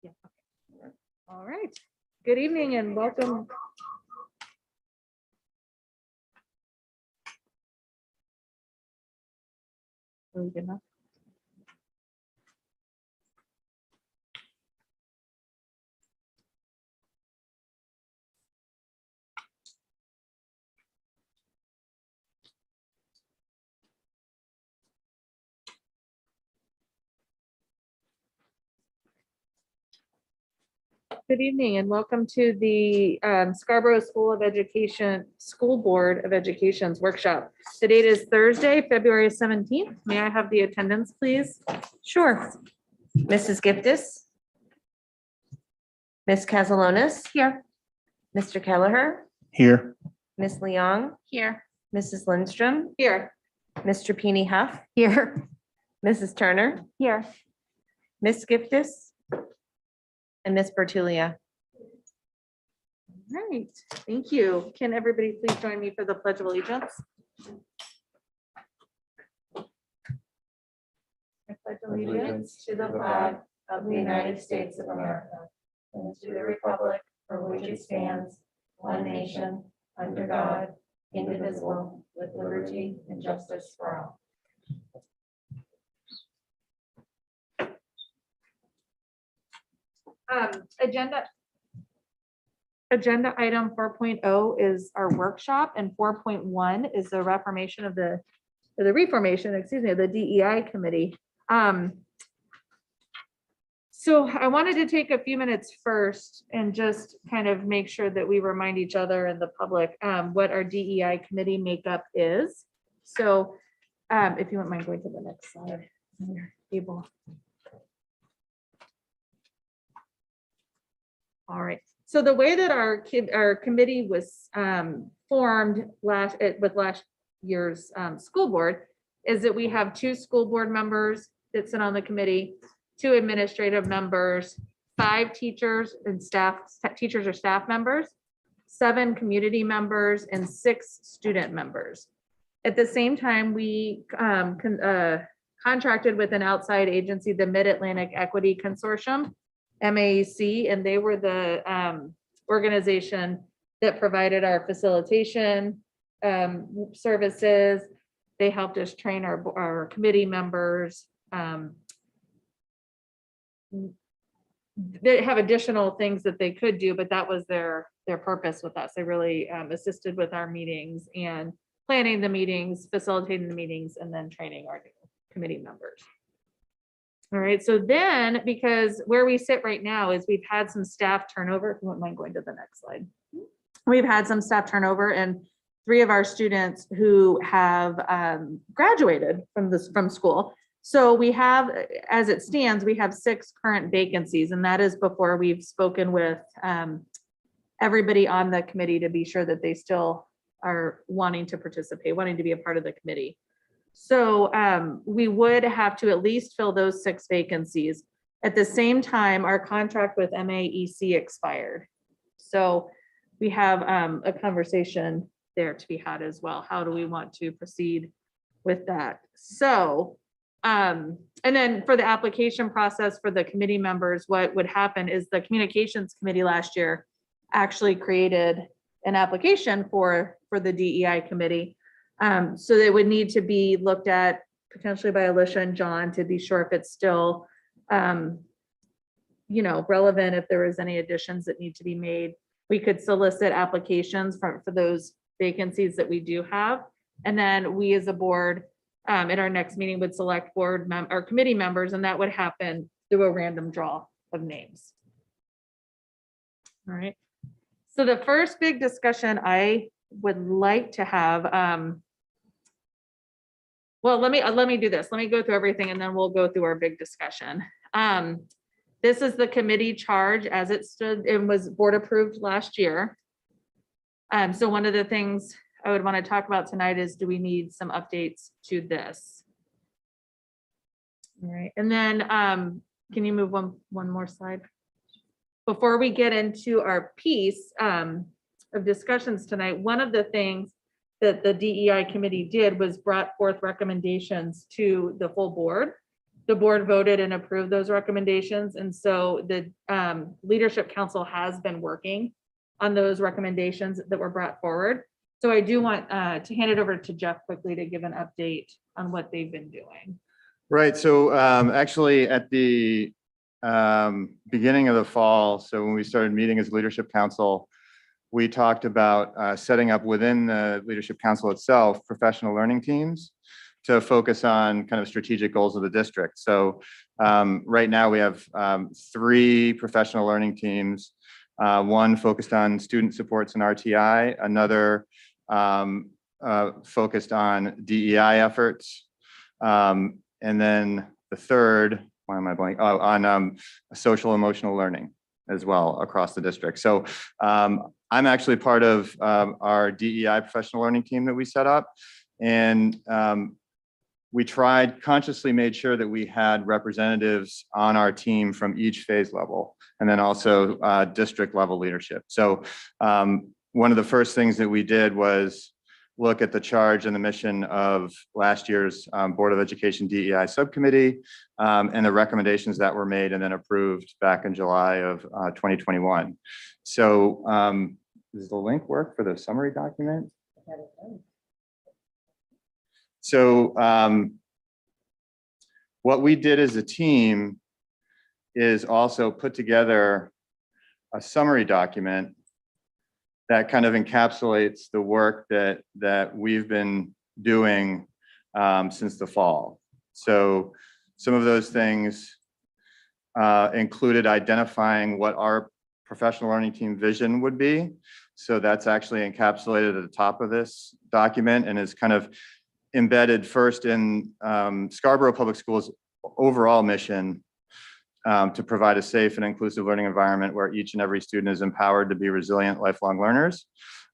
Yeah. Okay. All right. Good evening and welcome. Really good enough. Good evening and welcome to the Scarborough School Board of Education's workshop. The date is Thursday, February 17th. May I have the attendance, please? Sure. Mrs. Giftis. Ms. Casalonis. Here. Mr. Kelleher. Here. Ms. Leong. Here. Mrs. Lindstrom. Here. Mr. Peony Huff. Here. Mrs. Turner. Here. Ms. Giftis. And Ms. Bertulia. All right, thank you. Can everybody please join me for the Pledge of Allegiance? I pledge allegiance to the flag of the United States of America and to the republic for which it stands, one nation, under God, indivisible, with liberty and justice for all. Agenda item 4.0 is our workshop, and 4.1 is the reformation of the DEI Committee. So I wanted to take a few minutes first and just kind of make sure that we remind each other and the public what our DEI committee makeup is. So if you wouldn't mind going to the next slide. Able. All right. So the way that our committee was formed with last year's school board is that we have 2 school board members that sit on the committee, 2 administrative members, 5 teachers and teachers or staff members, 7 community members, and 6 student members. At the same time, we contracted with an outside agency, the Mid-Atlantic Equity Consortium, MAEC, and they were the organization that provided our facilitation services. They helped us train our committee members. They have additional things that they could do, but that was their purpose with us. They really assisted with our meetings and planning the meetings, facilitating the meetings, and then training our committee members. All right, so then, because where we sit right now is we've had some staff turnover. If you wouldn't mind going to the next slide. We've had some staff turnover, and 3 of our students who have graduated from school. So we have, as it stands, we have 6 current vacancies, and that is before we've spoken with everybody on the committee to be sure that they still are wanting to participate, wanting to be a part of the committee. So we would have to at least fill those 6 vacancies. At the same time, our contract with MAEC expired. So we have a conversation there to be had as well. How do we want to proceed with that? So, and then for the application process for the committee members, what would happen is the communications committee last year actually created an application for the DEI committee. So they would need to be looked at potentially by Alicia and John to be sure if it's still, relevant, if there was any additions that need to be made. We could solicit applications for those vacancies that we do have. And then we as a board, at our next meeting would select or committee members, and that would happen through a random draw of names. All right. So the first big discussion I would like to have, well, let me do this. Let me go through everything and then we'll go through our big discussion. This is the committee charge as it stood and was board approved last year. So one of the things I would want to talk about tonight is, do we need some updates to this? All right, and then can you move one more slide? Before we get into our piece of discussions tonight, one of the things that the DEI committee did was brought forth recommendations to the full board. The board voted and approved those recommendations. And so the leadership council has been working on those recommendations that were brought forward. So I do want to hand it over to Jeff quickly to give an update on what they've been doing. Right. So actually at the beginning of the fall, so when we started meeting as leadership council, we talked about setting up within the leadership council itself professional learning teams to focus on kind of strategic goals of the district. So right now we have 3 professional learning teams, one focused on student supports and RTI, another focused on DEI efforts, and then the third, why am I blanking? Oh, on social emotional learning as well across the district. So I'm actually part of our DEI professional learning team that we set up, and we consciously made sure that we had representatives on our team from each phase level, and then also district level leadership. So one of the first things that we did was look at the charge and the mission of last year's Board of Education DEI subcommittee and the recommendations that were made and then approved back in July of 2021. So does the link work for the summary document? So what we did as a team is also put together a summary document that kind of encapsulates the work that we've been doing since the fall. So some of those things included identifying what our professional learning team vision would be. So that's actually encapsulated at the top of this document and is kind of embedded first in Scarborough Public Schools' overall mission to provide a safe and inclusive learning environment where each and every student is empowered to be resilient lifelong learners.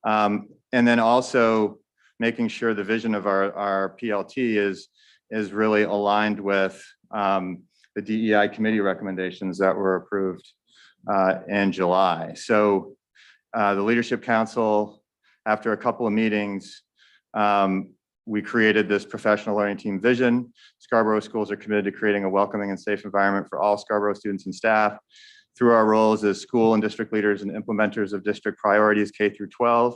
And then also making sure the vision of our PLT is really aligned with the DEI committee recommendations that were approved in July. So the Leadership Council, after a couple of meetings, we created this professional learning team vision. Scarborough schools are committed to creating a welcoming and safe environment for all Scarborough students and staff. Through our roles as school and district leaders and implementers of district priorities K through 12,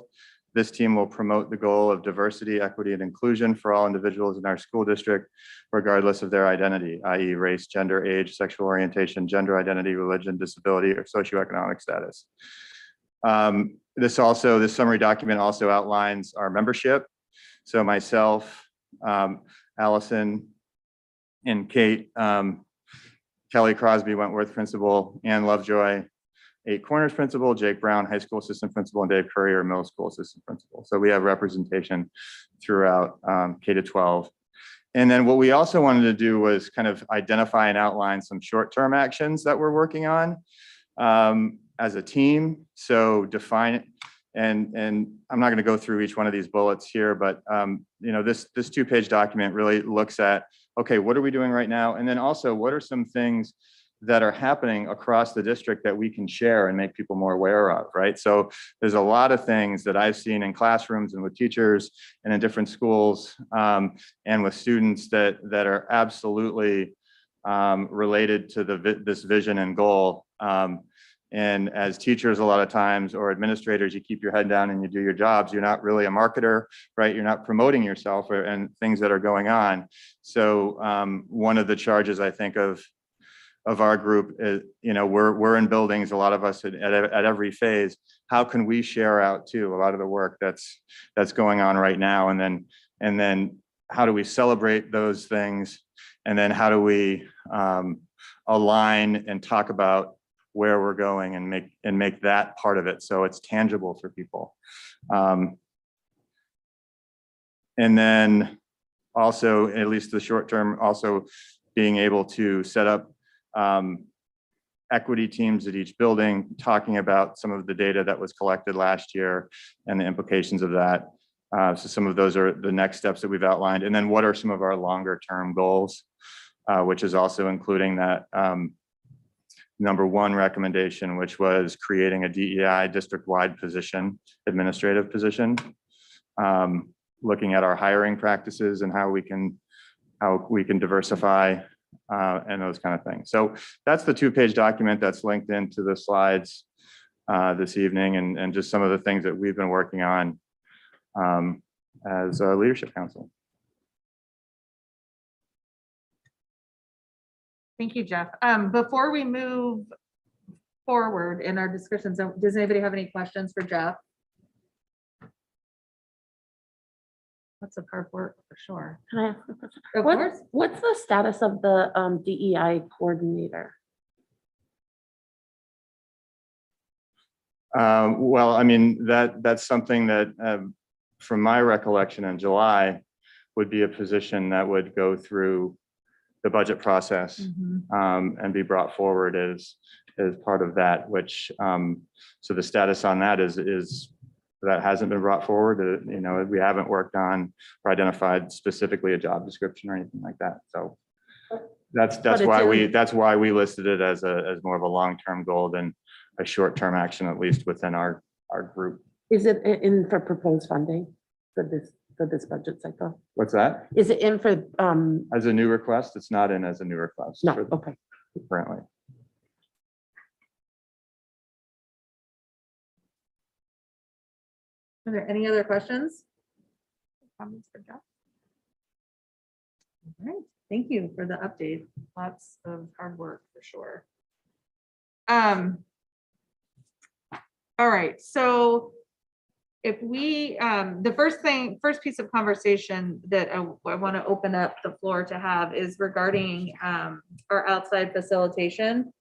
this team will promote the goal of diversity, equity, and inclusion for all individuals in our school district, regardless of their identity, i.e. race, gender, age, sexual orientation, gender identity, religion, disability, or socioeconomic status. This summary document also outlines our membership. So myself, Allison, and Kate, Kelly Crosby, Wentworth Principal, Ann Lovejoy, 8 Corners Principal, Jake Brown, High School Assistant Principal, and Dave Courier, Middle School Assistant Principal. So we have representation throughout K-12. And then what we also wanted to do was kind of identify and outline some short-term actions that we're working on as a team. So define and I'm not going to go through each one of these bullets here, but this 2-page document really looks at, okay, what are we doing right now? And then also, what are some things that are happening across the district that we can share and make people more aware of, right? So there's a lot of things that I've seen in classrooms and with teachers and in different schools and with students that are absolutely related to this vision and goal. And as teachers, a lot of times, or administrators, you keep your head down and you do your jobs. You're not really a marketer, right? You're not promoting yourself and things that are going on. So one of the charges I think of our group is, we're in buildings, a lot of us at every phase. How can we share out too a lot of the work that's going on right now? And then how do we celebrate those things? And then how do we align and talk about where we're going and make that part of it so it's tangible for people. And then also, at least the short term, also being able to set up equity teams at each building, talking about some of the data that was collected last year and the implications of that. So some of those are the next steps that we've outlined. And then what are some of our longer term goals, which is also including that number 1 recommendation, which was creating a DEI district-wide position, administrative position, looking at our hiring practices and how we can diversify and those kind of things. So that's the 2-page document that's linked into the slides this evening, and just some of the things that we've been working on as a leadership council. Thank you, Jeff. Before we move forward in our discussions, does anybody have any questions for Jeff? That's a hard work for sure. Can I ask a question? Of course. What's the status of the DEI coordinator? Well, I mean, that's something that, from my recollection in July, would be a position that would go through the budget process and be brought forward as part of that, which, so the status on that is that hasn't been brought forward. We haven't worked on or identified specifically a job description or anything like that. So that's why we listed it as more of a long-term goal than a short-term action, at least within our group. Is it in for proposed funding for this budget cycle? What's that? Is it in for As a new request? It's not in as a new request. no, okay. Currently. Are there any other questions? Comments for Jeff? All right, thank you for the update. Lots of hard work for sure. All right, so if we, the first piece of conversation that I want to open up the floor to have is regarding our outside facilitation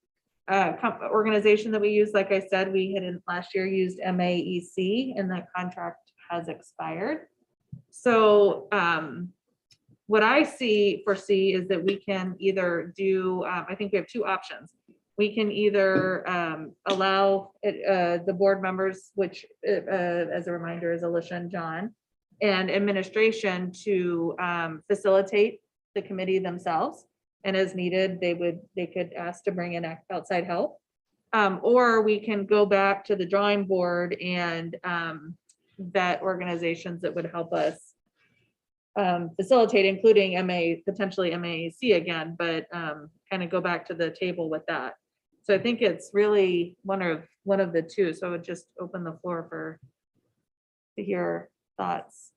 organization that we use. Like I said, we had last year used MAEC and that contract has expired. So what I foresee is that we can either do, I think we have 2 options. We can either allow the board members, which as a reminder is Alicia and John, and administration to facilitate the committee themselves. And as needed, they could ask to bring in outside help. Or we can go back to the drawing board and vet organizations that would help us facilitate, including potentially MAEC again, but kind of go back to the table with that. So I think it's really one of the 2. So I would just open the floor to hear thoughts.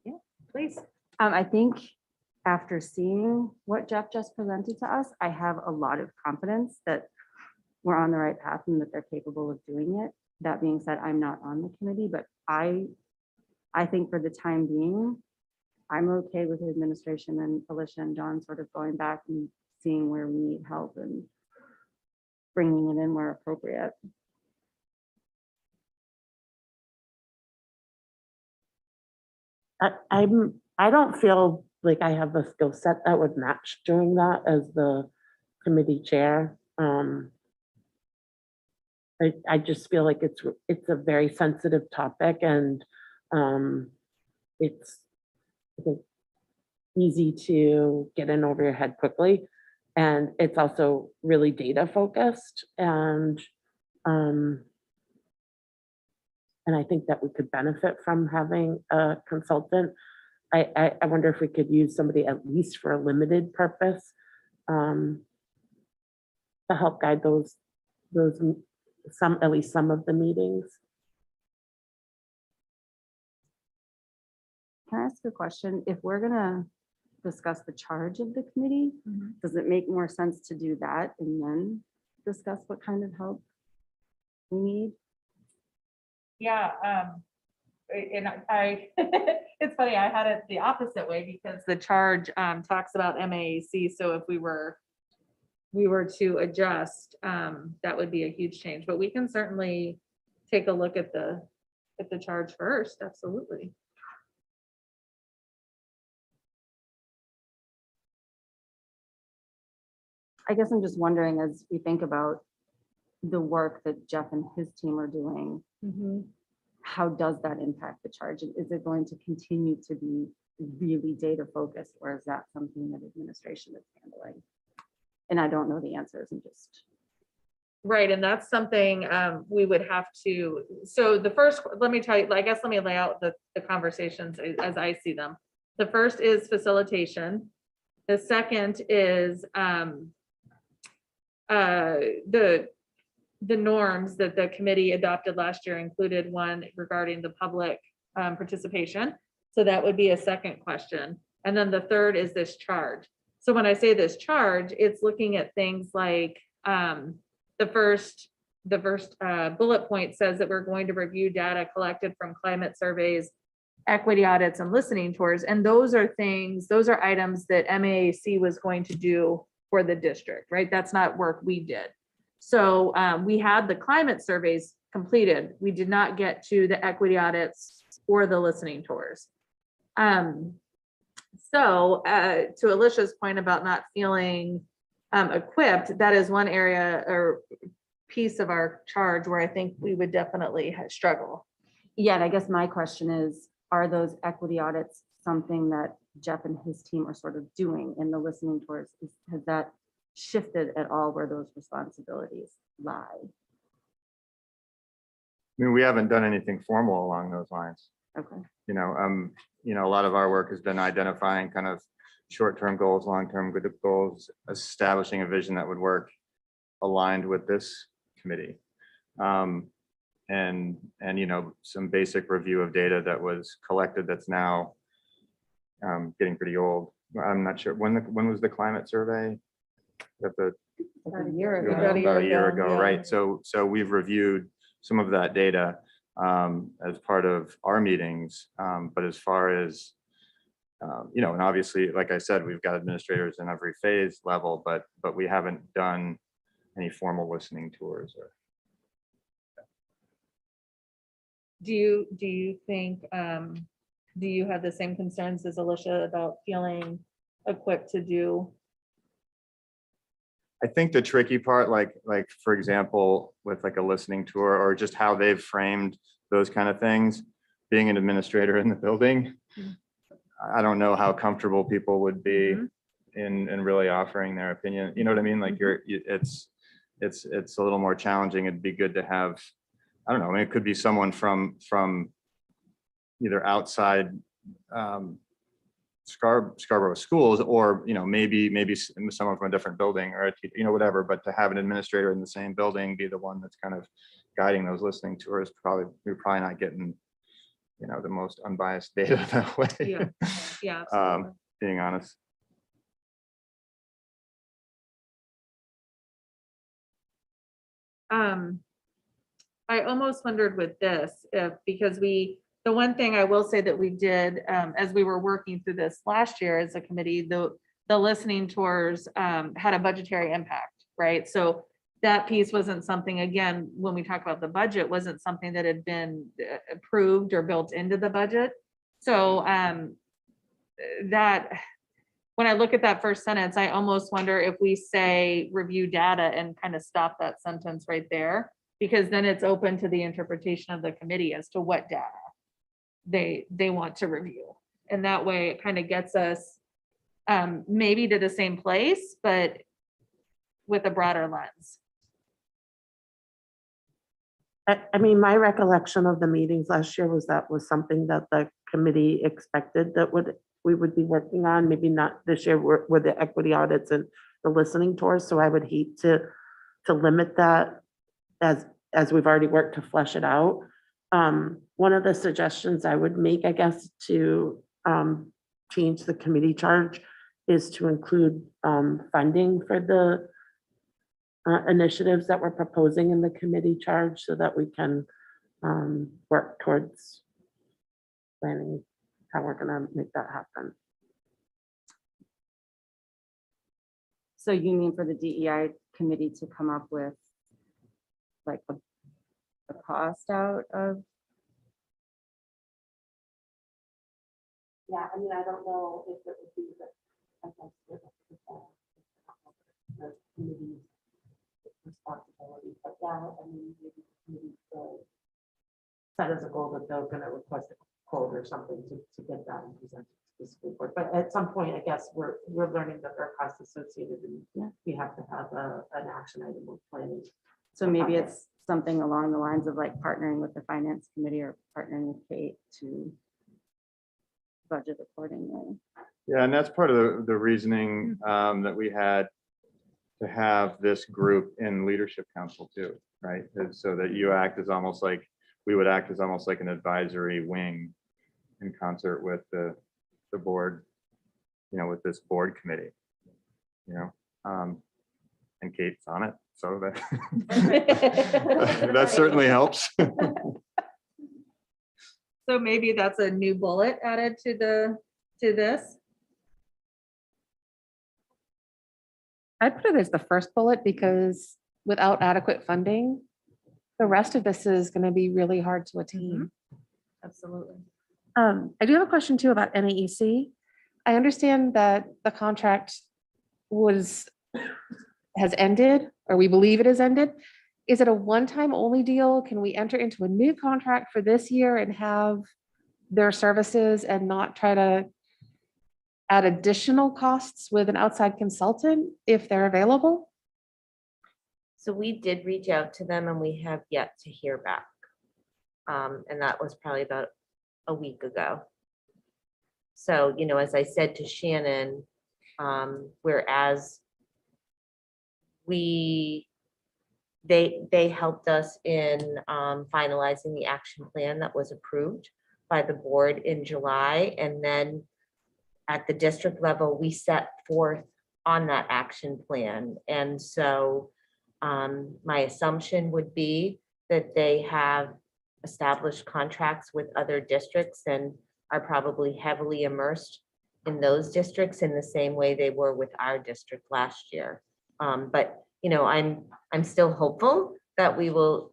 Yeah, please. I think after seeing what Jeff just presented to us, I have a lot of confidence that we're on the right path and that they're capable of doing it. That being said, I'm not on the committee, but I think for the time being, I'm okay with the administration and Alicia and John sort of going back and seeing where we need help and bringing it in where appropriate. I don't feel like I have the skill set that would match doing that as the committee chair. I just feel like it's a very sensitive topic and it's, I think, easy to get in over your head quickly. And it's also really data focused and I think that we could benefit from having a consultant. I wonder if we could use somebody at least for a limited purpose to help guide at least some of the meetings. Can I ask a question? If we're gonna discuss the charge of the committee, Mhm. does it make more sense to do that and then discuss what kind of help we need? Yeah, and I, it's funny, I had it the opposite way because the charge talks about MAAC, so if we were to adjust, that would be a huge change, but we can certainly take a look at the charge first, absolutely. I guess I'm just wondering, as we think about the work that Jeff and his team are doing, how does that impact the charge? And is it going to continue to be really data focused, or is that something that administration is handling? And I don't know the answers. I'm just. Right, and that's something we would have to, so the first, let me tell you, I guess, let me lay out the conversations as I see them. The first is facilitation. The second is the norms that the committee adopted last year included one regarding the public participation. So that would be a second question. And then the third is this charge. So when I say this charge, it's looking at things like the first bullet point says that we're going to review data collected from climate surveys, equity audits, and listening tours. And those are items that MAAC was going to do for the district, right? That's not work we did. So we had the climate surveys completed. We did not get to the equity audits or the listening tours. So to Alicia's point about not feeling equipped, that is one area or piece of our charge where I think we would definitely struggle. Yeah, and I guess my question is, are those equity audits something that Jeff and his team are sort of doing in the listening tours? Has that shifted at all where those responsibilities lie? I mean, we haven't done anything formal along those lines. Okay. You know, a lot of our work has been identifying kind of short-term goals, long-term good goals, establishing a vision that would work aligned with this committee. And you know, some basic review of data that was collected that's now getting pretty old. I'm not sure, when was the climate survey? About a year ago. About a year ago, yeah. right? So we've reviewed some of that data as part of our meetings. But as far as, you know, and obviously, like I said, we've got administrators in every phase level, but we haven't done any formal listening tours or. Do you think, do you have the same concerns as Alicia about feeling equipped to do? I think the tricky part, like for example, with like a listening tour or just how they've framed those kind of things, being an administrator in the building, I don't know how comfortable people would be in really offering their opinion. You know what I mean? Like it's a little more challenging. It'd be good to have, I don't know, I mean, it could be someone from either outside Scarborough schools, or, you know, maybe someone from a different building or, you know, whatever, but to have an administrator in the same building be the one that's kind of guiding those listening tours, we're probably not getting, you know, the most unbiased data that way. Yeah, yeah. Absolutely. Being honest. I almost wondered with this, because the one thing I will say that we did as we were working through this last year as a committee, the listening tours had a budgetary impact, right? So that piece wasn't something, again, when we talk about the budget, wasn't something that had been approved or built into the budget. So that, when I look at that first sentence, I almost wonder if we say review data and kind of stop that sentence right there. Because then it's open to the interpretation of the committee as to what data they want to review. And that way it kind of gets us maybe to the same place, but with a broader lens. I mean, my recollection of the meetings last year was that was something that the committee expected that we would be working on, maybe not this year with the equity audits and the listening tours. So I would hate to limit that as we've already worked to flesh it out. One of the suggestions I would make, I guess, to change the committee charge is to include funding for the initiatives that we're proposing in the committee charge so that we can work towards planning how we're gonna make that happen. So you mean for the DEI committee to come up with like a cost out of? Yeah, I mean, I don't know if it would be the committee's responsibility, but yeah, I mean, maybe the committee could set as a goal that they're gonna request a quote or something to get that and present it to the school board. But at some point, I guess we're learning that there are costs associated and we have to have an action item with planning. So maybe it's something along the lines of like partnering with the finance committee or partnering with Kate to budget accordingly. Yeah, and that's part of the reasoning that we had to have this group in leadership council too, right? And so that you act as almost like, we would act as almost like an advisory wing in concert with the board, you know, with this board committee, you know, and Kate's on it, so that that certainly helps. So maybe that's a new bullet added to this. I'd put it as the first bullet because without adequate funding, the rest of this is going to be really hard to attain. Absolutely. I do have a question too about NAEC. I understand that the contract has ended, or we believe it has ended. Is it a one-time only deal? Can we enter into a new contract for this year and have their services and not try to add additional costs with an outside consultant if they're available? So we did reach out to them and we have yet to hear back. And that was probably about a week ago. So, you know, as I said to Shannon, whereas they helped us in finalizing the action plan that was approved by the board in July. And then at the district level, we set forth on that action plan. And so my assumption would be that they have established contracts with other districts and are probably heavily immersed in those districts in the same way they were with our district last year. But, you know, I'm still hopeful that we will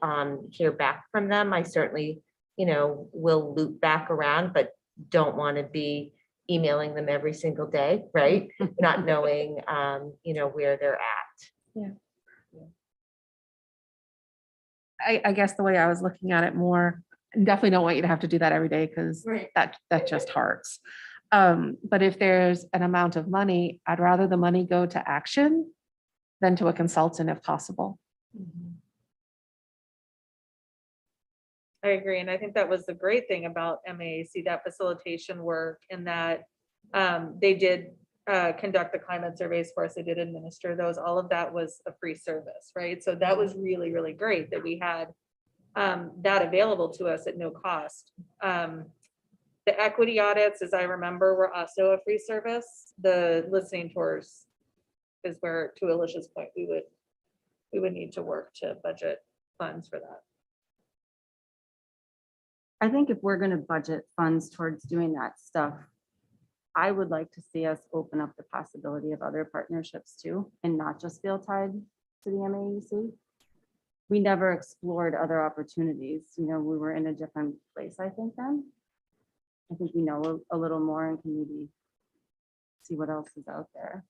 hear back from them. I certainly, you know, will loop back around, but don't want to be emailing them every single day, right? Not knowing, you know, where they're at. I guess the way I was looking at it more, and definitely don't want you to have to do that every day because Right. that just hurts. But if there's an amount of money, I'd rather the money go to action than to a consultant if possible. I agree. And I think that was the great thing about MAAC, that facilitation work, and that they did conduct the climate surveys for us. They did administer those. All of that was a free service, right? So that was really, really great that we had that available to us at no cost. The equity audits, as I remember, were also a free service. The listening tours is where, to Alicia's point, we would need to work to budget funds for that. I think if we're going to budget funds towards doing that stuff, I would like to see us open up the possibility of other partnerships too, and not just feel tied to the MAEC. We never explored other opportunities. You know, we were in a different place, I think, then. I think we know a little more and can maybe see what else is out there.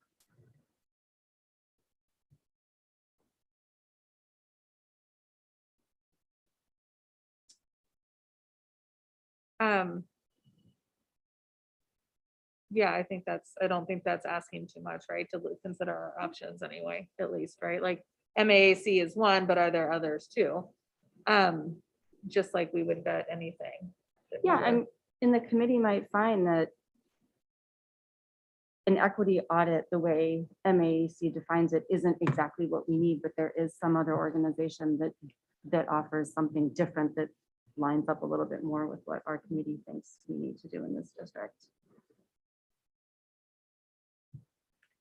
Yeah, I don't think that's asking too much, right? To consider our options anyway, at least, right? Like MAAC is one, but are there others too? Just like we would vet anything. that we Yeah, were- and the committee might find that an equity audit, the way MAAC defines it, isn't exactly what we need, but there is some other organization that offers something different that lines up a little bit more with what our committee thinks we need to do in this district.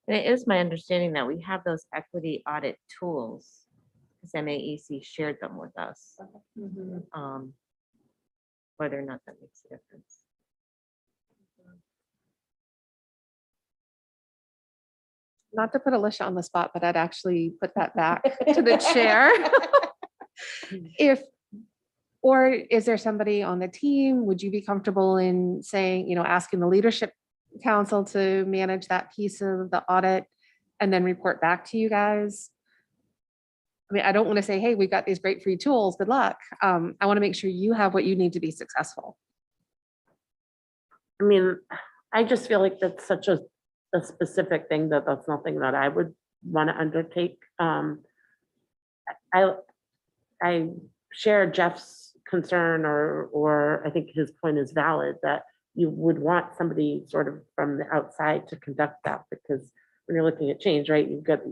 And it is my understanding that we have those equity audit tools, because MAEC shared them with us. Whether or not that makes a difference. Not to put Alicia on the spot, but I'd actually put that back to the chair. If, or is there somebody on the team, would you be comfortable in saying, asking the leadership council to manage that piece of the audit and then report back to you guys? I mean, I don't want to say, hey, we've got these great free tools, good luck. I want to make sure you have what you need to be successful. I mean, I just feel like that's such a specific thing that's nothing that I would want to undertake. I share Jeff's concern, or I think his point is valid, that you would want somebody sort of from the outside to conduct that, because when you're looking at change, right,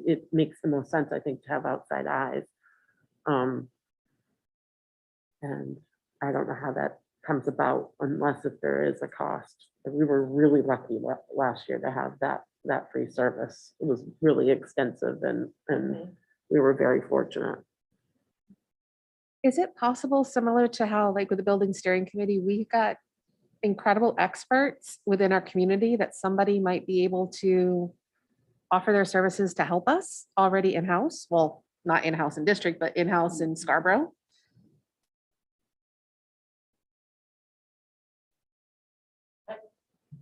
it makes the most sense, I think, to have outside eyes. And I don't know how that comes about unless if there is a cost. We were really lucky last year to have that free service. It was really extensive, and we were very fortunate. Is it possible, similar to how, like with the building steering committee, we've got incredible experts within our community that somebody might be able to offer their services to help us already in-house? Well, not in-house in district, but in-house in Scarborough.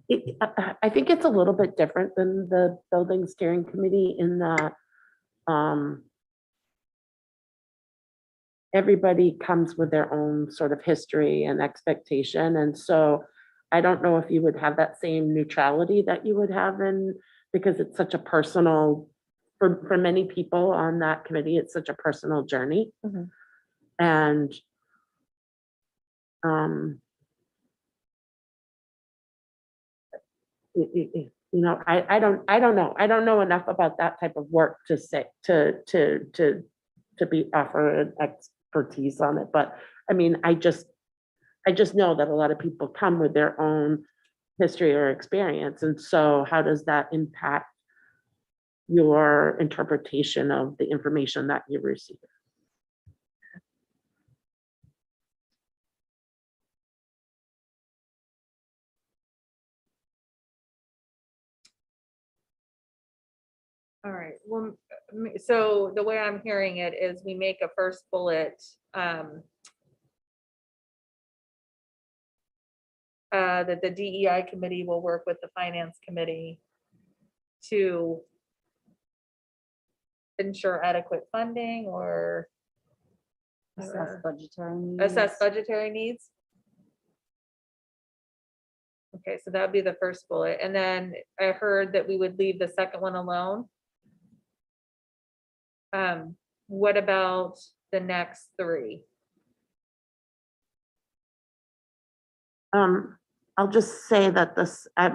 I think it's a little bit different than the building steering committee in that everybody comes with their own sort of history and expectation. And so I don't know if you would have that same neutrality that you would have because it's such a personal, for many people on that committee, it's such a personal journey. Mhm. And I don't know. I don't know enough about that type of work to say, to be offered expertise on it. But I mean, I just know that a lot of people come with their own history or experience. And so how does that impact your interpretation of the information that you receive? All right, well, so the way I'm hearing it is we make a first bullet. That the DEI committee will work with the finance committee to ensure adequate funding or Assess budgetary needs. assess budgetary needs. Okay, so that would be the first bullet. And then I heard that we would leave the second one alone. What about the next three? I'll just say that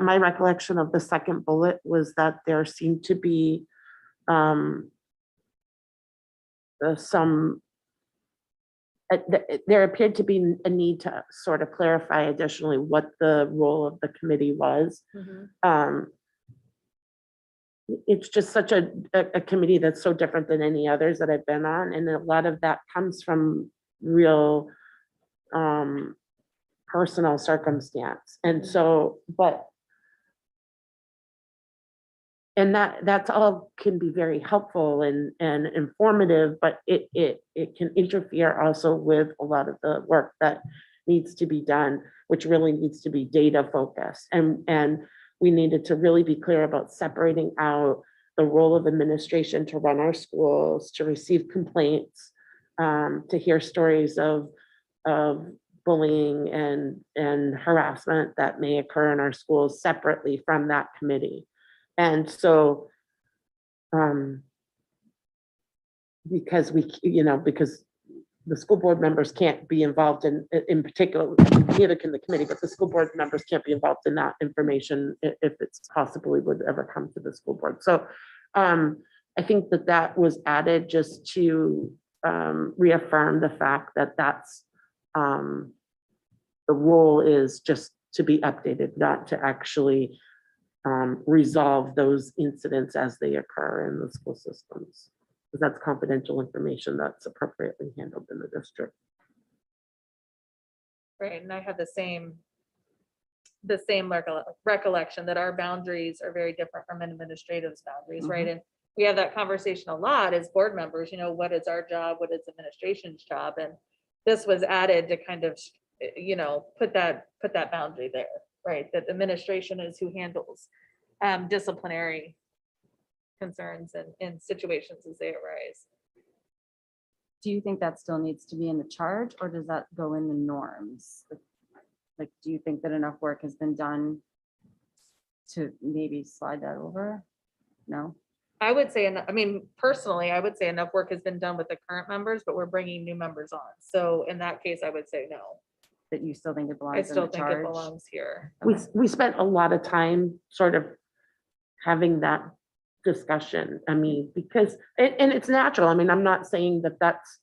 my recollection of the second bullet was that there seemed to be there appeared to be a need to sort of clarify additionally what the role of the committee was. It's just such a committee that's so different than any others that I've been on. And a lot of that comes from real personal circumstance. And so, and that's all can be very helpful and informative, but it can interfere also with a lot of the work that needs to be done, which really needs to be data focused. And we needed to really be clear about separating out the role of administration to run our schools, to receive complaints, to hear stories of bullying and harassment that may occur in our schools separately from that committee. And so, because because the school board members can't be involved in particular, neither can the committee, but the school board members can't be involved in that information if it's possibly would ever come to the school board. So I think that was added just to reaffirm the fact that that's the role is just to be updated, not to actually resolve those incidents as they occur in the school systems. Because that's confidential information that's appropriately handled in the district. Right, and I have the same recollection that our boundaries are very different from an administrative's boundaries, right? And we have that conversation a lot as board members, what is our job, what is administration's job? And this was added to kind of, put that boundary there, right? That administration is who handles disciplinary concerns and in situations as they arise. Do you think that still needs to be in the charge, or does that go in the norms? Like, do you think that enough work has been done to maybe slide that over? No? I would say, personally, I would say enough work has been done with the current members, but we're bringing new members on. So in that case, I would say no. That you still think it I belongs in still the think it charge? belongs here. We spent a lot of time sort of having that discussion. Because, and it's natural. I'm not saying that that's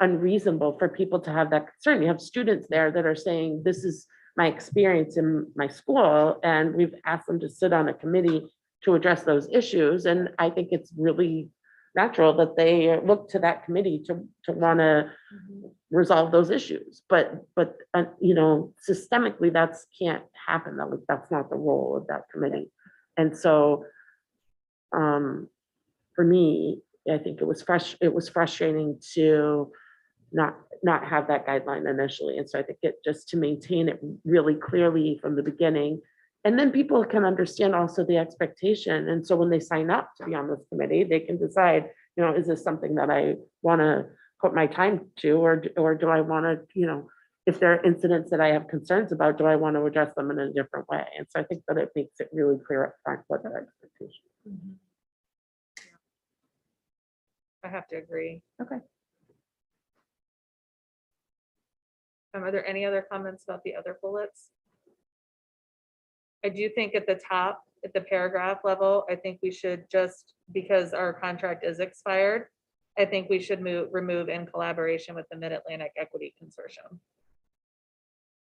unreasonable for people to have that concern. You have students there that are saying, this is my experience in my school, and we've asked them to sit on a committee to address those issues. And I think it's really natural that they look to that committee to want to resolve those issues. But systemically, that's can't happen. That's not the role of that committee. And so for me, I think it was frustrating to not have that guideline initially. And so I think it just to maintain it really clearly from the beginning. And then people can understand also the expectation. And so when they sign up to be on this committee, they can decide, is this something that I want to put my time to, or do I want to, if there are incidents that I have concerns about, do I want to address them in a different way? And so I think that it makes it really clear up front what their expectation is. I have to agree. Okay. Are there any other comments about the other bullets? I do think at the top, at the paragraph level, I think we should just, because our contract is expired, I think we should remove in collaboration with the Mid-Atlantic Equity Consortium.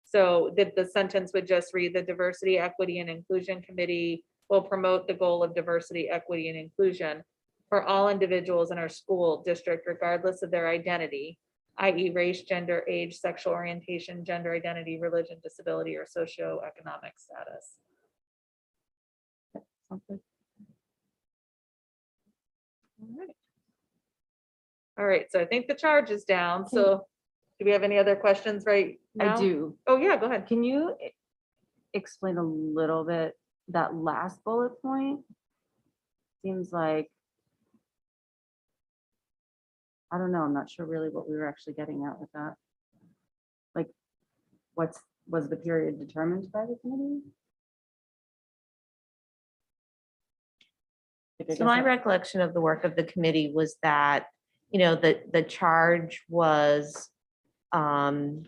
So that the sentence would just read, the Diversity, Equity, and Inclusion Committee will promote the goal of diversity, equity, and inclusion for all individuals in our school district, regardless of their identity, i.e. race, gender, age, sexual orientation, gender identity, religion, disability, or socioeconomic status. Sounds good. All right, so I think the charge is down. So do we have any other questions right now? I do. Oh, yeah, go ahead. Can you explain a little bit that last bullet point? Seems like, I don't know, I'm not sure really what we were actually getting at with that. Like, was the period determined by the committee? Like, I So guess my that- recollection of the work of the committee was that, the charge was, the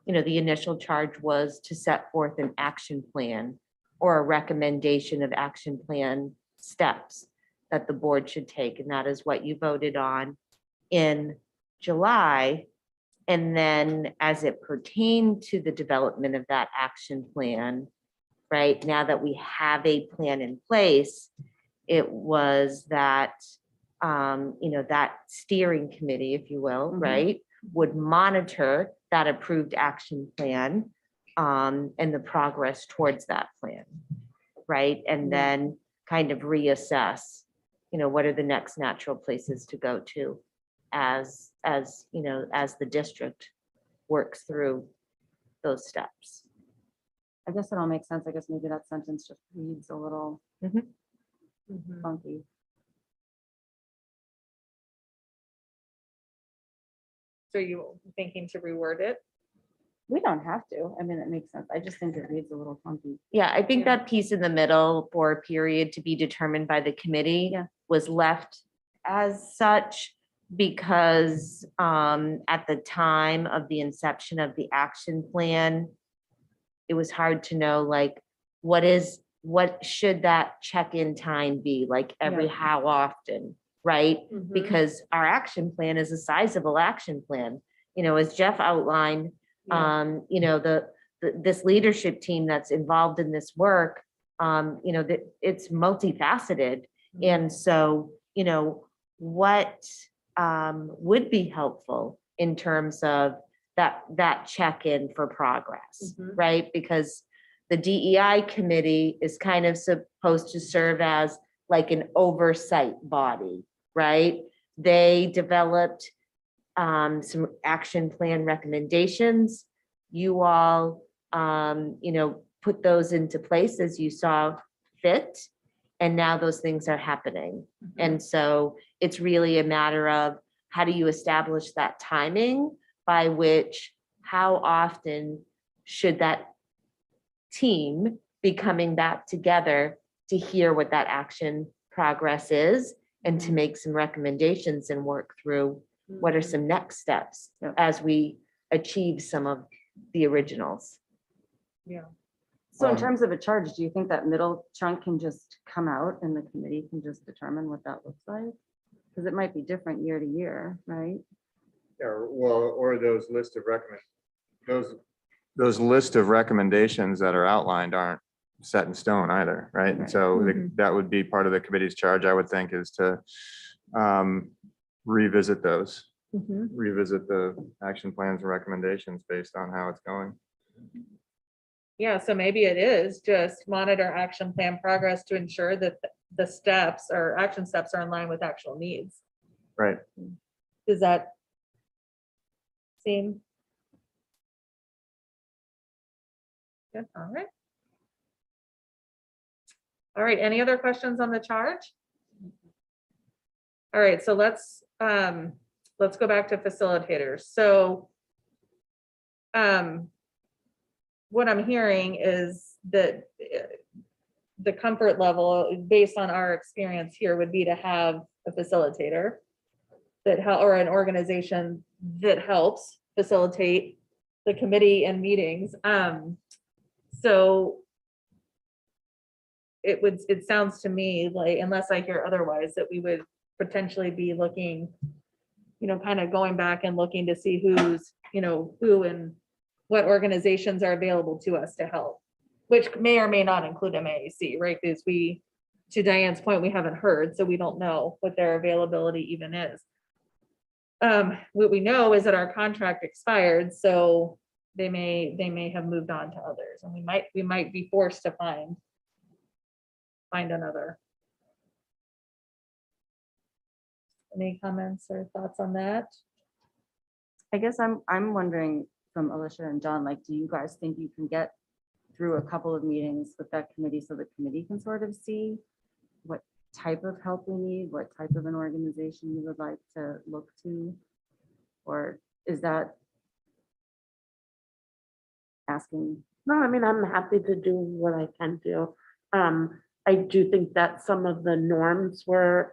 initial charge was to set forth an action plan or a recommendation of action plan steps that the board should take. And that is what you voted on in July. And then as it pertained to the development of that action plan, right, now that we have a plan in place, it was that, that steering committee, if you will, Mhm. right, would monitor that approved action plan and the progress towards that plan, right? And then kind of reassess, what are the next natural places to go to as the district works through those steps. I guess it all makes sense. I guess maybe that sentence just reads a little funky. So you thinking to reword it? We don't have to. I mean, it makes sense. I just think it reads a little funky. Yeah, I think Yeah. that piece in the middle for a period to be determined by the committee Yeah. was left as such because at the time of the inception of the action plan, it was hard to know, like, what should that check-in time be, like every Yeah. how often, right? Mhm. Because our action plan is a sizable action plan. You know, as Jeff outlined, Yeah. you know, this leadership team that's involved in this work, you know, that it's multifaceted. And so, you know, what would be helpful in terms of that check-in for progress, Mhm. right? Because the DEI committee is kind of supposed to serve as like an oversight body, right? They developed some action plan recommendations. You all, you know, put those into place as you saw fit. And now those things are happening. And so it's really a matter of how do you establish that timing by which, how often should that team be coming back together to hear what that action progress is and to make some recommendations and work through what are some next steps Yeah. as we achieve some of the originals. Yeah. So in Um, terms of a charge, do you think that middle chunk can just come out and the committee can just determine what that looks like? Because it might be different year to year, right? Or those list of recommendations that are outlined aren't set in stone either, right? And Right. so Mhm. that would be part of the committee's charge, I would think, is to revisit those, Mhm. revisit the action plans and recommendations based on how it's going. Yeah, so maybe it is just monitor action plan progress to ensure that the steps or action steps are in line with actual needs. Right. Does that seem? Good, all right. All right, any other questions on the charge? All right, so let's go back to facilitators. So what I'm hearing is that the comfort level, based on our experience here, would be to have a facilitator that or an organization that helps facilitate the committee and meetings. So it sounds to me like, unless I hear otherwise, that we would potentially be looking, you know, kind of going back and looking to see who's, you know, who and what organizations are available to us to help, which may or may not include MAAC, right? Because to Diane's point, we haven't heard, so we don't know what their availability even is. What we know is that our contract expired, so they may have moved on to others, and we might be forced to find another. Any comments or thoughts on that? I guess I'm wondering from Alicia and John, like, do you guys think you can get through a couple of meetings with that committee so the committee can sort of see what type of help we need, what type of an organization you would like to look to? Or is that asking? No, I mean, I'm happy to do what I can do. I do think that some of the norms were,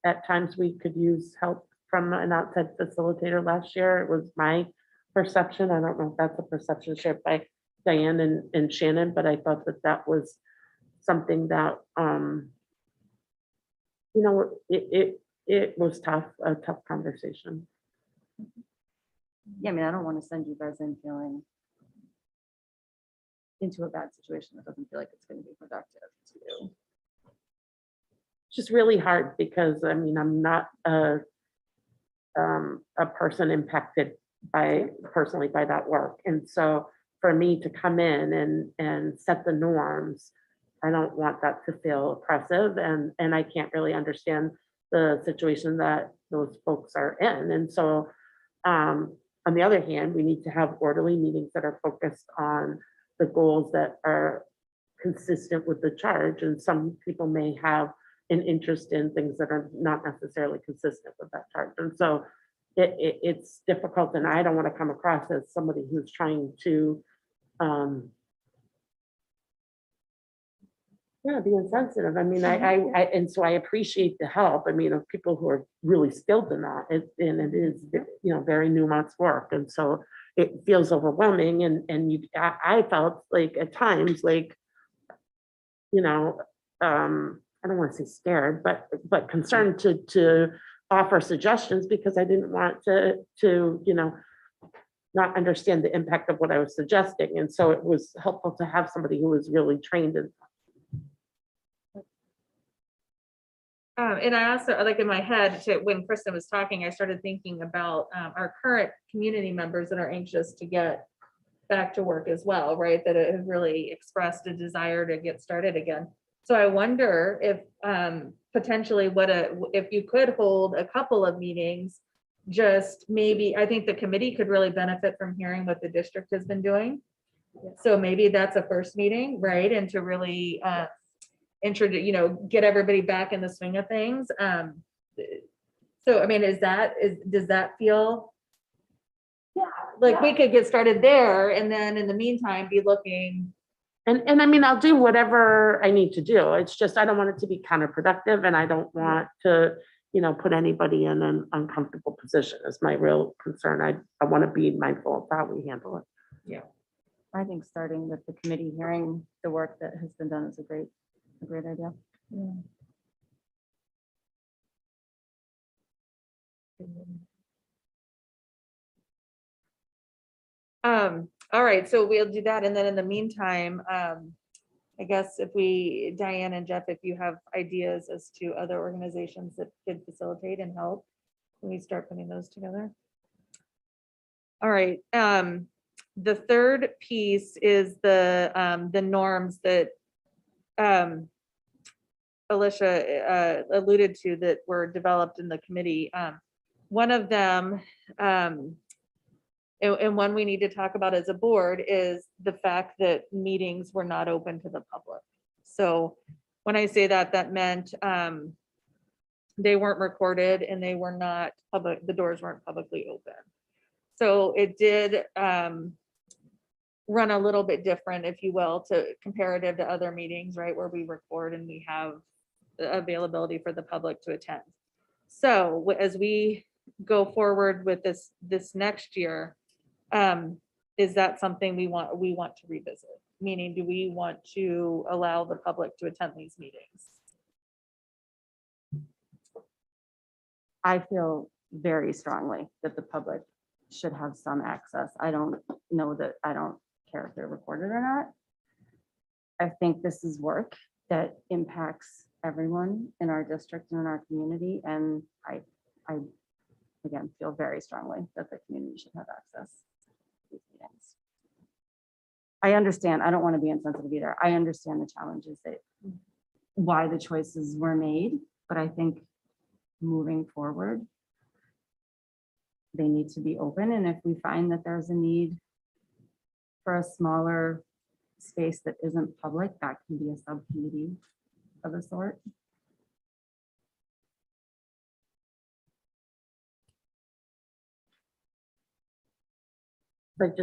at times we could use help from an outside facilitator last year. It was my perception. I don't know if that's a perception shared by Diane and Shannon, but I thought that that was something that, you know, it was tough, a tough conversation. Yeah, I mean, I don't want to send you guys in feeling into a bad situation that doesn't feel like it's going to be productive to you. It's just really hard because, I mean, I'm not a person impacted personally by that work. And so for me to come in and set the norms, I don't want that to feel oppressive, and I can't really understand the situation that those folks are in. And so on the other hand, we need to have orderly meetings that are focused on the goals that are consistent with the charge. And some people may have an interest in things that are not necessarily consistent with that charge. And so it's difficult, and I don't want to come across as somebody who's trying to, yeah, be insensitive. I mean, and so I appreciate the help. I mean, of people who are really skilled in that, and it is, very nuanced work. And so it feels overwhelming, and I felt like at times, like, I don't want to say scared, but concerned to offer suggestions, because I didn't want to, not understand the impact of what I was suggesting. And so it was helpful to have somebody who was really trained in. And I also, like in my head, when Kristen was talking, I started thinking about our current community members that are anxious to get back to work as well, right? That have really expressed a desire to get started again. So I wonder if potentially if you could hold a couple of meetings, just maybe, I think the committee could really benefit from hearing what the district has been doing. So maybe that's a first meeting, right? And to really introduce, get everybody back in the swing of things. So, I mean, does that feel? Yeah. Like we could get started there, and then in the meantime, be looking. And I mean, I'll do whatever I need to do. It's just, I don't want it to be counterproductive, and I don't want to, put anybody in an uncomfortable position is my real concern. I want to be mindful of how we handle it. I think starting with the committee, hearing the work that has been done is a great idea. All right, so we'll do that. And then in the meantime, I guess Diane and Jeff, if you have ideas as to other organizations that could facilitate and help, can we start putting those together? All right. The third piece is the norms that Alicia alluded to that were developed in the committee. One of them, and one we need to talk about as a board, is the fact that meetings were not open to the public. So when I say that, that meant they weren't recorded and they were not public, the doors weren't publicly open. So it did run a little bit different, if you will, to comparative to other meetings, right, where we record and we have the availability for the public to attend. So as we go forward with this next year, is that something we want to revisit? Meaning, do we want to allow the public to attend these meetings? I feel very strongly that the public should have some access. I don't care if they're recorded or not. I think this is work that impacts everyone in our district and in our community. And I again, feel very strongly that the community should have access to these meetings. I understand, I don't want to be insensitive either. I understand the challenges why the choices were made, but I think moving forward, they need to be open. And if we find that there's a need for a smaller space that isn't public, that can be a subcommittee of a sort. But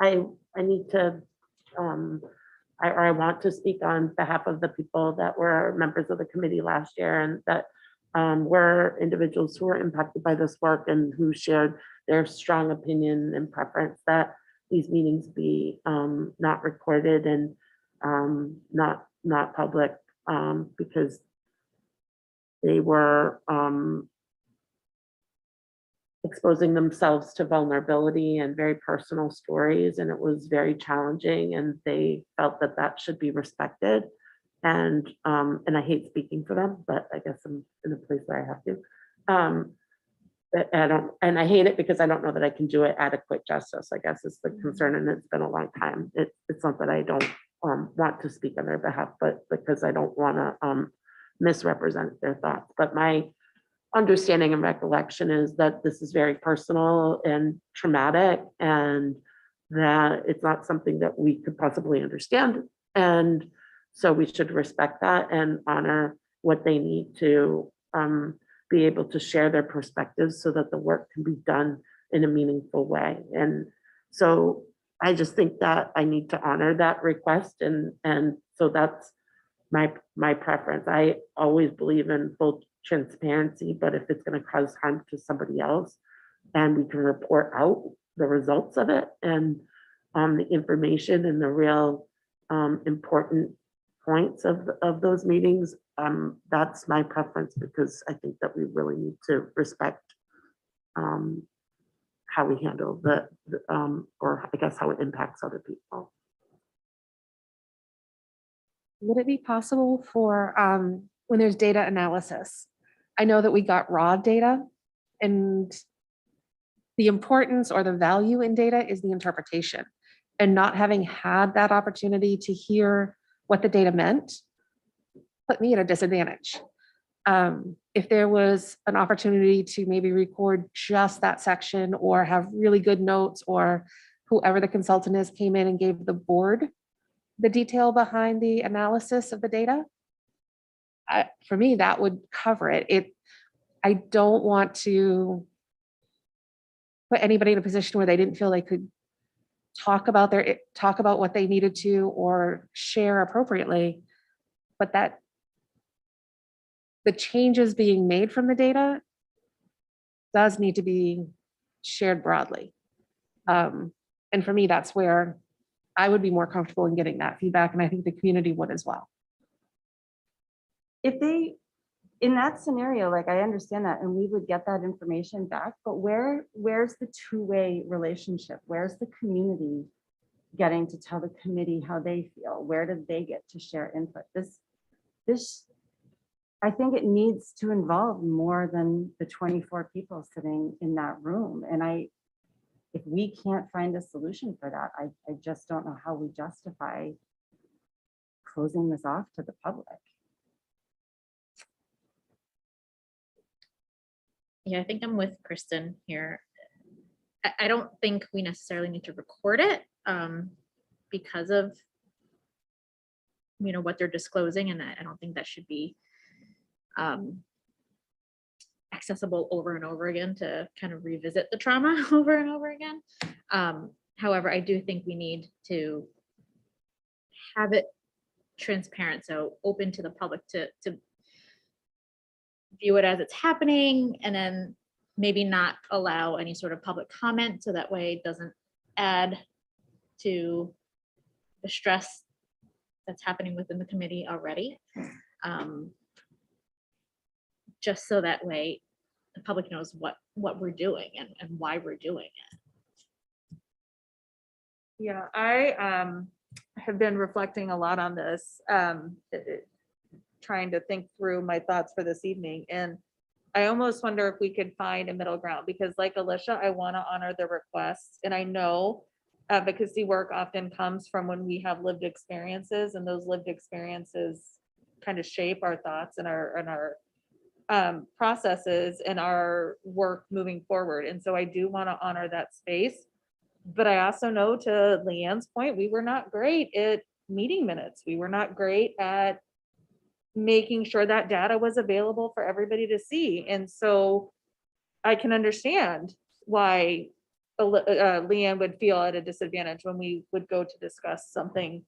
I need to, I want to speak on behalf of the people that were members of the committee last year, and that were individuals who were impacted by this work and who shared their strong opinion and preference that these meetings be not recorded and not public, because they were exposing themselves to vulnerability and very personal stories, and it was very challenging, and they felt that that should be respected. And I hate speaking for them, but I guess I'm in a place where I have to. And I hate it because I don't know that I can do it adequate justice, I guess is the concern, and it's been a long time. It's not that I don't want to speak on their behalf, but because I don't want to misrepresent their thoughts. But my understanding and recollection is that this is very personal and traumatic, and that it's not something that we could possibly understand. And so we should respect that and honor what they need to be able to share their perspectives so that the work can be done in a meaningful way. And so I just think that I need to honor that request, and so that's my preference. I always believe in full transparency, but if it's gonna cause harm to somebody else, and we can report out the results of it and the information and the real important points of those meetings, that's my preference, because I think that we really need to respect how we handle or I guess how it impacts other people. Would it be possible for, when there's data analysis? I know that we got raw data, and the importance or the value in data is the interpretation. And not having had that opportunity to hear what the data meant put me at a disadvantage. If there was an opportunity to maybe record just that section, or have really good notes, or whoever the consultant is came in and gave the board the detail behind the analysis of the data, for me, that would cover it. I don't want to put anybody in a position where they didn't feel they could talk about what they needed to or share appropriately, but that the changes being made from the data does need to be shared broadly. And for me, that's where I would be more comfortable in getting that feedback, and I think the community would as well. If they, in that scenario, like, I understand that, and we would get that information back, but where's the two-way relationship? Where's the community getting to tell the committee how they feel? Where did they get to share input? This, I think it needs to involve more than the 24 people sitting in that room. And if we can't find a solution for that, I just don't know how we justify closing this off to the public. Yeah, I think I'm with Kristen here. I don't think we necessarily need to record it because of, what they're disclosing, and I don't think that should be accessible over and over again to kind of revisit the trauma over and over again. However, I do think we need to have it transparent, so open to the public to view it as it's happening, and then maybe not allow any sort of public comment, so that way it doesn't add to the stress that's happening within the committee already. Just so that way the public knows what we're doing and why we're doing it. Yeah, I have been reflecting a lot on this, trying to think through my thoughts for this evening. And I almost wonder if we could find a middle ground, because like Alicia, I want to honor the requests. And I know advocacy work often comes from when we have lived experiences, and those lived experiences kind of shape our thoughts and our processes and our work moving forward. And so I do want to honor that space. But I also know, to Leanne's point, we were not great at meeting minutes. We were not great at making sure that data was available for everybody to see. And so I can understand why Leanne would feel at a disadvantage when we would go to discuss something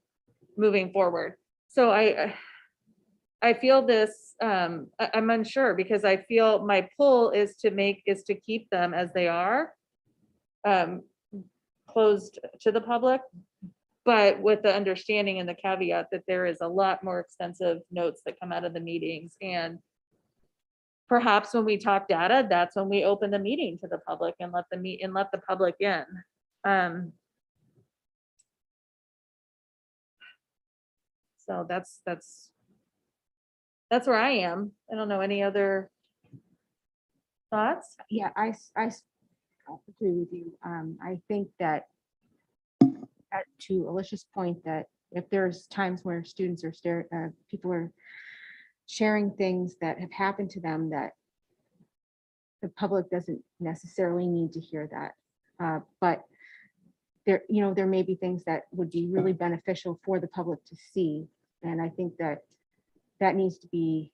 moving forward. So I feel this, I'm unsure, because I feel my pull is to keep them as they are, closed to the public, but with the understanding and the caveat that there is a lot more extensive notes that come out of the meetings. And perhaps when we talk data, that's when we open the meeting to the public and let the public in. So that's where I am. I don't know, any other thoughts? Yeah, I agree with you. I think that to Alicia's point, that if there's times where students are people are sharing things that have happened to them, that the public doesn't necessarily need to hear that. But there may be things that would be really beneficial for the public to see. And I think that needs to be,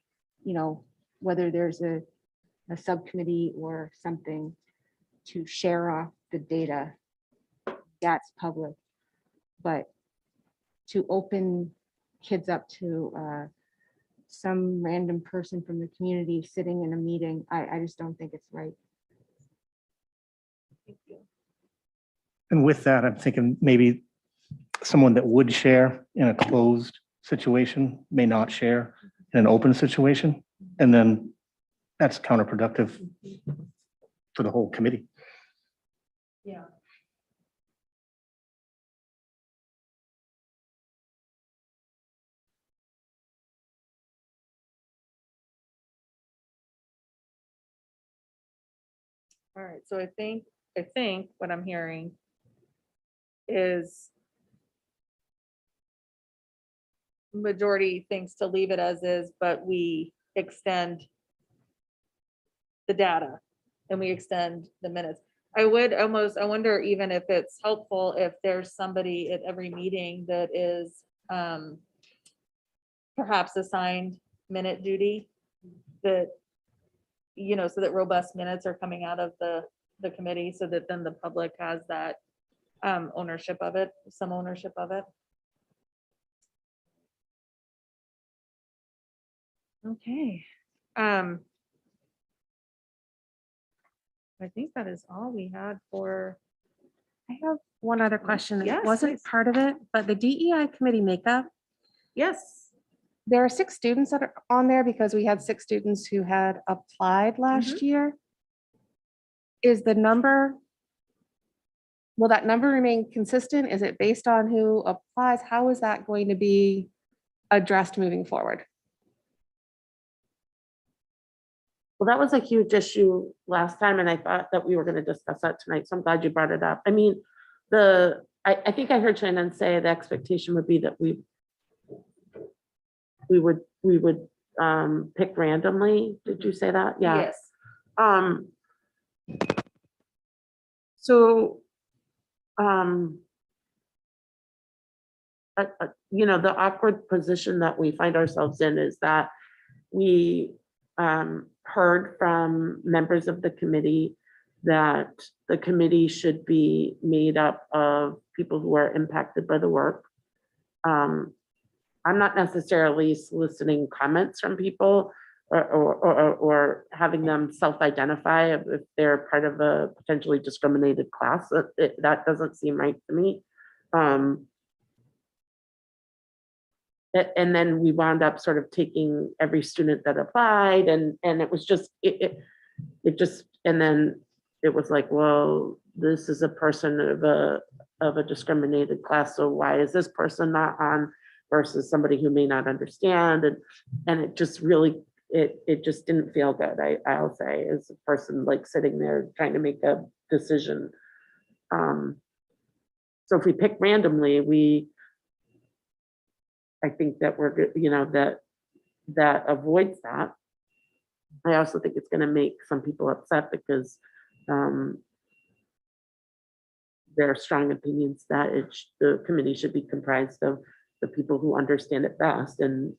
whether there's a a subcommittee or something to share off the data, that's public. But to open kids up to some random person from the community sitting in a meeting, I just don't think it's right. And with that, I'm thinking maybe someone that would share in a closed situation may not share in an open situation. And then that's counterproductive for the whole committee. Yeah. All right, so I think what I'm hearing is majority thinks to leave it as is, but we extend the data and we extend the minutes. I wonder even if it's helpful if there's somebody at every meeting that is perhaps assigned minute duty that, so that robust minutes are coming out of the committee so that then the public has that ownership of it, some ownership of it. Okay. I think that is all we had for, I have one other question. Yes, It wasn't please. part of it, but the DEI committee makeup, yes. there are 6 students that are on there because we had 6 students who had applied last year. Is the number, will that number remain consistent? Is it based on who applies? How is that going to be addressed moving forward? Well, that was a huge issue last time, and I thought that we were gonna discuss that tonight, so I'm glad you brought it up. I mean, I think I heard Shannon say the expectation would be that we would pick randomly. Did you say that? Yeah. Yes. So, the awkward position that we find ourselves in is that we heard from members of the committee that the committee should be made up of people who are impacted by the work. I'm not necessarily soliciting comments from people or having them self-identify if they're part of a potentially discriminated class. That doesn't seem right to me. And then we wound up sort of taking every student that applied and it was just, it just, and then it was like, well, this is a person of a discriminated class, so why is this person not on versus somebody who may not understand? And it just really, it just didn't feel good, I'll say, as a person like sitting there trying to make a decision. So if we pick randomly, I think that we're good, that avoids that. I also think it's going to make some people upset because there are strong opinions that the committee should be comprised of the people who understand it best and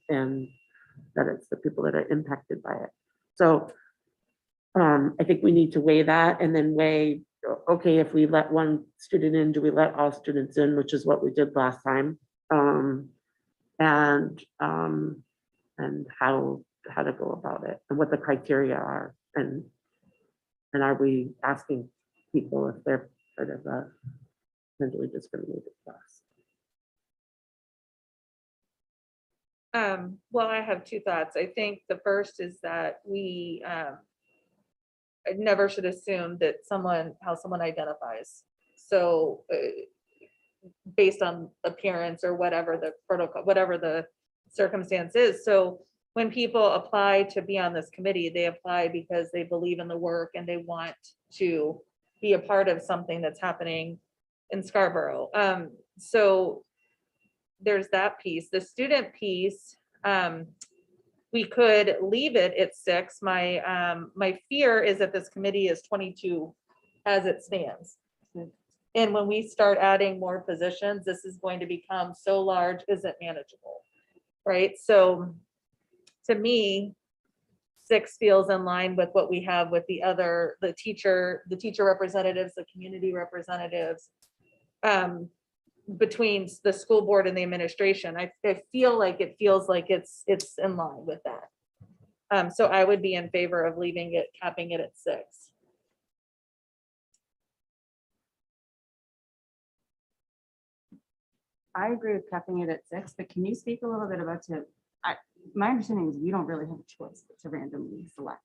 that it's the people that are impacted by it. So I think we need to weigh that and then weigh, okay, if we let one student in, do we let all students in, which is what we did last time. And how to go about it and what the criteria are and are we asking people if they're part of a potentially discriminated class. Well, I have 2 thoughts. I think the first is that we never should assume that how someone identifies. So based on appearance or whatever the protocol, whatever the circumstance is. So when people apply to be on this committee, they apply because they believe in the work and they want to be a part of something that's happening in Scarborough. So there's that piece. The student piece, we could leave it at 6. My fear is that this committee is 22 as it stands. And when we start adding more positions, this is going to become so large, is it manageable? Right? So to me, 6 feels in line with what we have with the teacher representatives, the community representatives, between the school board and the administration. I feel like it feels like it's in line with that. So I would be in favor of capping it at 6. I agree with capping it at 6, but can you speak a little bit about my understanding is we don't really have a choice but to randomly select.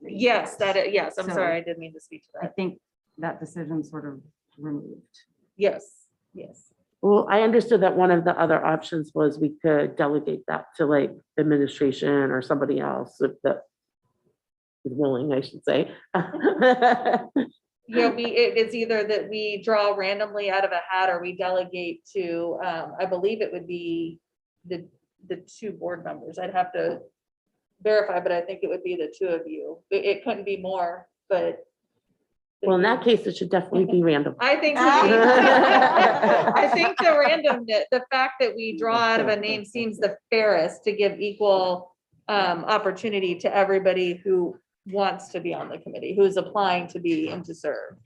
Yes, yes, I'm So- sorry, I didn't mean to speak to I that. think that decision sort of removed. Yes, yes. Well, I understood that one of the other options was we could delegate that to like administration or somebody else if that is willing, I should say. Yeah, it's either that we draw randomly out of a hat or we delegate to, I believe it would be the 2 board members. I'd have to verify, but I think it would be the 2 of you. It couldn't be more, but. Well, in that case, it should definitely be random. I think, I think the randomness, the fact that we draw out of a name seems the fairest to give equal opportunity to everybody who wants to be on the committee, who's applying to be and to serve.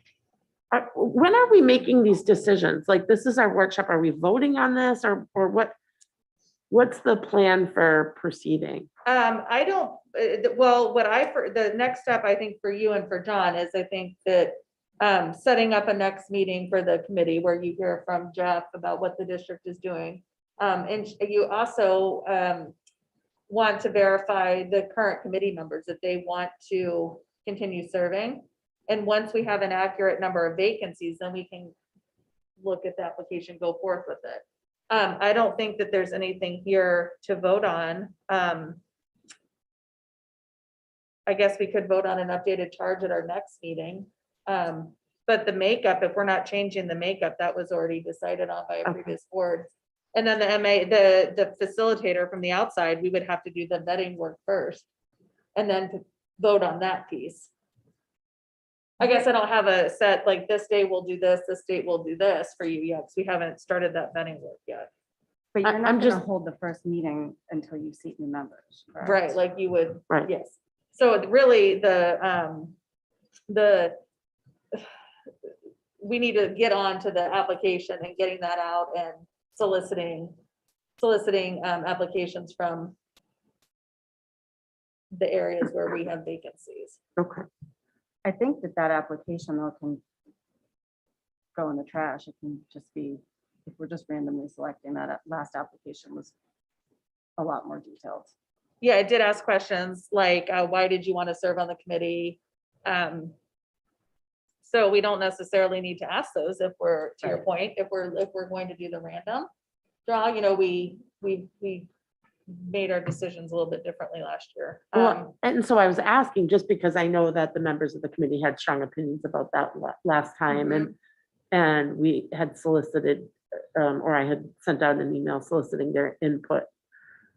When are we making these decisions? Like, this is our workshop. Are we voting on this or what? What's the plan for proceeding? I don't, well, the next step, I think for you and for John is I think that setting up a next meeting for the committee where you hear from Jeff about what the district is doing. And you also want to verify the current committee members if they want to continue serving. And once we have an accurate number of vacancies, then we can look at the application, go forth with it. I don't think that there's anything here to vote on. I guess we could vote on an updated charge at our next meeting. But the makeup, if we're not changing the makeup, that was already decided on by a previous board. And then the facilitator from the outside, we would have to do the vetting work first and then to vote on that piece. I guess I don't have a set, like this day we'll do this date we'll do this for you yet, because we haven't started that vetting work yet. But you're I'm not going just- to hold the first meeting until you seat new members. correct? Right, like you would, Right. yes. So really we need to get on to the application and getting that out and soliciting applications from the areas where we have vacancies. Okay. I think that application though can go in the trash. It can just be, if we're just randomly selecting that last application was a lot more detailed. Yeah, I did ask questions like, why did you want to serve on the committee? So we don't necessarily need to ask those if we're, to your point, if we're going to do the random draw, we made our decisions a little bit differently last year. Well, and so I was asking just because I know that the members of the committee had strong opinions about that last time and we had solicited, or I had sent out an email soliciting their input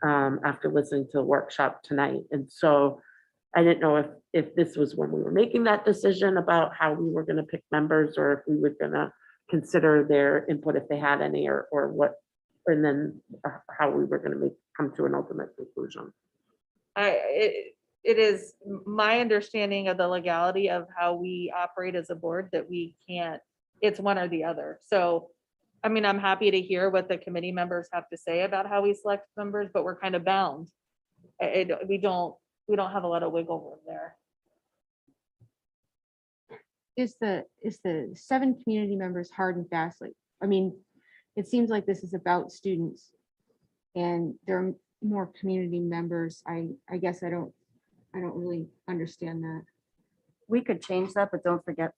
after listening to the workshop tonight. And so I didn't know if this was when we were making that decision about how we were gonna pick members or if we were gonna consider their input if they had any or what, and then how we were gonna come to an ultimate conclusion. It is my understanding of the legality of how we operate as a board that we can't, it's one or the other. So, I mean, I'm happy to hear what the committee members have to say about how we select members, but we're kind of bound. We don't have a lot of wiggle room there. Is the 7 community members hard and fast? Like, I mean, it seems like this is about students and there are more community members. I guess I don't really understand that. We could change that, but don't forget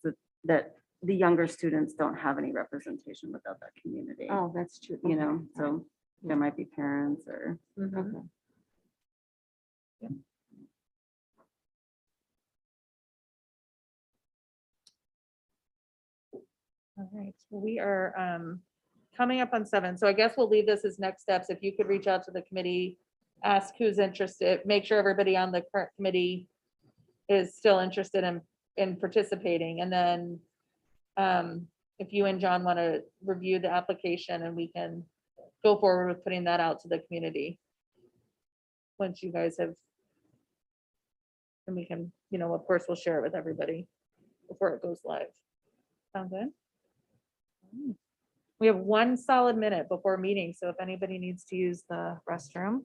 that the younger students don't have any representation without that community. Oh, that's true. You know, so there might be parents or. Okay. All right, so we are coming up on 7. So I guess we'll leave this as next steps. If you could reach out to the committee, ask who's interested, make sure everybody on the current committee is still interested in participating. And then if you and John want to review the application and we can go forward with putting that out to the community. Once you guys have And we can, of course, we'll share it with everybody before it goes live. Sound good? We have 1 solid minute before meeting, so if anybody needs to use the restroom.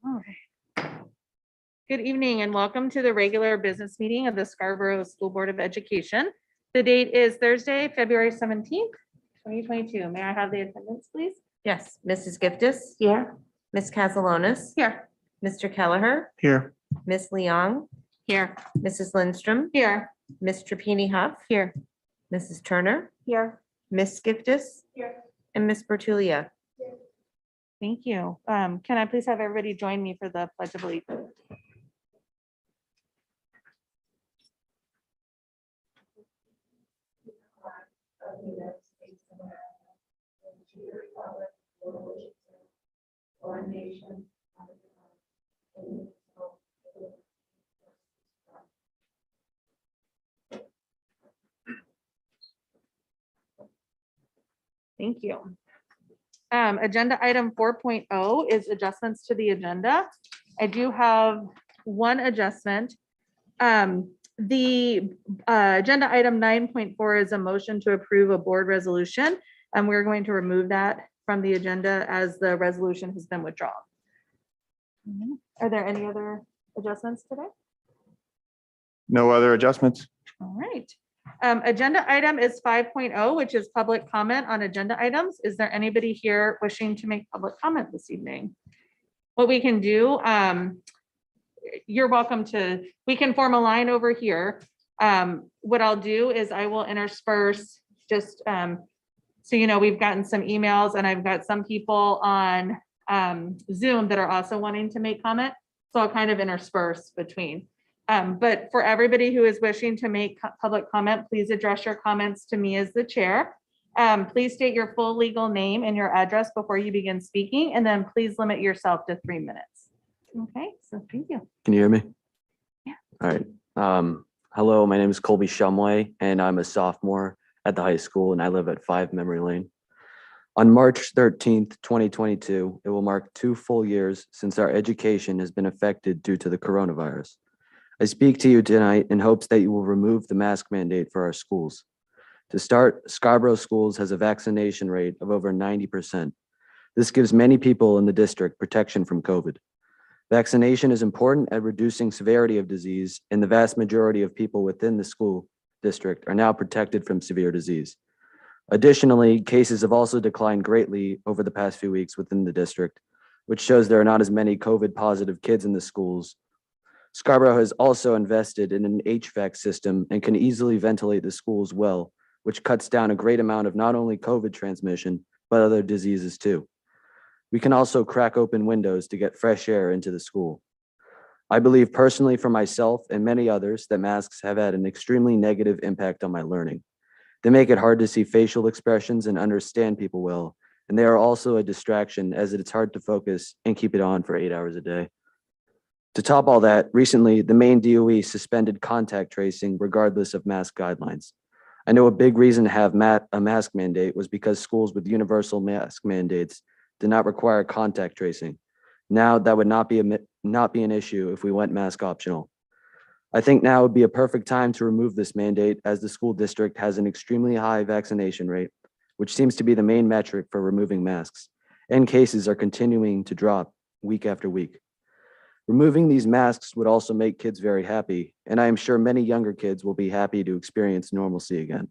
All right. Good evening and welcome to the regular business meeting of the Scarborough School Board of Education. The date is Thursday, February 17th, 2022. May I have the attendance, please? Yes, Mrs. Giftis, Here, Ms. Castellanos, Here. Mr. Kelleher, Here, Ms. Leong, Here. Mrs. Lindstrom, Here. Ms. Trapani Huff. Here. Mrs. Turner, Here. Ms. Giftis. Here. And Ms. Bertulia. Thank you. Can I please have everybody join me for the Pledge of Allegiance? Thank you. Agenda item 4.0 is adjustments to the agenda. I do have one adjustment. The agenda item 9.4 is a motion to approve a board resolution, and we're going to remove that from the agenda as the resolution has been withdrawn. Are there any other adjustments today? No other adjustments? All right. Agenda item is 5.0, which is public comment on agenda items. Is there anybody here wishing to make public comment this evening? What we can do, you're welcome to, we can form a line over here. What I'll do is I will intersperse just, so you know, we've gotten some emails and I've got some people on Zoom that are also wanting to make comment. So I'll kind of intersperse between. But for everybody who is wishing to make public comment, please address your comments to me as the chair. Please state your full legal name and your address before you begin speaking, and then please limit yourself to 3 minutes. Okay, so thank you. Can you hear me? Yeah. All right. Hello, my name is Colby Shumway, and I'm a sophomore at the high school, and I live at 5 Memory Lane. On March 13th, 2022, it will mark 2 full years since our education has been affected due to the coronavirus. I speak to you tonight in hopes that you will remove the mask mandate for our schools. To start, Scarborough Schools has a vaccination rate of over 90%. This gives many people in the district protection from COVID. Vaccination is important at reducing severity of disease, and the vast majority of people within the school district are now protected from severe disease. Additionally, cases have also declined greatly over the past few weeks within the district, which shows there are not as many COVID positive kids in the schools. Scarborough has also invested in an HVAC system and can easily ventilate the schools well, which cuts down a great amount of not only COVID transmission, but other diseases too. We can also crack open windows to get fresh air into the school. I believe personally for myself and many others that masks have had an extremely negative impact on my learning. They make it hard to see facial expressions and understand people well, and they are also a distraction as it's hard to focus and keep it on for 8 hours a day. To top all that, recently, the Maine DOE suspended contact tracing regardless of mask guidelines. I know a big reason to have a mask mandate was because schools with universal mask mandates did not require contact tracing. Now that would not be an issue if we went mask optional. I think now would be a perfect time to remove this mandate as the school district has an extremely high vaccination rate, which seems to be the main metric for removing masks, and cases are continuing to drop week after week. Removing these masks would also make kids very happy, and I am sure many younger kids will be happy to experience normalcy again.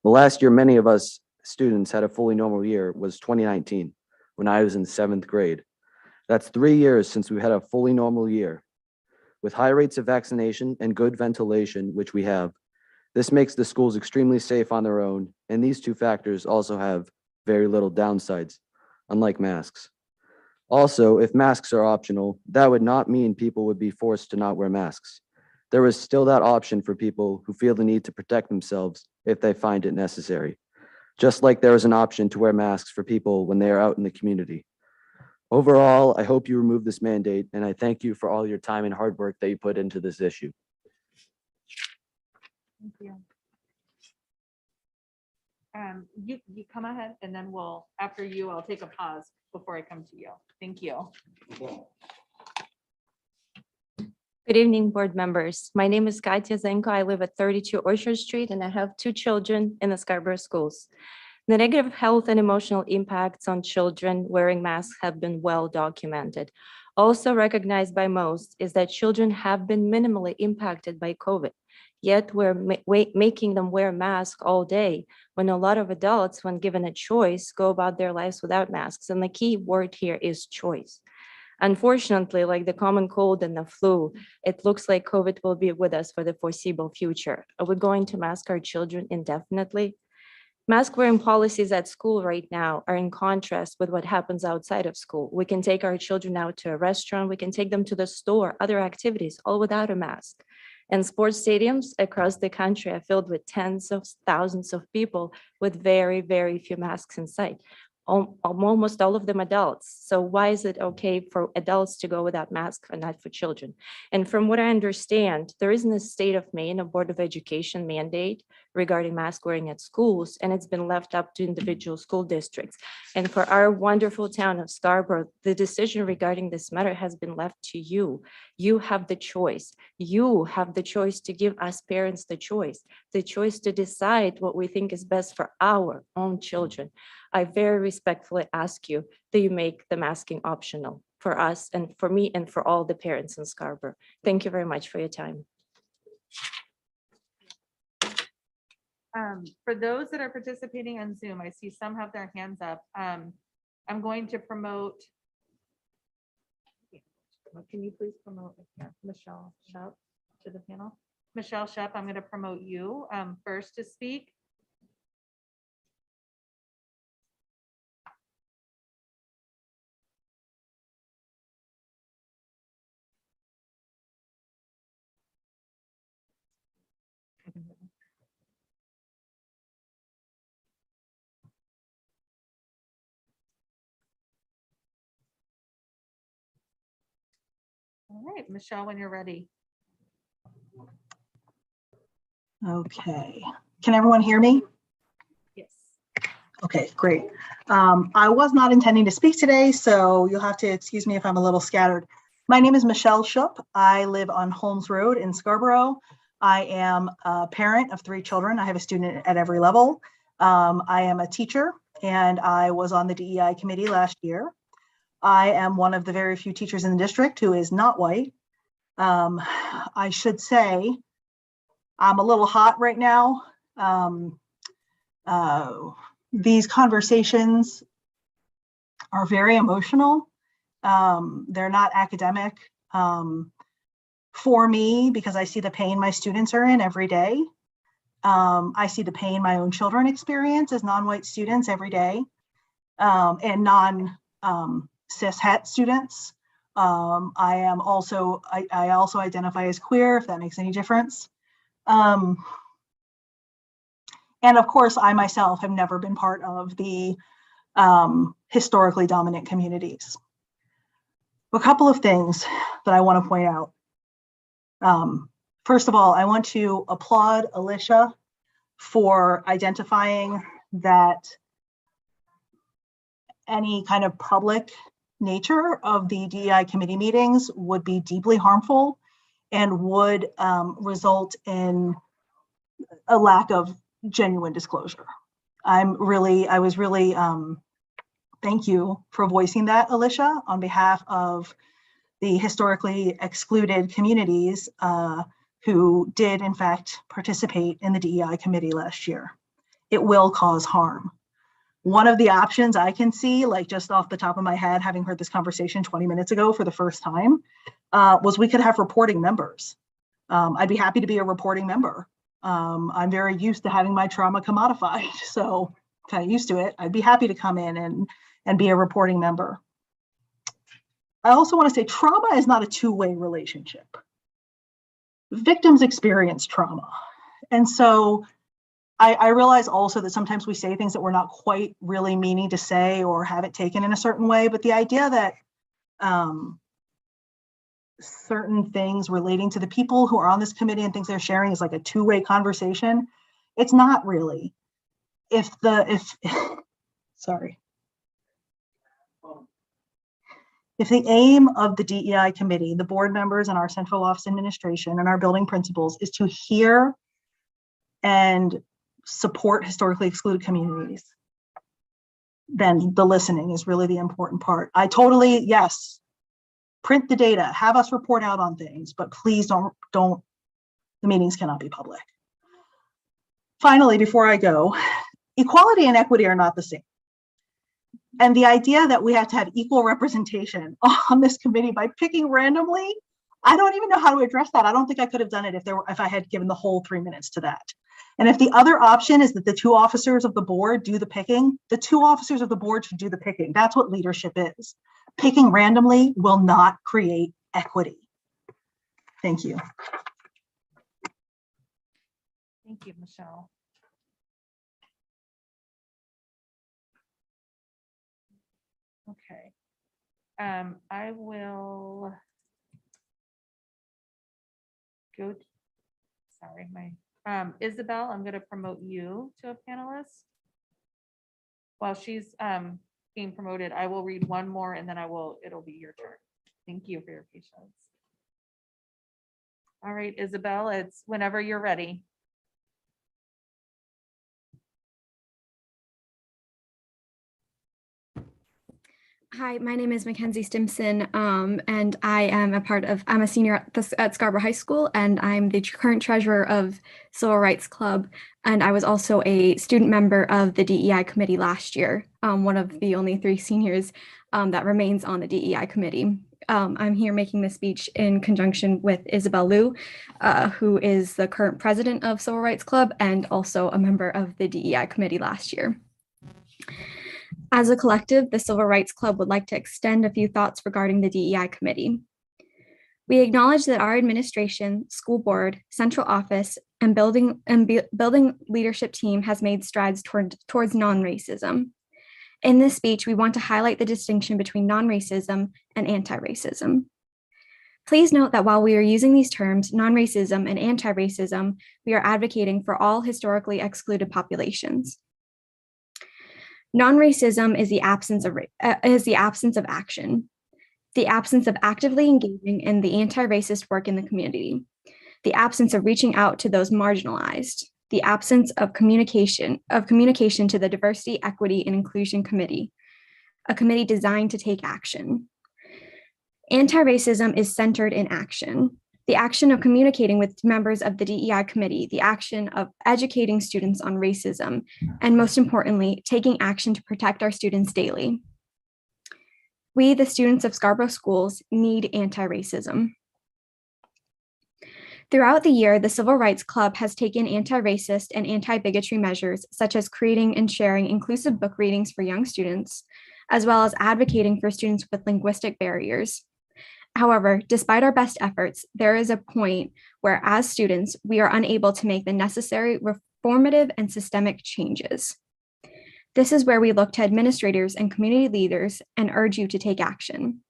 The last year many of us students had a fully normal year was 2019, when I was in 7th grade. That's 3 years since we had a fully normal year. With high rates of vaccination and good ventilation, which we have, this makes the schools extremely safe on their own, and these two factors also have very little downsides, unlike masks. Also, if masks are optional, that would not mean people would be forced to not wear masks. There is still that option for people who feel the need to protect themselves if they find it necessary, just like there is an option to wear masks for people when they are out in the community. Overall, I hope you remove this mandate, and I thank you for all your time and hard work that you put into this issue. Thank you. You come ahead and then after you, I'll take a pause before I come to you. Thank you. Good evening, board members. My name is Katya Zenko. I live at 32 Orchard Street, and I have 2 children in the Scarborough schools. The negative health and emotional impacts on children wearing masks have been well documented. Also recognized by most is that children have been minimally impacted by COVID, yet we're making them wear masks all day when a lot of adults, when given a choice, go about their lives without masks. And the key word here is choice. Unfortunately, like the common cold and the flu, it looks like COVID will be with us for the foreseeable future. Are we going to mask our children indefinitely? Mask wearing policies at school right now are in contrast with what happens outside of school. We can take our children out to a restaurant, we can take them to the store, other activities, all without a mask. And sports stadiums across the country are filled with tens of thousands of people with very, very few masks in sight. Almost all of them adults. So why is it okay for adults to go without masks and not for children? And from what I understand, there isn't a state of Maine, a Board of Education mandate regarding mask wearing at schools, and it's been left up to individual school districts. And for our wonderful town of Scarborough, the decision regarding this matter has been left to you. You have the choice. You have the choice to give us parents the choice to decide what we think is best for our own children. I very respectfully ask you that you make the masking optional for us and for me and for all the parents in Scarborough. Thank you very much for your time. For those that are participating on Zoom, I see some have their hands up. I'm going to promote. Can you please promote Michelle Shep to the panel? Michelle Shep, I'm going to promote you first to speak. All right, Michelle, when you're ready. Okay, can everyone hear me? Yes. Okay, great. I was not intending to speak today, so you'll have to excuse me if I'm a little scattered. My name is Michelle Schupp. I live on Holmes Road in Scarborough. I am a parent of 3 children. I have a student at every level. I am a teacher, and I was on the DEI committee last year. I am one of the very few teachers in the district who is not white. I should say I'm a little hot right now. These conversations are very emotional. They're not academic for me because I see the pain my students are in every day. I see the pain my own children experience as non-white students every day, and non-cis het students. I also identify as queer, if that makes any difference. And of course, I myself have never been part of the historically dominant communities. A couple of things that I want to point out. First of all, I want to applaud Alicia for identifying that any kind of public nature of the DEI committee meetings would be deeply harmful and would result in a lack of genuine disclosure. Thank you for voicing that, Alicia, on behalf of the historically excluded communities who did in fact participate in the DEI committee last year. It will cause harm. One of the options I can see, like just off the top of my head, having heard this conversation 20 minutes ago for the first time, was we could have reporting members. I'd be happy to be a reporting member. I'm very used to having my trauma commodified, so kind of used to it. I'd be happy to come in and be a reporting member. I also want to say trauma is not a two-way relationship. Victims experience trauma. And so I realize also that sometimes we say things that we're not quite really meaning to say or have it taken in a certain way, but the idea that certain things relating to the people who are on this committee and things they're sharing is like a two-way conversation, it's not really. If the aim of the DEI committee, the board members and our central office administration and our building principals is to hear and support historically excluded communities, then the listening is really the important part. Yes, print the data, have us report out on things, but please don't, the meetings cannot be public. Finally, before I go, equality and equity are not the same. And the idea that we have to have equal representation on this committee by picking randomly, I don't even know how to address that. I don't think I could have done it if I had given the whole 3 minutes to that. And if the other option is that the 2 officers of the board do the picking, the 2 officers of the board should do the picking. That's what leadership is. Picking randomly will not create equity. Thank you. Thank you, Michelle. Okay. I will go, sorry, Isabel, I'm going to promote you to a panelist. While she's being promoted, I will read one more and then it'll be your turn. Thank you for your patience. All right, Isabel, it's whenever you're ready. Hi, my name is Mackenzie Stimson, and I am I'm a senior at Scarborough High School, and I'm the current treasurer of Civil Rights Club. And I was also a student member of the DEI committee last year, one of the only 3 seniors that remains on the DEI committee. I'm here making this speech in conjunction with Isabel Liu, who is the current president of Civil Rights Club and also a member of the DEI committee last year. As a collective, the Civil Rights Club would like to extend a few thoughts regarding the DEI committee. We acknowledge that our administration, school board, central office, and building leadership team has made strides towards non-racism. In this speech, we want to highlight the distinction between non-racism and anti-racism. Please note that while we are using these terms, non-racism and anti-racism, we are advocating for all historically excluded populations. Non-racism is the absence of action. the absence of actively engaging in the anti-racist work in the community, the absence of reaching out to those marginalized, the absence of communication to the Diversity, Equity, and Inclusion Committee, a committee designed to take action. Anti-racism is centered in action. The action of communicating with members of the DEI committee, the action of educating students on racism, and most importantly, taking action to protect our students daily. We, the students of Scarborough Schools, need anti-racism. Throughout the year, the Civil Rights Club has taken anti-racist and anti-bigotry measures, such as creating and sharing inclusive book readings for young students, as well as advocating for students with linguistic barriers. However, despite our best efforts, there is a point where, as students, we are unable to make the necessary reformative and systemic changes. This is where we look to administrators and community leaders and urge you to take action.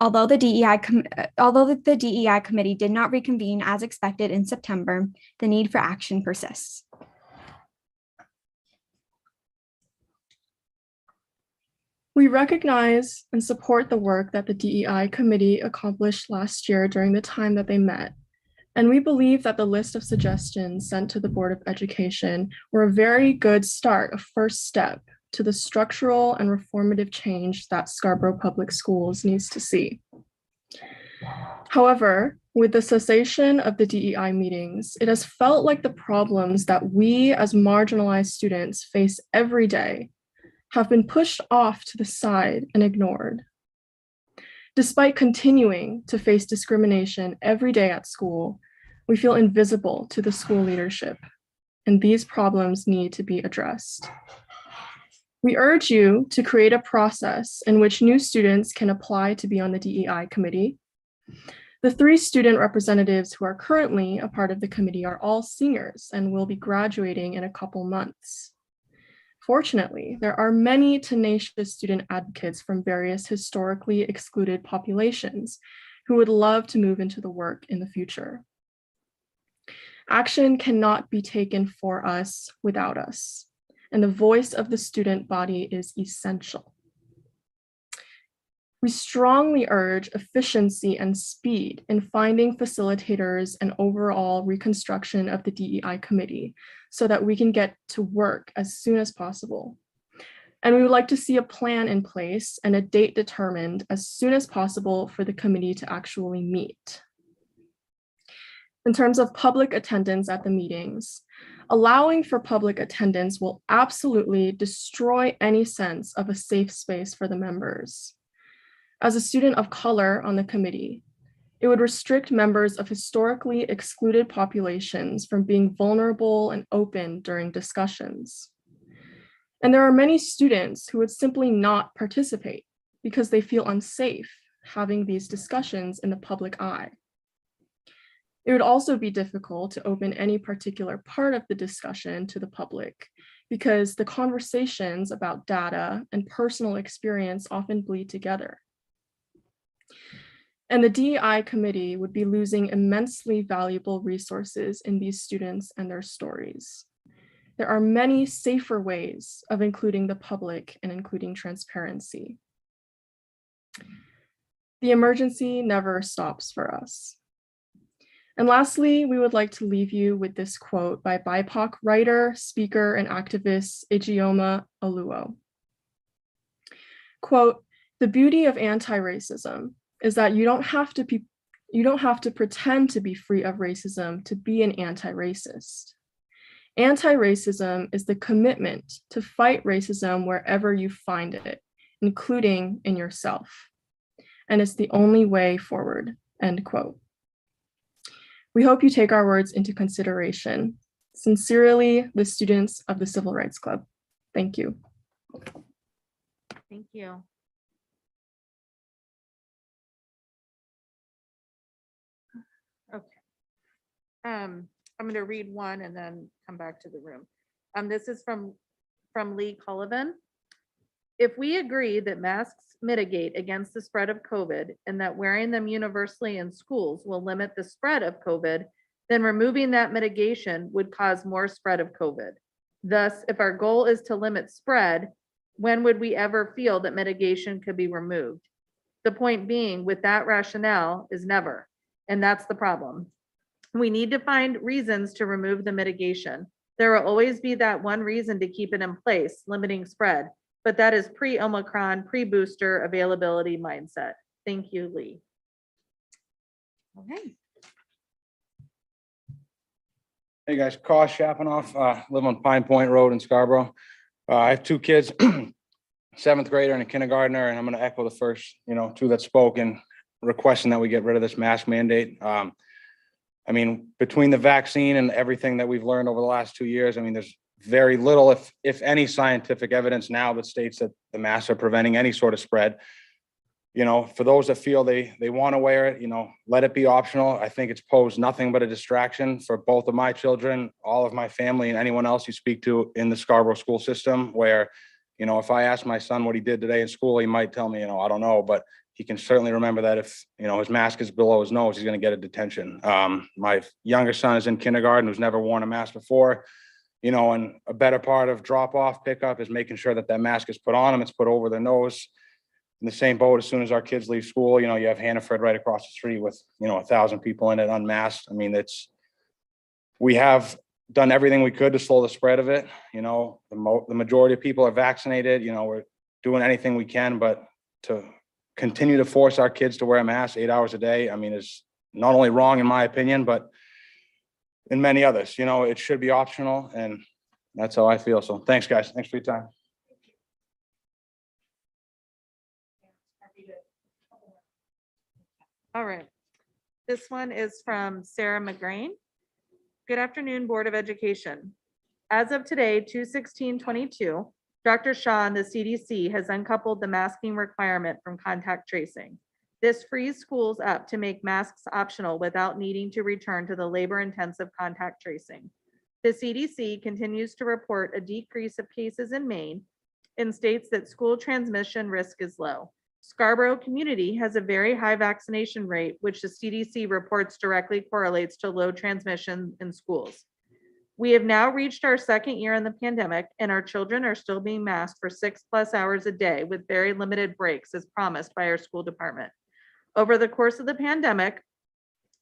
Although the DEI committee did not reconvene as expected in September, the need for action persists. We recognize and support the work that the DEI committee accomplished last year during the time that they met. And we believe that the list of suggestions sent to the Board of Education were a very good start, a first step to the structural and reformative change that Scarborough Public Schools needs to see. However, with the cessation of the DEI meetings, it has felt like the problems that we as marginalized students face every day have been pushed off to the side and ignored. Despite continuing to face discrimination every day at school, we feel invisible to the school leadership, and these problems need to be addressed. We urge you to create a process in which new students can apply to be on the DEI committee. The 3 student representatives who are currently a part of the committee are all seniors and will be graduating in a couple months. Fortunately, there are many tenacious student advocates from various historically excluded populations who would love to move into the work in the future. Action cannot be taken for us without us, and the voice of the student body is essential. We strongly urge efficiency and speed in finding facilitators and overall reconstruction of the DEI committee so that we can get to work as soon as possible. And we would like to see a plan in place and a date determined as soon as possible for the committee to actually meet. In terms of public attendance at the meetings, allowing for public attendance will absolutely destroy any sense of a safe space for the members. As a student of color on the committee, it would restrict members of historically excluded populations from being vulnerable and open during discussions. And there are many students who would simply not participate because they feel unsafe having these discussions in the public eye. It would also be difficult to open any particular part of the discussion to the public because the conversations about data and personal experience often bleed together. And the DEI committee would be losing immensely valuable resources in these students and their stories. There are many safer ways of including the public and including transparency. The emergency never stops for us. And lastly, we would like to leave you with this quote by BIPOC writer, speaker, and activist Ijeoma Oluo. Quote, "The beauty of anti-racism is that you don't have to pretend to be free of racism to be an anti-racist. Anti-racism is the commitment to fight racism wherever you find it, including in yourself. And it's the only way forward," end quote. We hope you take our words into consideration. Sincerely, the students of the Civil Rights Club. Thank you. Thank you. Okay. I'm going to read one and then come back to the room. This is from Lee Cullivan. If we agree that masks mitigate against the spread of COVID and that wearing them universally in schools will limit the spread of COVID, then removing that mitigation would cause more spread of COVID. Thus, if our goal is to limit spread, when would we ever feel that mitigation could be removed? The point being, with that rationale is never, and that's the problem. We need to find reasons to remove the mitigation. There will always be that one reason to keep it in place, limiting spread, but that is pre-Omicron, pre-booster availability mindset. Thank you, Lee. Okay. Hey guys, Carl Shappanoff, live on Pine Point Road in Scarborough. I have two kids, 7th grader and a kindergartner, and I'm going to echo the first, two that spoke and requesting that we get rid of this mask mandate. I mean, between the vaccine and everything that we've learned over the last 2 years, I mean, there's very little, if any, scientific evidence now that states that the masks are preventing any sort of spread. For those that feel they want to wear it, let it be optional. I think it's posed nothing but a distraction for both of my children, all of my family, and anyone else you speak to in the Scarborough school system, where, if I ask my son what he did today in school, he might tell me, I don't know, but he can certainly remember that if, his mask is below his nose, he's going to get a detention. My younger son is in kindergarten, who's never worn a mask before, and a better part of drop off pickup is making sure that mask is put on them. It's put over their nose. In the same boat, as soon as our kids leave school, you have Hannaford right across the street with, 1,000 people in it unmasked. I mean, we have done everything we could to slow the spread of it. The majority of people are vaccinated, we're doing anything we can, but to continue to force our kids to wear a mask 8 hours a day, I mean, is not only wrong in my opinion, but in many others. It should be optional, and that's how I feel. So thanks, guys. Thanks for your time. All right. This one is from Sarah McGrain. Good afternoon, Board of Education. As of today, 2/16/22, Dr. Shaw and the CDC has uncoupled the masking requirement from contact tracing. This frees schools up to make masks optional without needing to return to the labor-intensive contact tracing. The CDC continues to report a decrease of cases in Maine and states that school transmission risk is low. Scarborough community has a very high vaccination rate, which the CDC reports directly correlates to low transmission in schools. We have now reached our second year in the pandemic, and our children are still being masked for 6+ hours a day with very limited breaks as promised by our school department. Over the course of the pandemic,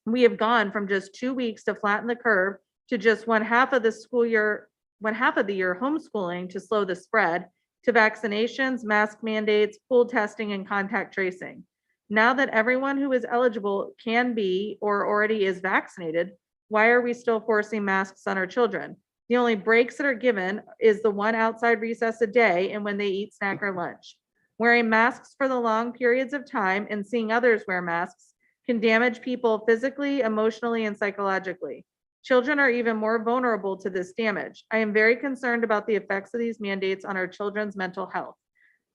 we have gone from just 2 weeks to flatten the curve to just one half of the year homeschooling to slow the spread, to vaccinations, mask mandates, pool testing, and contact tracing. Now that everyone who is eligible can be or already is vaccinated, why are we still forcing masks on our children? The only breaks that are given is the one outside recess a day and when they eat snack or lunch. Wearing masks for the long periods of time and seeing others wear masks can damage people physically, emotionally, and psychologically. Children are even more vulnerable to this damage. I am very concerned about the effects of these mandates on our children's mental health.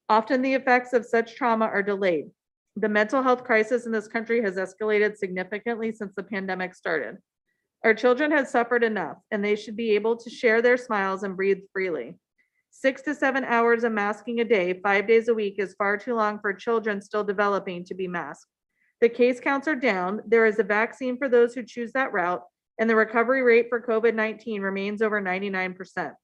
Often the effects of such trauma are delayed. The mental health crisis in this country has escalated significantly since the pandemic started. Our children have suffered enough, and they should be able to share their smiles and breathe freely. 6 to 7 hours of masking a day, 5 days a week is far too long for children still developing to be masked. The case counts are down. There is a vaccine for those who choose that route, and the recovery rate for COVID-19 remains over 99%.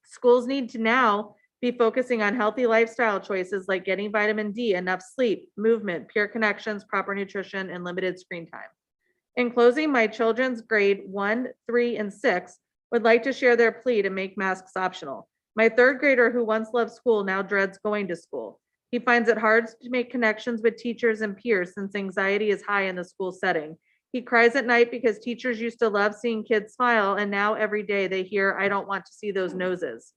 Schools need to now be focusing on healthy lifestyle choices like getting vitamin D, enough sleep, movement, peer connections, proper nutrition, and limited screen time. In closing, my children's grade 1, 3, and 6 would like to share their plea to make masks optional. My 3rd grader who once loved school now dreads going to school. He finds it hard to make connections with teachers and peers since anxiety is high in the school setting. He cries at night because teachers used to love seeing kids smile, and now every day they hear, "I don't want to see those noses."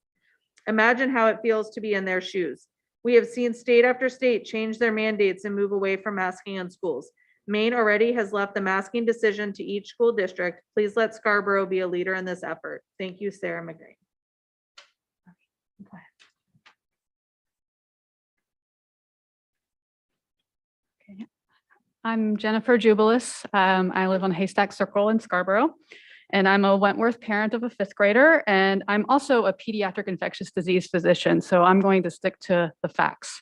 Imagine how it feels to be in their shoes. We have seen state after state change their mandates and move away from masking in schools. Maine already has left the masking decision to each school district. Please let Scarborough be a leader in this effort. Thank you, Sarah McGrain. I'm Jennifer Jubilis. I live on Haystack Circle in Scarborough, and I'm a Wentworth parent of a 5th grader, and I'm also a pediatric infectious disease physician, so I'm going to stick to the facts.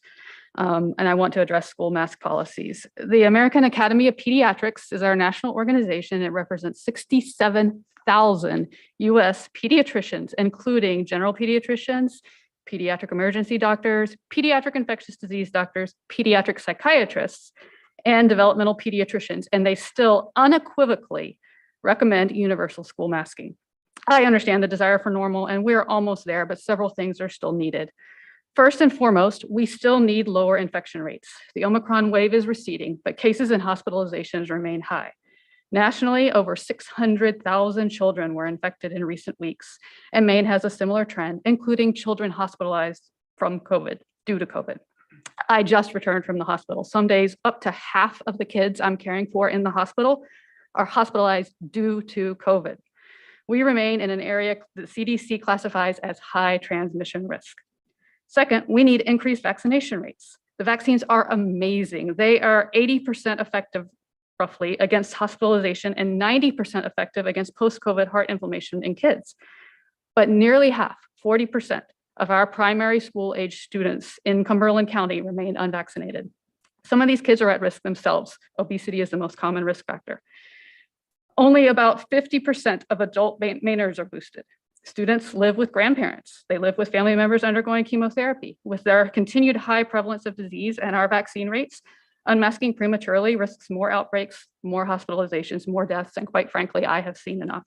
And I want to address school mask policies. The American Academy of Pediatrics is our national organization. It represents 67,000 US pediatricians, including general pediatricians, pediatric emergency doctors, pediatric infectious disease doctors, pediatric psychiatrists, and developmental pediatricians, and they still unequivocally recommend universal school masking. I understand the desire for normal, and we're almost there, but several things are still needed. First and foremost, we still need lower infection rates. The Omicron wave is receding, but cases and hospitalizations remain high. Nationally, over 600,000 children were infected in recent weeks, and Maine has a similar trend, including children hospitalized from COVID, due to COVID. I just returned from the hospital. Some days, up to half of the kids I'm caring for in the hospital are hospitalized due to COVID. We remain in an area the CDC classifies as high transmission risk. Second, we need increased vaccination rates. The vaccines are amazing. They are 80% effective roughly against hospitalization and 90% effective against post-COVID heart inflammation in kids. But nearly half, 40% of our primary school age students in Cumberland County remain unvaccinated. Some of these kids are at risk themselves. Obesity is the most common risk factor. Only about 50% of adult Mainers are boosted. Students live with grandparents. They live with family members undergoing chemotherapy. With their continued high prevalence of disease and our vaccine rates, unmasking prematurely risks more outbreaks, more hospitalizations, more deaths, and quite frankly, I have seen enough.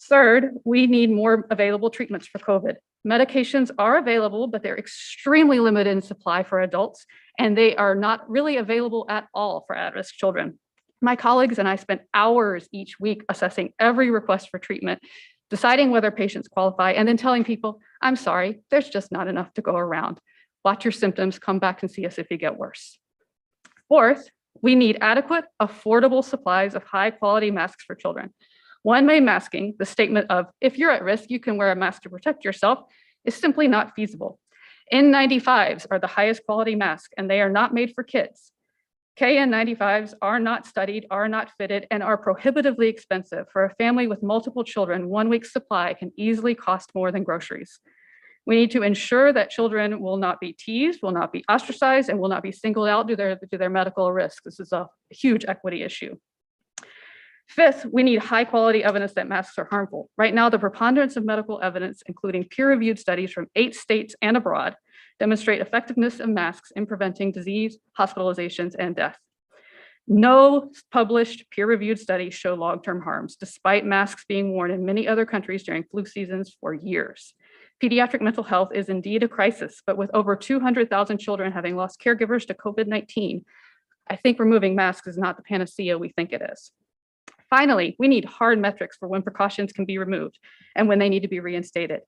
Third, we need more available treatments for COVID. Medications are available, but they're extremely limited in supply for adults, and they are not really available at all for at-risk children. My colleagues and I spent hours each week assessing every request for treatment, deciding whether patients qualify, and then telling people, I'm sorry, there's just not enough to go around. Watch your symptoms, come back and see us if you get worse. Fourth, we need adequate, affordable supplies of high-quality masks for children. One-way masking, the statement of, if you're at risk, you can wear a mask to protect yourself, is simply not feasible. N95s are the highest quality mask, and they are not made for kids. KN95s are not studied, are not fitted, and are prohibitively expensive. For a family with multiple children, 1 week's supply can easily cost more than groceries. We need to ensure that children will not be teased, will not be ostracized, and will not be singled out due to their medical risk. This is a huge equity issue. Fifth, we need high quality evidence that masks are harmful. Right now, the preponderance of medical evidence, including peer-reviewed studies from 8 states and abroad, demonstrate effectiveness of masks in preventing disease, hospitalizations, and death. No published peer-reviewed studies show long-term harms, despite masks being worn in many other countries during flu seasons for years. Pediatric mental health is indeed a crisis, but with over 200,000 children having lost caregivers to COVID-19, I think removing masks is not the panacea we think it is. Finally, we need hard metrics for when precautions can be removed and when they need to be reinstated.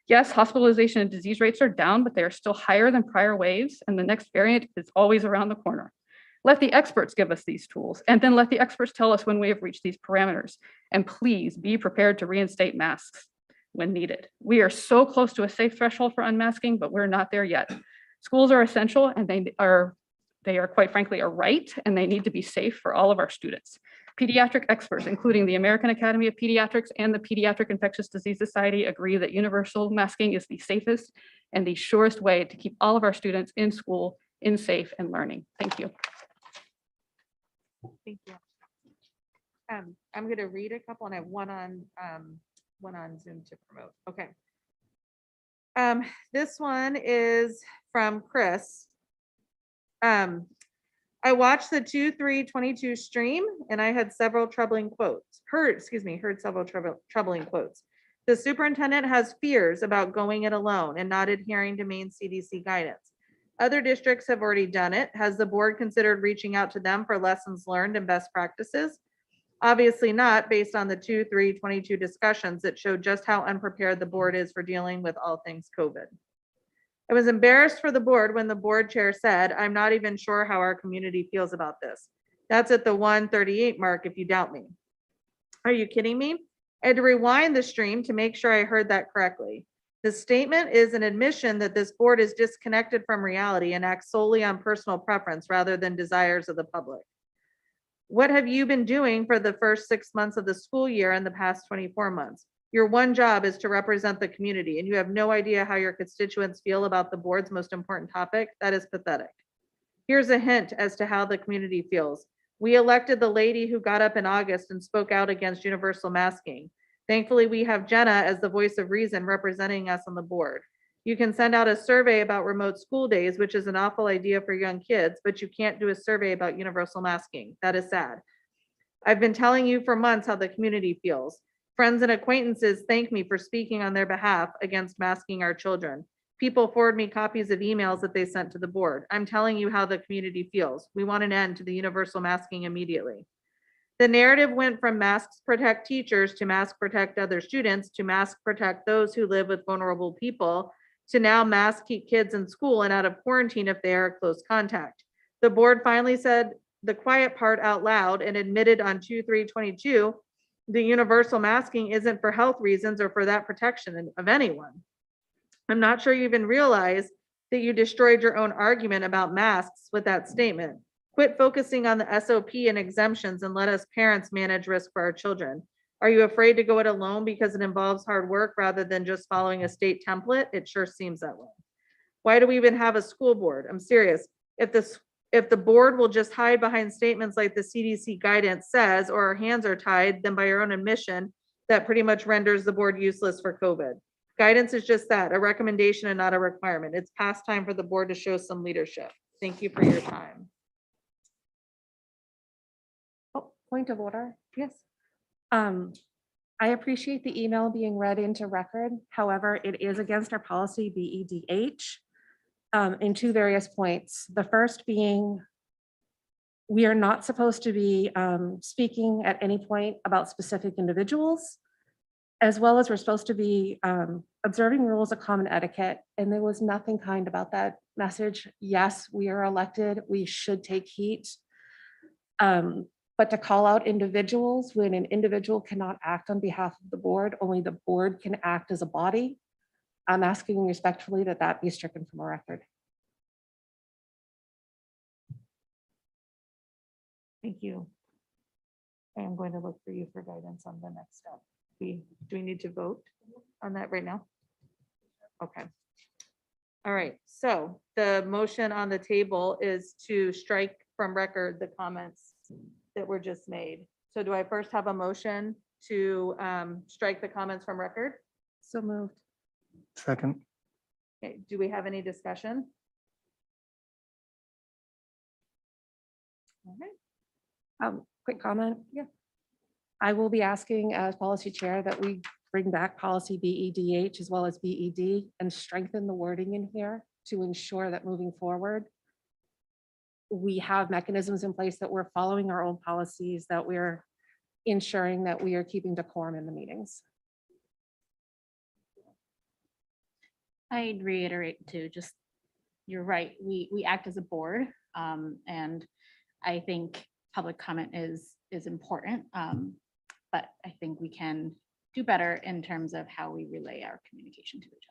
Yes, hospitalization and disease rates are down, but they are still higher than prior waves, and the next variant is always around the corner. Let the experts give us these tools, and then let the experts tell us when we have reached these parameters. And please be prepared to reinstate masks when needed. We are so close to a safe threshold for unmasking, but we're not there yet. Schools are essential, and they are quite frankly a right, and they need to be safe for all of our students. Pediatric experts, including the American Academy of Pediatrics and the Pediatric Infectious Disease Society, agree that universal masking is the safest and the surest way to keep all of our students in school, in safe and learning. Thank you. Thank you. I'm going to read a couple, and I have one on Zoom to promote. Okay. This one is from Chris. I watched the 2/3/22 stream, and I had several troubling quotes. Heard several troubling quotes. The superintendent has fears about going it alone and not adhering to Maine CDC guidance. Other districts have already done it. Has the board considered reaching out to them for lessons learned and best practices? Obviously not, based on the 2/3/22 discussions that showed just how unprepared the board is for dealing with all things COVID. I was embarrassed for the board when the board chair said, I'm not even sure how our community feels about this. That's at the 1:38 mark if you doubt me. Are you kidding me? I had to rewind the stream to make sure I heard that correctly. The statement is an admission that this board is disconnected from reality and acts solely on personal preference rather than desires of the public. What have you been doing for the first 6 months of the school year and the past 24 months? Your one job is to represent the community, and you have no idea how your constituents feel about the board's most important topic. That is pathetic. Here's a hint as to how the community feels. We elected the lady who got up in August and spoke out against universal masking. Thankfully, we have Jenna as the voice of reason representing us on the board. You can send out a survey about remote school days, which is an awful idea for young kids, but you can't do a survey about universal masking. That is sad. I've been telling you for months how the community feels. Friends and acquaintances thank me for speaking on their behalf against masking our children. People forward me copies of emails that they sent to the board. I'm telling you how the community feels. We want an end to the universal masking immediately. The narrative went from masks protect teachers to mask protect other students to mask protect those who live with vulnerable people to now mask keep kids in school and out of quarantine if they are a close contact. The board finally said the quiet part out loud and admitted on 2/3/22 the universal masking isn't for health reasons or for that protection of anyone. I'm not sure you even realize that you destroyed your own argument about masks with that statement. Quit focusing on the SOP and exemptions and let us parents manage risk for our children. Are you afraid to go it alone because it involves hard work rather than just following a state template? It sure seems that way. Why do we even have a school board? I'm serious. If the board will just hide behind statements like the CDC guidance says, or our hands are tied, then by your own admission, that pretty much renders the board useless for COVID. Guidance is just that, a recommendation and not a requirement. It's past time for the board to show some leadership. Thank you for your time. Oh, point of order. Yes. I appreciate the email being read into record. However, it is against our policy BEDH in two various points. The first being we are not supposed to be speaking at any point about specific individuals, as well as we're supposed to be observing rules of common etiquette. And there was nothing kind about that message. Yes, we are elected. We should take heat. But to call out individuals when an individual cannot act on behalf of the board, only the board can act as a body. I'm asking respectfully that that be stricken from a record. Thank you. I am going to look for you for guidance on the next step. Do we need to vote on that right now? Okay. All right, so the motion on the table is to strike from record the comments that were just made. So do I first have a motion to strike the comments from record? So moved. Second. Okay, do we have any discussion? All right. Quick comment. Yeah. I will be asking as policy chair that we bring back policy BEDH as well as BED and strengthen the wording in here to ensure that moving forward, we have mechanisms in place that we're following our own policies, that we're ensuring that we are keeping decorum in the meetings. I'd reiterate too, just, you're right, we act as a board, and I think public comment is important, but I think we can do better in terms of how we relay our communication to each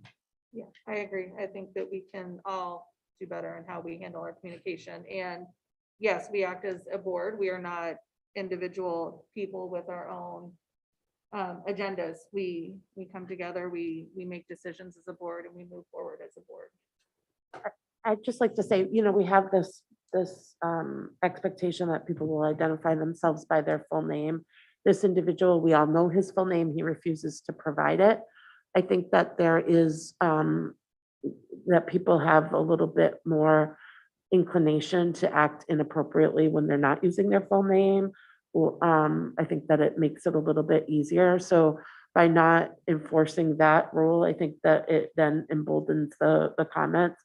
other. Yeah, I agree. I think that we can all do better in how we handle our communication. And yes, we act as a board. We are not individual people with our own agendas. We come together, we make decisions as a board, and we move forward as a board. I'd just like to say, we have this expectation that people will identify themselves by their full name. This individual, we all know his full name. He refuses to provide it. I think that there is that people have a little bit more inclination to act inappropriately when they're not using their full name. I think that it makes it a little bit easier. So by not enforcing that rule, I think that it then emboldens the comments.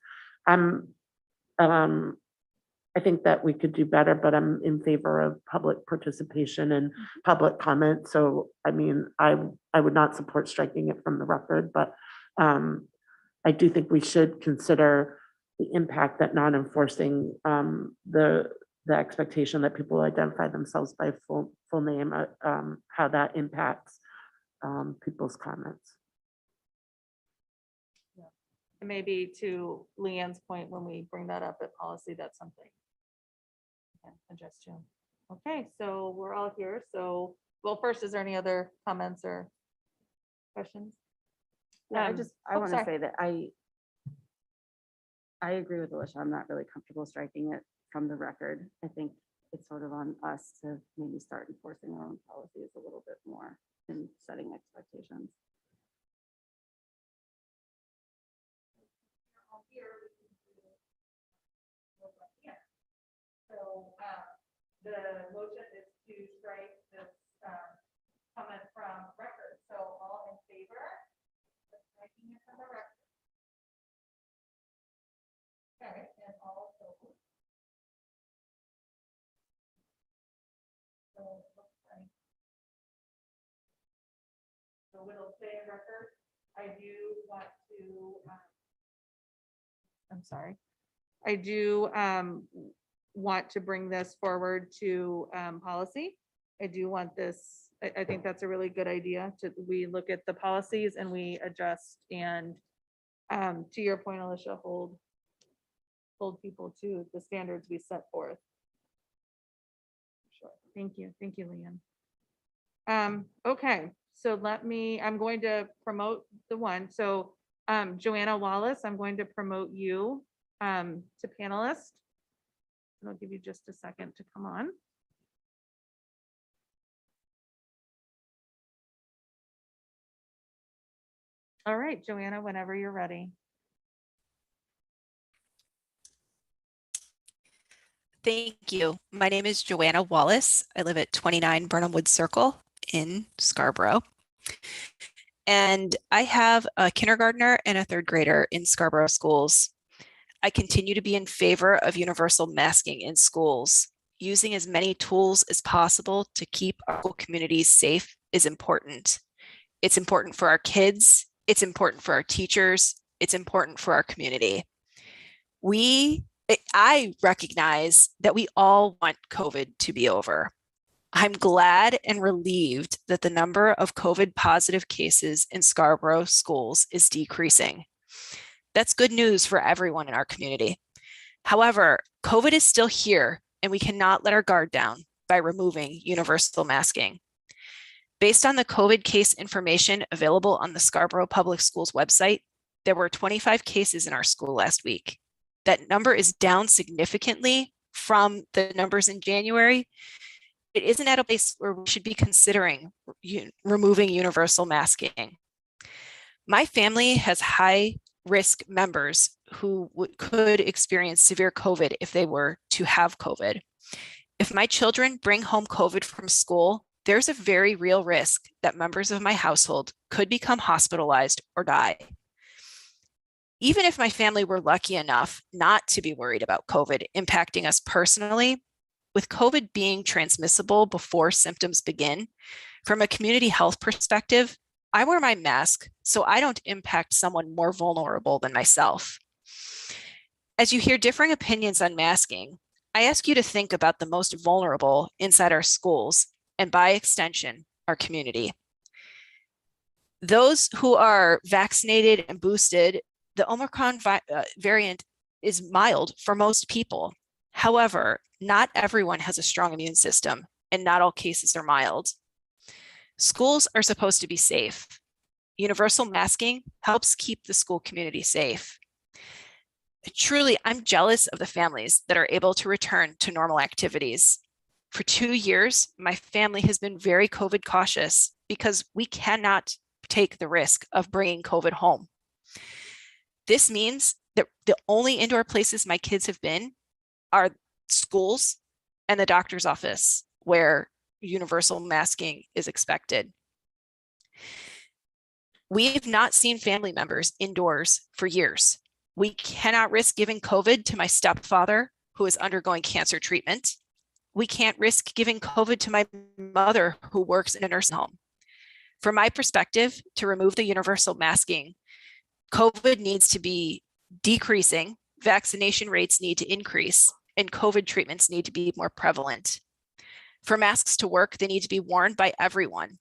I think that we could do better, but I'm in favor of public participation and public comment. So, I mean, I would not support striking it from the record, but I do think we should consider the impact that not enforcing the expectation that people identify themselves by full name, how that impacts people's comments. And maybe to Leanne's point, when we bring that up at policy, that's something we can adjust to. Okay, so we're all here. So, well, first, is there any other comments or questions? Yeah, I oh, want to sorry. say that I agree with Alicia. I'm not really comfortable striking it from the record. I think it's sort of on us to maybe start enforcing our own policies a little bit more and setting expectations. So the motion is to strike this comment from record. So all in favor? of striking it from the record? Okay, and all opposed? So it looks like. So it'll stay in record. I do want to. I'm sorry. I do want to bring this forward to policy. I do want this, I think that's a really good idea to, we look at the policies and we adjust and to your point, Alicia, hold people to the standards we set forth. Sure. Thank you, Leanne. Okay, so I'm going to promote the one. So Joanna Wallace, I'm going to promote you to panelist. And I'll give you just a second to come on. All right, Joanna, whenever you're ready. Thank you. My name is Joanna Wallace. I live at 29 Burnham Wood Circle in Scarborough. And I have a kindergartner and a third grader in Scarborough schools. I continue to be in favor of universal masking in schools. Using as many tools as possible to keep our school communities safe is important. It's important for our kids. It's important for our teachers. It's important for our community. I recognize that we all want COVID to be over. I'm glad and relieved that the number of COVID positive cases in Scarborough schools is decreasing. That's good news for everyone in our community. However, COVID is still here and we cannot let our guard down by removing universal masking. Based on the COVID case information available on the Scarborough Public Schools website, there were 25 cases in our school last week. That number is down significantly from the numbers in January. It isn't at a place where we should be considering removing universal masking. My family has high risk members who could experience severe COVID if they were to have COVID. If my children bring home COVID from school, there's a very real risk that members of my household could become hospitalized or die. Even if my family were lucky enough not to be worried about COVID impacting us personally, with COVID being transmissible before symptoms begin, from a community health perspective, I wear my mask so I don't impact someone more vulnerable than myself. As you hear differing opinions on masking, I ask you to think about the most vulnerable inside our schools and by extension, our community. Those who are vaccinated and boosted, the Omicron variant is mild for most people. However, not everyone has a strong immune system and not all cases are mild. Schools are supposed to be safe. Universal masking helps keep the school community safe. Truly, I'm jealous of the families that are able to return to normal activities. For 2 years, my family has been very COVID cautious because we cannot take the risk of bringing COVID home. This means that the only indoor places my kids have been are schools and the doctor's office where universal masking is expected. We've not seen family members indoors for years. We cannot risk giving COVID to my stepfather who is undergoing cancer treatment. We can't risk giving COVID to my mother who works in a nursing home. From my perspective, to remove the universal masking, COVID needs to be decreasing, vaccination rates need to increase, and COVID treatments need to be more prevalent. For masks to work, they need to be worn by everyone.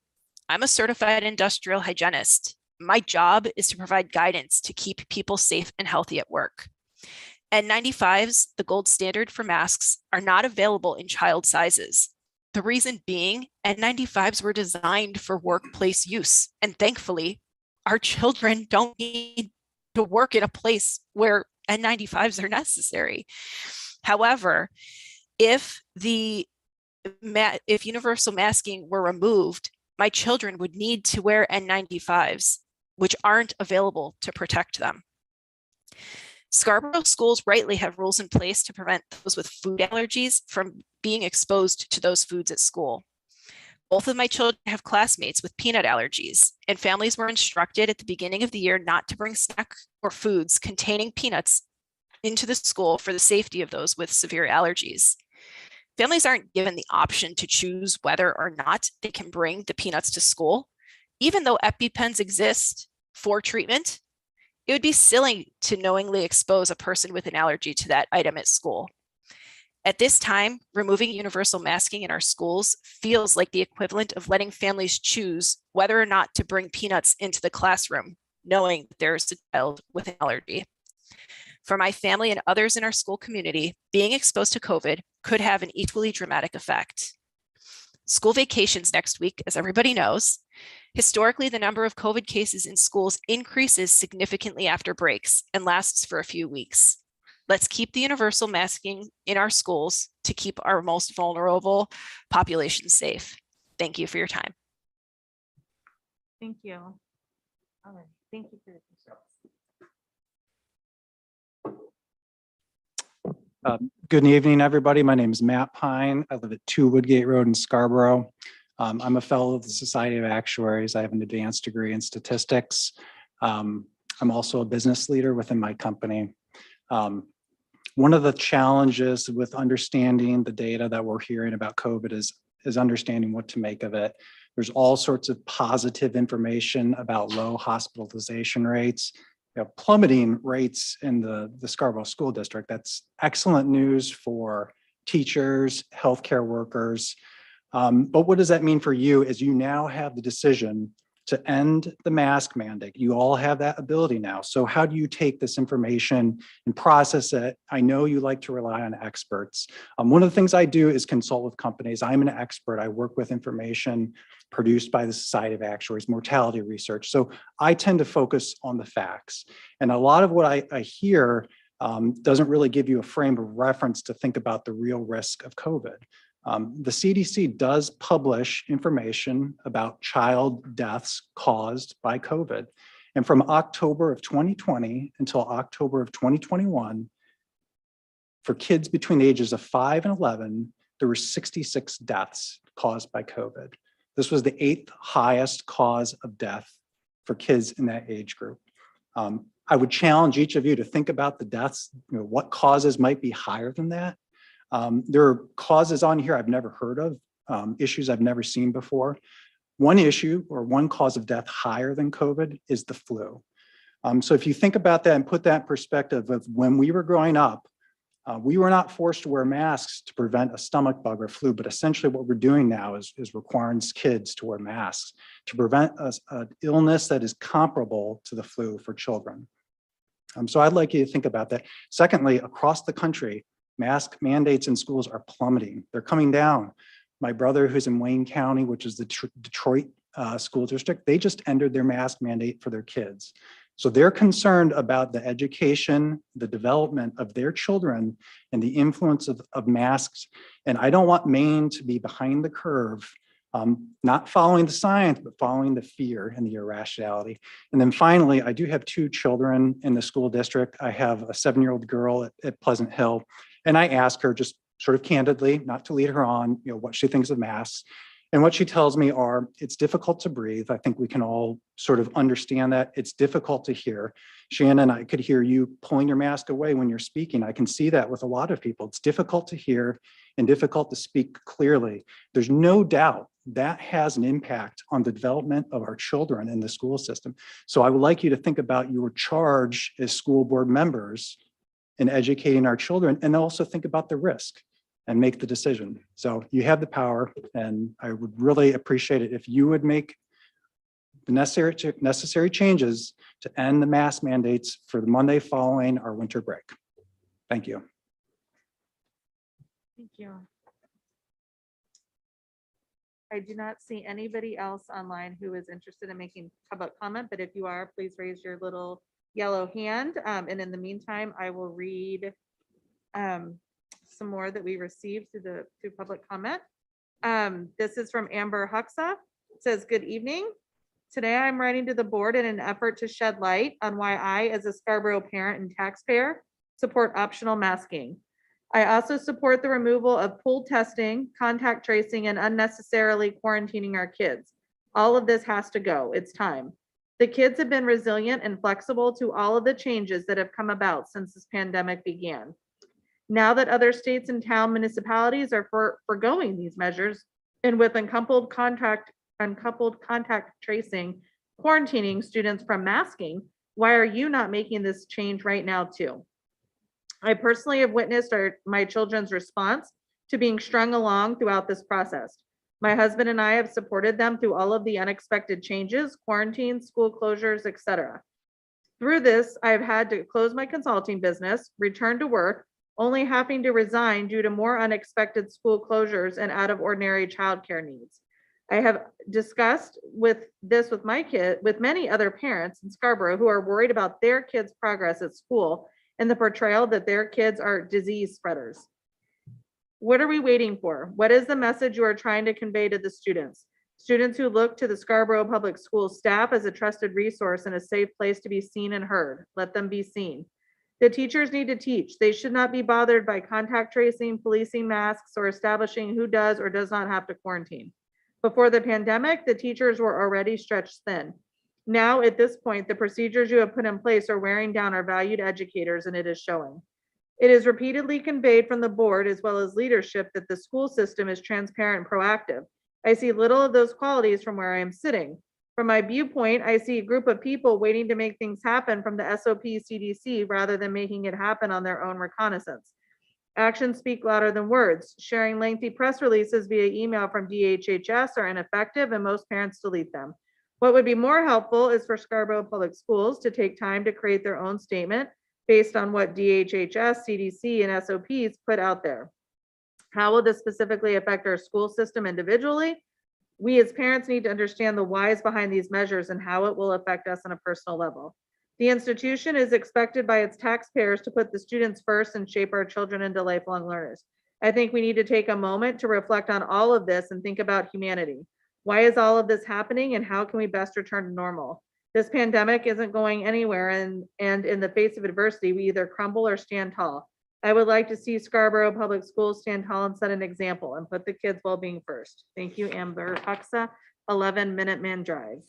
I'm a certified industrial hygienist. My job is to provide guidance to keep people safe and healthy at work. N95s, the gold standard for masks, are not available in child sizes. The reason being, N95s were designed for workplace use, and thankfully, our children don't need to work in a place where N95s are necessary. However, if universal masking were removed, my children would need to wear N95s, which aren't available to protect them. Scarborough schools rightly have rules in place to prevent those with food allergies from being exposed to those foods at school. Both of my children have classmates with peanut allergies, and families were instructed at the beginning of the year not to bring snacks or foods containing peanuts into the school for the safety of those with severe allergies. Families aren't given the option to choose whether or not they can bring the peanuts to school. Even though EpiPens exist for treatment, it would be silly to knowingly expose a person with an allergy to that item at school. At this time, removing universal masking in our schools feels like the equivalent of letting families choose whether or not to bring peanuts into the classroom, knowing there's a child with an allergy. For my family and others in our school community, being exposed to COVID could have an equally dramatic effect. School vacations next week, as everybody knows. Historically, the number of COVID cases in schools increases significantly after breaks and lasts for a few weeks. Let's keep the universal masking in our schools to keep our most vulnerable population safe. Thank you for your time. Thank you. All right, thank you for your Good evening, everybody. My name is Matt Pine. I live at 2 Woodgate Road in Scarborough. I'm a fellow of the Society of Actuaries. I have an advanced degree in statistics. I'm also a business leader within my company. One of the challenges with understanding the data that we're hearing about COVID is understanding what to make of it. There's all sorts of positive information about low hospitalization rates, plummeting rates in the Scarborough School District. That's excellent news for teachers, healthcare workers. But what does that mean for you as you now have the decision to end the mask mandate? You all have that ability now. So how do you take this information and process it? I know you like to rely on experts. One of the things I do is consult with companies. I'm an expert. I work with information produced by the Society of Actuaries, mortality research. So I tend to focus on the facts. And a lot of what I hear doesn't really give you a frame of reference to think about the real risk of COVID. The CDC does publish information about child deaths caused by COVID. And from October of 2020 until October of 2021, for kids between the ages of 5 and 11, there were 66 deaths caused by COVID. This was the 8th highest cause of death for kids in that age group. I would challenge each of you to think about the deaths, what causes might be higher than that. There are causes on here I've never heard of, issues I've never seen before. One issue or one cause of death higher than COVID is the flu. So if you think about that and put that in perspective of when we were growing up, we were not forced to wear masks to prevent a stomach bug or flu, but essentially what we're doing now is requiring kids to wear masks to prevent an illness that is comparable to the flu for children. So I'd like you to think about that. Secondly, across the country, mask mandates in schools are plummeting. They're coming down. My brother, who's in Wayne County, which is the Detroit school district, they just ended their mask mandate for their kids. So they're concerned about the education, the development of their children, and the influence of masks. And I don't want Maine to be behind the curve, not following the science, but following the fear and the irrationality. And then finally, I do have 2 children in the school district. I have a 7-year-old girl at Pleasant Hill. And I ask her just sort of candidly, not to lead her on, what she thinks of masks. And what she tells me are, it's difficult to breathe. I think we can all sort of understand that. It's difficult to hear. Shannon, I could hear you pulling your mask away when you're speaking. I can see that with a lot of people. It's difficult to hear and difficult to speak clearly. There's no doubt that has an impact on the development of our children in the school system. So I would like you to think about your charge as school board members in educating our children, and also think about the risk and make the decision. So you have the power, and I would really appreciate it if you would make the necessary changes to end the mask mandates for the Monday following our winter break. Thank you. Thank you. I do not see anybody else online who is interested in making public comment, but if you are, please raise your little yellow hand. And in the meantime, I will read some more that we received through public comment. This is from Amber Huxa. It says, good evening. Today I'm writing to the board in an effort to shed light on why I, as a Scarborough parent and taxpayer, support optional masking. I also support the removal of pooled testing, contact tracing, and unnecessarily quarantining our kids. All of this has to go. It's time. The kids have been resilient and flexible to all of the changes that have come about since this pandemic began. Now that other states and town municipalities are forgoing these measures, and with uncoupled contact tracing, quarantining students from masking, why are you not making this change right now too? I personally have witnessed my children's response to being strung along throughout this process. My husband and I have supported them through all of the unexpected changes, quarantines, school closures, etc. Through this, I've had to close my consulting business, return to work, only having to resign due to more unexpected school closures and out of ordinary childcare needs. I have discussed with many other parents in Scarborough who are worried about their kids' progress at school and the portrayal that their kids are disease spreaders. What are we waiting for? What is the message you are trying to convey to the students? Students who look to the Scarborough Public Schools staff as a trusted resource and a safe place to be seen and heard. Let them be seen. The teachers need to teach. They should not be bothered by contact tracing, policing masks, or establishing who does or does not have to quarantine. Before the pandemic, the teachers were already stretched thin. Now, at this point, the procedures you have put in place are wearing down our valued educators, and it is showing. It is repeatedly conveyed from the board as well as leadership that the school system is transparent and proactive. I see little of those qualities from where I am sitting. From my viewpoint, I see a group of people waiting to make things happen from the SOP CDC rather than making it happen on their own reconnaissance. Actions speak louder than words. Sharing lengthy press releases via email from DHHS are ineffective and most parents delete them. What would be more helpful is for Scarborough Public Schools to take time to create their own statement based on what DHHS, CDC, and SOPs put out there. How will this specifically affect our school system individually? We as parents need to understand the whys behind these measures and how it will affect us on a personal level. The institution is expected by its taxpayers to put the students first and shape our children into lifelong learners. I think we need to take a moment to reflect on all of this and think about humanity. Why is all of this happening and how can we best return to normal? This pandemic isn't going anywhere, and in the face of adversity, we either crumble or stand tall. I would like to see Scarborough Public Schools stand tall and set an example and put the kids' well-being first. Thank you, Amber Huxa, 11 Minuteman Drive.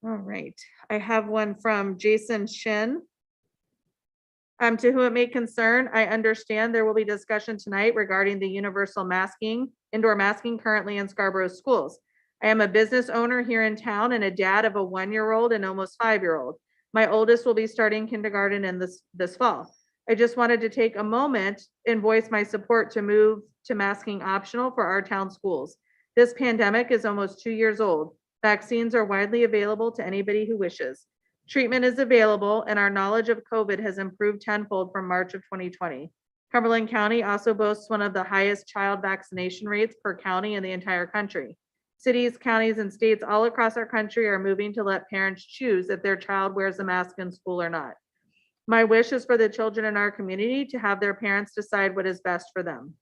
All right, I have one from Jason Shin. To whom it may concern, I understand there will be discussion tonight regarding the universal masking, indoor masking currently in Scarborough schools. I am a business owner here in town and a dad of a 1-year-old and almost 5-year-old. My oldest will be starting kindergarten in this fall. I just wanted to take a moment and voice my support to move to masking optional for our town schools. This pandemic is almost 2 years old. Vaccines are widely available to anybody who wishes. Treatment is available and our knowledge of COVID has improved tenfold from March of 2020. Cumberland County also boasts one of the highest child vaccination rates per county in the entire country. Cities, counties, and states all across our country are moving to let parents choose if their child wears a mask in school or not. My wish is for the children in our community to have their parents decide what is best for them.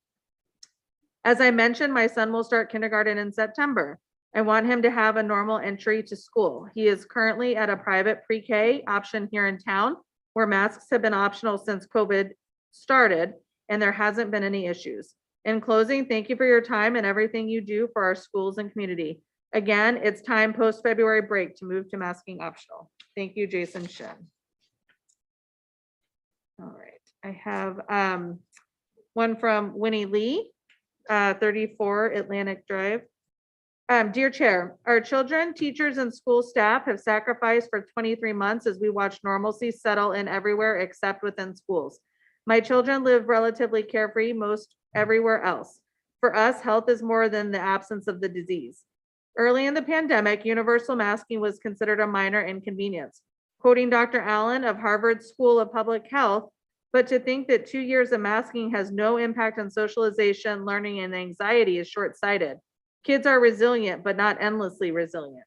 As I mentioned, my son will start kindergarten in September. I want him to have a normal entry to school. He is currently at a private pre-K option here in town where masks have been optional since COVID started and there hasn't been any issues. In closing, thank you for your time and everything you do for our schools and community. Again, it's time post-February break to move to masking optional. Thank you, Jason Shin. All right, I have one from Winnie Lee, 34 Atlantic Drive. Dear Chair, our children, teachers, and school staff have sacrificed for 23 months as we watch normalcy settle in everywhere except within schools. My children live relatively carefree most everywhere else. For us, health is more than the absence of the disease. Early in the pandemic, universal masking was considered a minor inconvenience. Quoting Dr. Allen of Harvard School of Public Health, but to think that 2 years of masking has no impact on socialization, learning, and anxiety is short-sighted. Kids are resilient, but not endlessly resilient.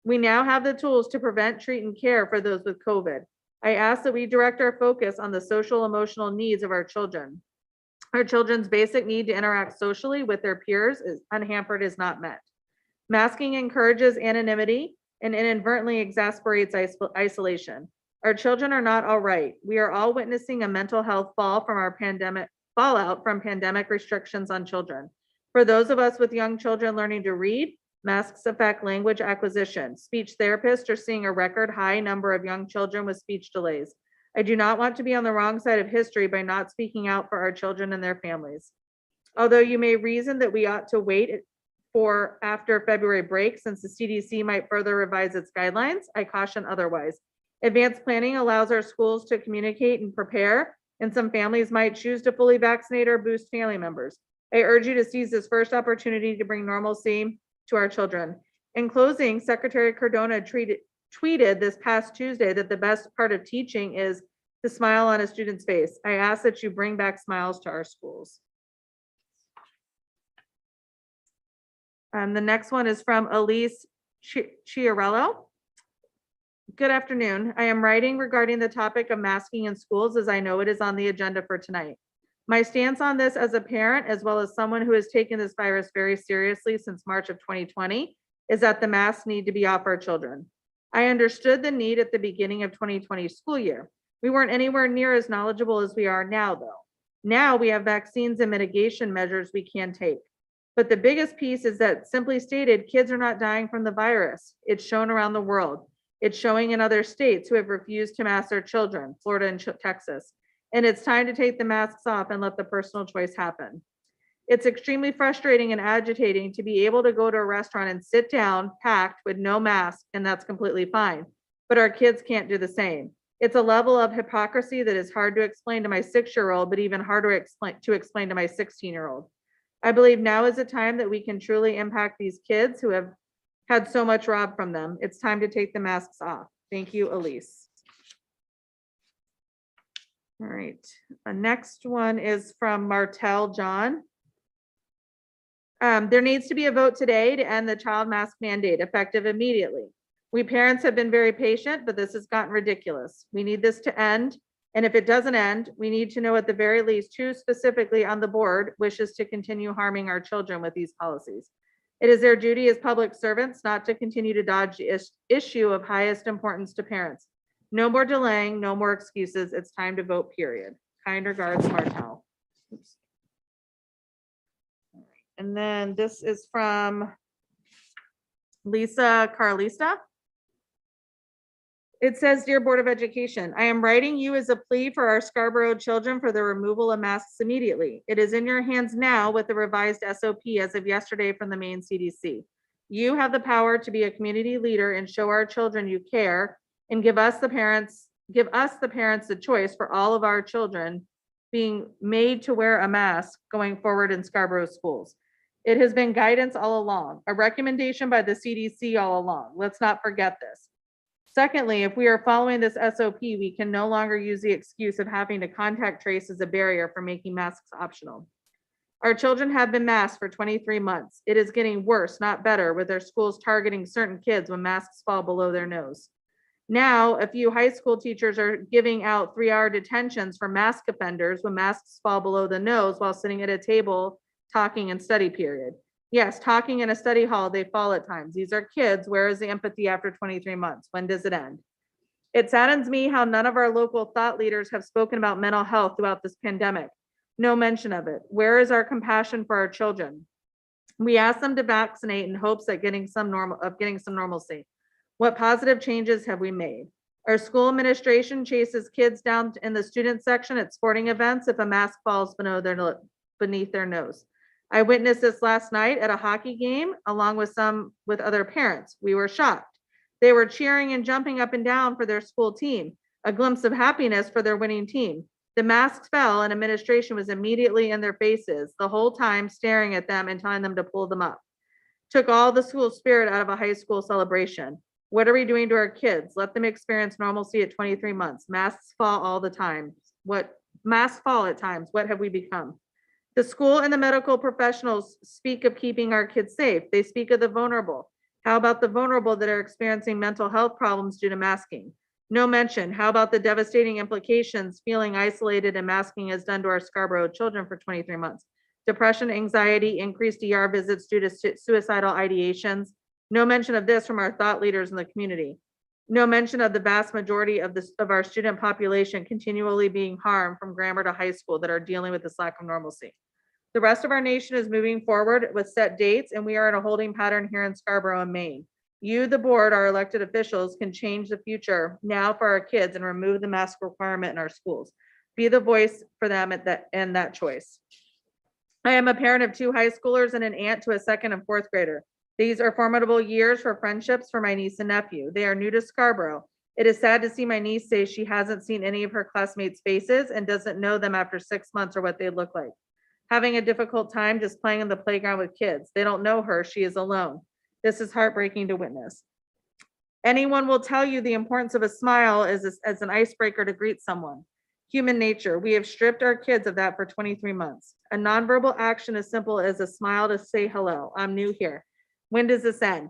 We now have the tools to prevent, treat, and care for those with COVID. I ask that we direct our focus on the social emotional needs of our children. Our children's basic need to interact socially with their peers is unhampered is not met. Masking encourages anonymity and inadvertently exasperates isolation. Our children are not all right. We are all witnessing a mental health fallout from pandemic restrictions on children. For those of us with young children learning to read, masks affect language acquisition. Speech therapists are seeing a record high number of young children with speech delays. I do not want to be on the wrong side of history by not speaking out for our children and their families. Although you may reason that we ought to wait for after February break, since the CDC might further revise its guidelines, I caution otherwise. Advanced planning allows our schools to communicate and prepare, and some families might choose to fully vaccinate or boost family members. I urge you to seize this first opportunity to bring normalcy to our children. In closing, Secretary Cardona tweeted this past Tuesday that the best part of teaching is the smile on a student's face. I ask that you bring back smiles to our schools. The next one is from Elise Chiarello. Good afternoon. I am writing regarding the topic of masking in schools, as I know it is on the agenda for tonight. My stance on this as a parent, as well as someone who has taken this virus very seriously since March of 2020, is that the masks need to be off our children. I understood the need at the beginning of 2020 school year. We weren't anywhere near as knowledgeable as we are now, though. Now we have vaccines and mitigation measures we can take. But the biggest piece is that, simply stated, kids are not dying from the virus. It's shown around the world. It's showing in other states who have refused to mask their children, Florida and Texas. And it's time to take the masks off and let the personal choice happen. It's extremely frustrating and agitating to be able to go to a restaurant and sit down packed with no mask, and that's completely fine. But our kids can't do the same. It's a level of hypocrisy that is hard to explain to my 6-year-old, but even harder to explain to my 16-year-old. I believe now is the time that we can truly impact these kids who have had so much robbed from them. It's time to take the masks off. Thank you, Elise. All right, the next one is from Martell John. There needs to be a vote today to end the child mask mandate effective immediately. We parents have been very patient, but this has gotten ridiculous. We need this to end. And if it doesn't end, we need to know at the very least who specifically on the board wishes to continue harming our children with these policies. It is their duty as public servants not to continue to dodge the issue of highest importance to parents. No more delaying, no more excuses. It's time to vote, period. Kind regards, Martell. Oops. And then this is from Lisa Carlista. It says, Dear Board of Education, I am writing you as a plea for our Scarborough children for the removal of masks immediately. It is in your hands now with the revised SOP as of yesterday from the Maine CDC. You have the power to be a community leader and show our children you care, and give us the parents the choice for all of our children being made to wear a mask going forward in Scarborough schools. It has been guidance all along, a recommendation by the CDC all along. Let's not forget this. Secondly, if we are following this SOP, we can no longer use the excuse of having to contact trace as a barrier for making masks optional. Our children have been masked for 23 months. It is getting worse, not better, with their schools targeting certain kids when masks fall below their nose. Now, a few high school teachers are giving out 3-hour detentions for mask offenders when masks fall below the nose while sitting at a table talking in study period. Yes, talking in a study hall, they fall at times. These are kids. Where is the empathy after 23 months? When does it end? It saddens me how none of our local thought leaders have spoken about mental health throughout this pandemic. No mention of it. Where is our compassion for our children? We asked them to vaccinate in hopes of getting some normalcy. What positive changes have we made? Our school administration chases kids down in the student section at sporting events if a mask falls beneath their nose. I witnessed this last night at a hockey game along with other parents. We were shocked. They were cheering and jumping up and down for their school team, a glimpse of happiness for their winning team. The masks fell and administration was immediately in their faces, the whole time staring at them and telling them to pull them up. Took all the school spirit out of a high school celebration. What are we doing to our kids? Let them experience normalcy at 23 months. Masks fall all the time. Masks fall at times. What have we become? The school and the medical professionals speak of keeping our kids safe. They speak of the vulnerable. How about the vulnerable that are experiencing mental health problems due to masking? No mention. How about the devastating implications feeling isolated and masking has done to our Scarborough children for 23 months? depression, anxiety, increased ER visits due to suicidal ideations. No mention of this from our thought leaders in the community. No mention of the vast majority of our student population continually being harmed from grammar to high school that are dealing with this lack of normalcy. The rest of our nation is moving forward with set dates, and we are in a holding pattern here in Scarborough and Maine. You, the board, our elected officials, can change the future now for our kids and remove the mask requirement in our schools. Be the voice for them at that choice. I am a parent of 2 high schoolers and an aunt to a 2nd and 4th grader. These are formidable years for friendships for my niece and nephew. They are new to Scarborough. It is sad to see my niece say she hasn't seen any of her classmates' faces and doesn't know them after 6 months or what they look like. Having a difficult time just playing in the playground with kids. They don't know her. She is alone. This is heartbreaking to witness. Anyone will tell you the importance of a smile as an icebreaker to greet someone. Human nature. We have stripped our kids of that for 23 months. A nonverbal action as simple as a smile to say hello. I'm new here. When does this end?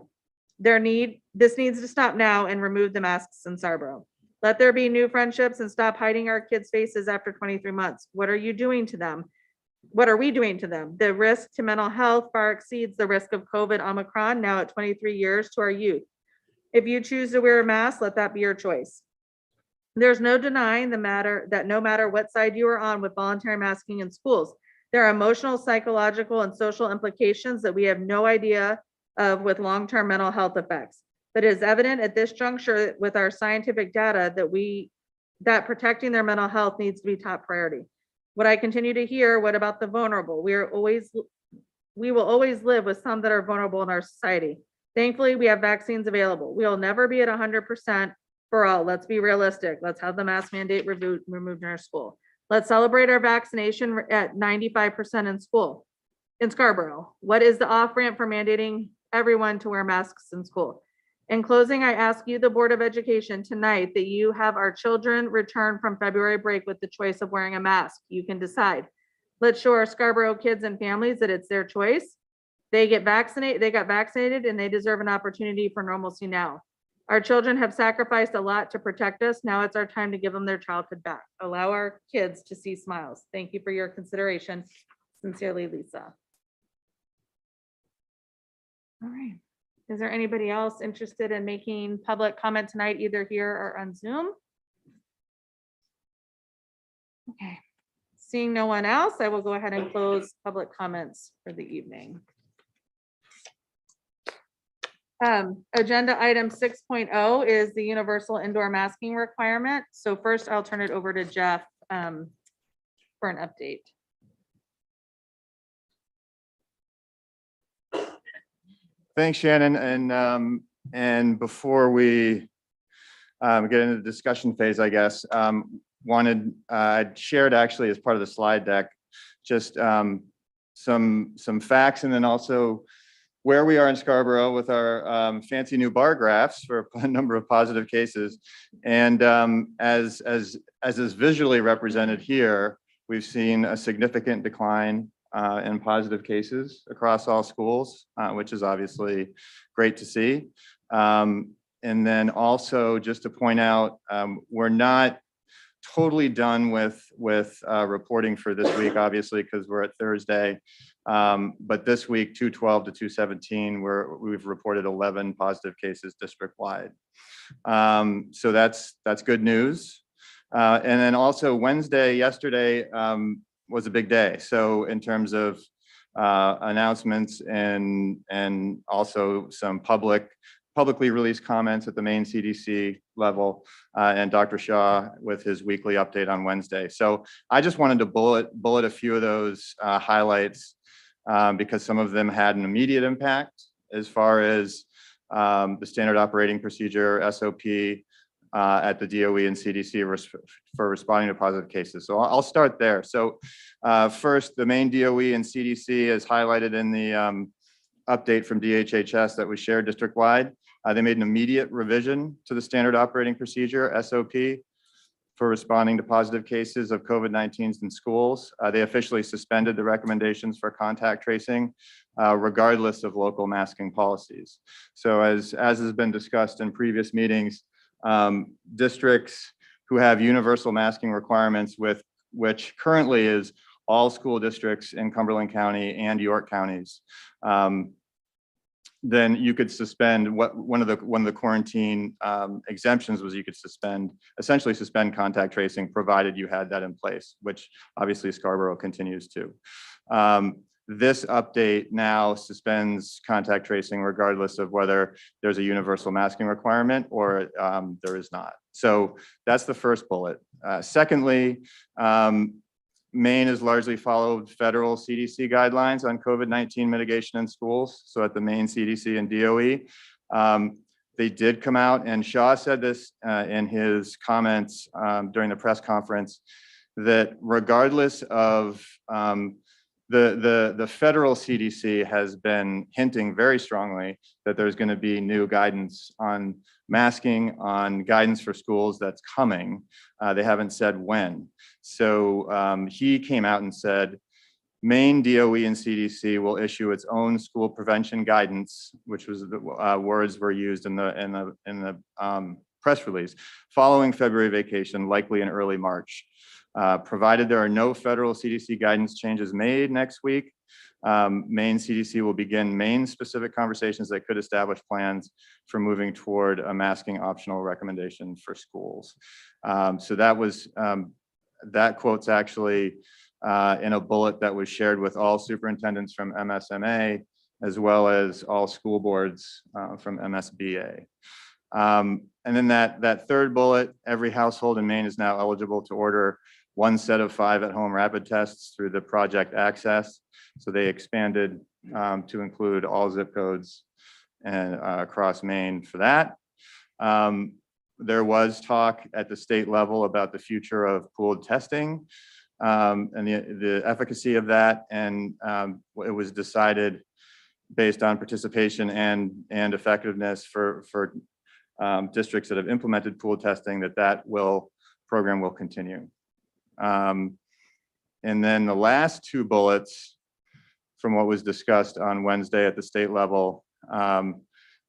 This needs to stop now and remove the masks in Scarborough. Let there be new friendships and stop hiding our kids' faces after 23 months. What are you doing to them? What are we doing to them? The risk to mental health far exceeds the risk of COVID Omicron now at 23 years to our youth. If you choose to wear a mask, let that be your choice. There's no denying that no matter what side you are on with voluntary masking in schools, there are emotional, psychological, and social implications that we have no idea of with long-term mental health effects. But it is evident at this juncture with our scientific data that protecting their mental health needs to be top priority. What I continue to hear, what about the vulnerable? We will always live with some that are vulnerable in our society. Thankfully, we have vaccines available. We will never be at 100% for all. Let's be realistic. Let's have the mask mandate removed in our school. Let's celebrate our vaccination at 95% in school. In Scarborough, what is the off-ramp for mandating everyone to wear masks in school? In closing, I ask you, the Board of Education, tonight that you have our children return from February break with the choice of wearing a mask. You can decide. Let's show our Scarborough kids and families that it's their choice. They got vaccinated, and they deserve an opportunity for normalcy now. Our children have sacrificed a lot to protect us. Now it's our time to give them their childhood back. Allow our kids to see smiles. Thank you for your consideration. Sincerely, Lisa. All right. Is there anybody else interested in making public comment tonight, either here or on Zoom? Okay. Seeing no one else, I will go ahead and close public comments for the evening. Agenda item 6.0 is the universal indoor masking requirement. So first I'll turn it over to Jeff for an update. Thanks, Shannon. And before we get into the discussion phase, I guess, I shared actually as part of the slide deck, just some facts and then also where we are in Scarborough with our fancy new bar graphs for a number of positive cases. And as is visually represented here, we've seen a significant decline in positive cases across all schools, which is obviously great to see. And then also just to point out, we're not totally done with reporting for this week, obviously, because we're at Thursday. But this week, 2/12 to 2/17, we've reported 11 positive cases district-wide. So that's good news. And then also yesterday was a big day. So in terms of announcements and also some publicly released comments at the Maine CDC level, and Dr. Shaw with his weekly update on Wednesday. So I just wanted to bullet a few of those highlights because some of them had an immediate impact as far as the standard operating procedure, SOP, at the DOE and CDC for responding to positive cases. So I'll start there. So first, the Maine DOE and CDC is highlighted in the update from DHHS that was shared district-wide. They made an immediate revision to the standard operating procedure, SOP, for responding to positive cases of COVID-19 in schools. They officially suspended the recommendations for contact tracing, regardless of local masking policies. So as has been discussed in previous meetings, districts who have universal masking requirements which currently is all school districts in Cumberland County and York counties, then you could suspend one of the quarantine exemptions was you could essentially suspend contact tracing, provided you had that in place, which obviously Scarborough continues to. This update now suspends contact tracing regardless of whether there's a universal masking requirement or there is not. So that's the first bullet. Secondly, Maine has largely followed federal CDC guidelines on COVID-19 mitigation in schools. So at the Maine CDC and DOE, they did come out, and Shaw said this in his comments during the press conference, that regardless of the federal CDC has been hinting very strongly that there's going to be new guidance on masking, on guidance for schools that's coming. They haven't said when. So he came out and said, Maine DOE and CDC will issue its own school prevention guidance, which was the words were used in the press release, following February vacation, likely in early March. Provided there are no federal CDC guidance changes made next week, Maine CDC will begin Maine-specific conversations that could establish plans for moving toward a masking optional recommendation for schools. So that was, that quote's actually in a bullet that was shared with all superintendents from MSMA, as well as all school boards from MSBA. And then that third bullet, every household in Maine is now eligible to order one set of 5 at-home rapid tests through the Project Access. So they expanded to include all zip codes and across Maine for that. There was talk at the state level about the future of pooled testing and the efficacy of that. And it was decided based on participation and effectiveness for districts that have implemented pooled testing that program will continue. And then the last 2 bullets from what was discussed on Wednesday at the state level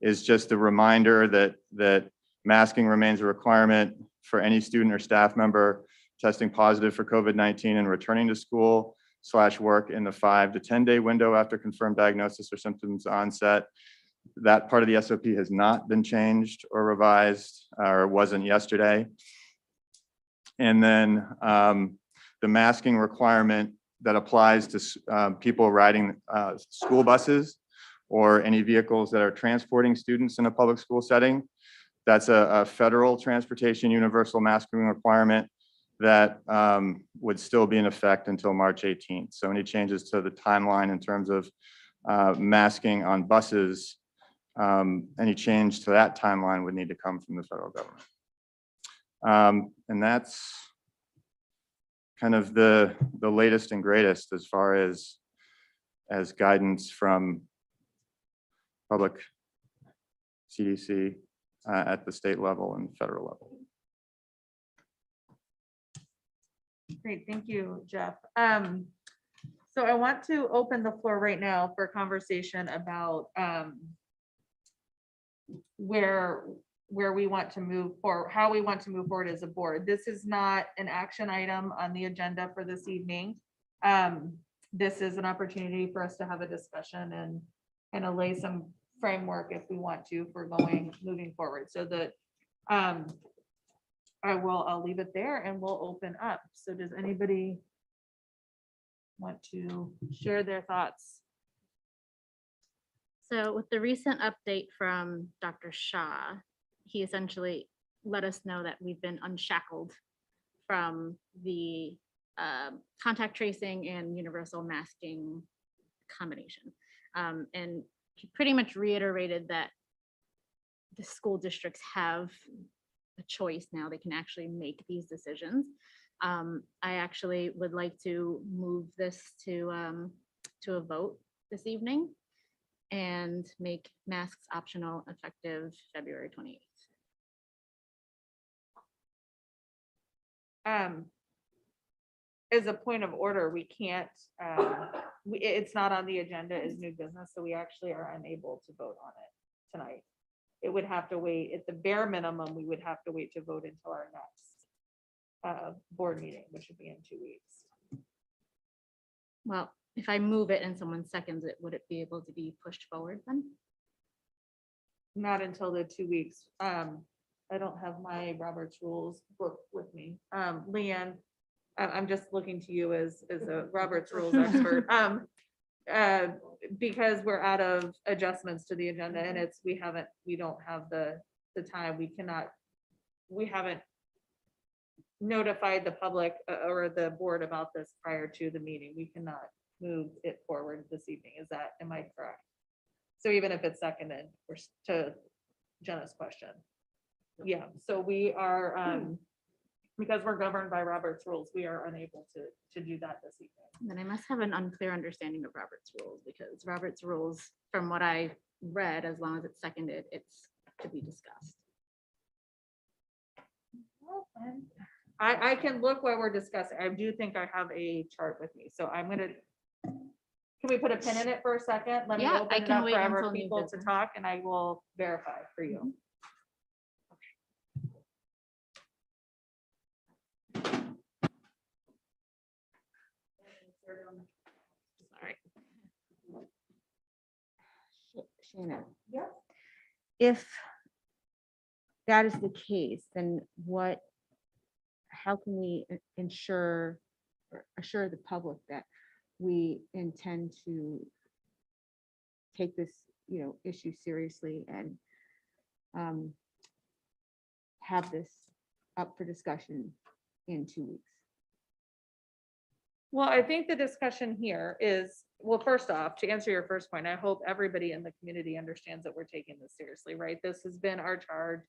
is just a reminder that masking remains a requirement for any student or staff member testing positive for COVID-19 and returning to school / work in the 5 to 10 day window after confirmed diagnosis or symptoms onset. That part of the SOP has not been changed or revised, or wasn't yesterday. And then the masking requirement that applies to people riding school buses or any vehicles that are transporting students in a public school setting. That's a federal transportation universal masking requirement that would still be in effect until March 18th. So any changes to the timeline in terms of masking on buses, any change to that timeline would need to come from the federal government. And that's kind of the latest and greatest as far as guidance from public CDC at the state level and federal level. Great, thank you, Jeff. So I want to open the floor right now for a conversation about where we want to move forward, how we want to move forward as a board. This is not an action item on the agenda for this evening. This is an opportunity for us to have a discussion and kind of lay some framework if we want to for moving forward. So that I'll leave it there and we'll open up. So does anybody want to share their thoughts? So with the recent update from Dr. Shaw, he essentially let us know that we've been unshackled from the contact tracing and universal masking combination. And he pretty much reiterated that the school districts have a choice now. They can actually make these decisions. I actually would like to move this to a vote this evening and make masks optional effective February 28th. As a point of order, we can't, it's not on the agenda as new business, so we actually are unable to vote on it tonight. It would have to wait, at the bare minimum, we would have to wait to vote until our next board meeting, which would be in 2 weeks. Well, if I move it and someone seconds it, would it be able to be pushed forward then? Not until the 2 weeks. I don't have my Robert's rules book with me. Leanne, I'm just looking to you as a Robert's rules expert. Because we're out of adjustments to the agenda and we don't have the time, we haven't notified the public or the board about this prior to the meeting. We cannot move it forward this evening. Am I correct? So even if it's seconded, to Jenna's question. Yeah, so we are, because we're governed by Robert's rules, we are unable to do that this evening. Then I must have an unclear understanding of Robert's rules, because Robert's rules, from what I read, as long as it's seconded, it's to be discussed. I can look while we're discussing. I do think I have a chart with me, so can we put a pin in it for a second? Let me Yeah, open I it can up wait for until other new people to business. talk and I will verify for you. Sorry. Shannon. Yeah. If that is the case, then how can we ensure or assure the public that we intend to take this, issue seriously and have this up for discussion in 2 weeks? Well, I think the discussion here is, well, first off, to answer your first point, I hope everybody in the community understands that we're taking this seriously, right? This has been our charge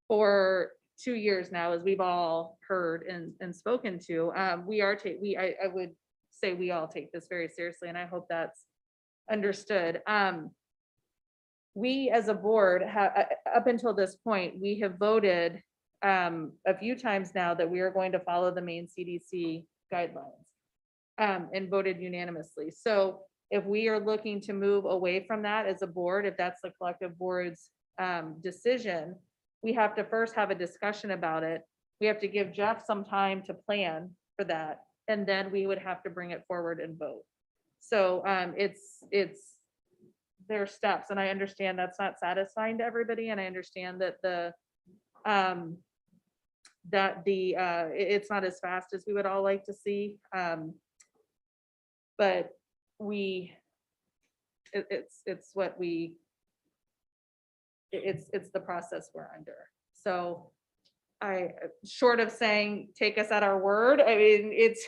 for 2 years now, as we've all heard and spoken to. I would say we all take this very seriously, and I hope that's understood. We as a board up until this point, we have voted a few times now that we are going to follow the main CDC guidelines. And voted unanimously. So if we are looking to move away from that as a board, if that's the collective board's decision, we have to first have a discussion about it. We have to give Jeff some time to plan for that, and then we would have to bring it forward and vote. So it's their steps, and I understand that's not satisfying to everybody, and I understand that it's not as fast as we would all like to see. But it's the process we're under. So short of saying, take us at our word, I mean, it's,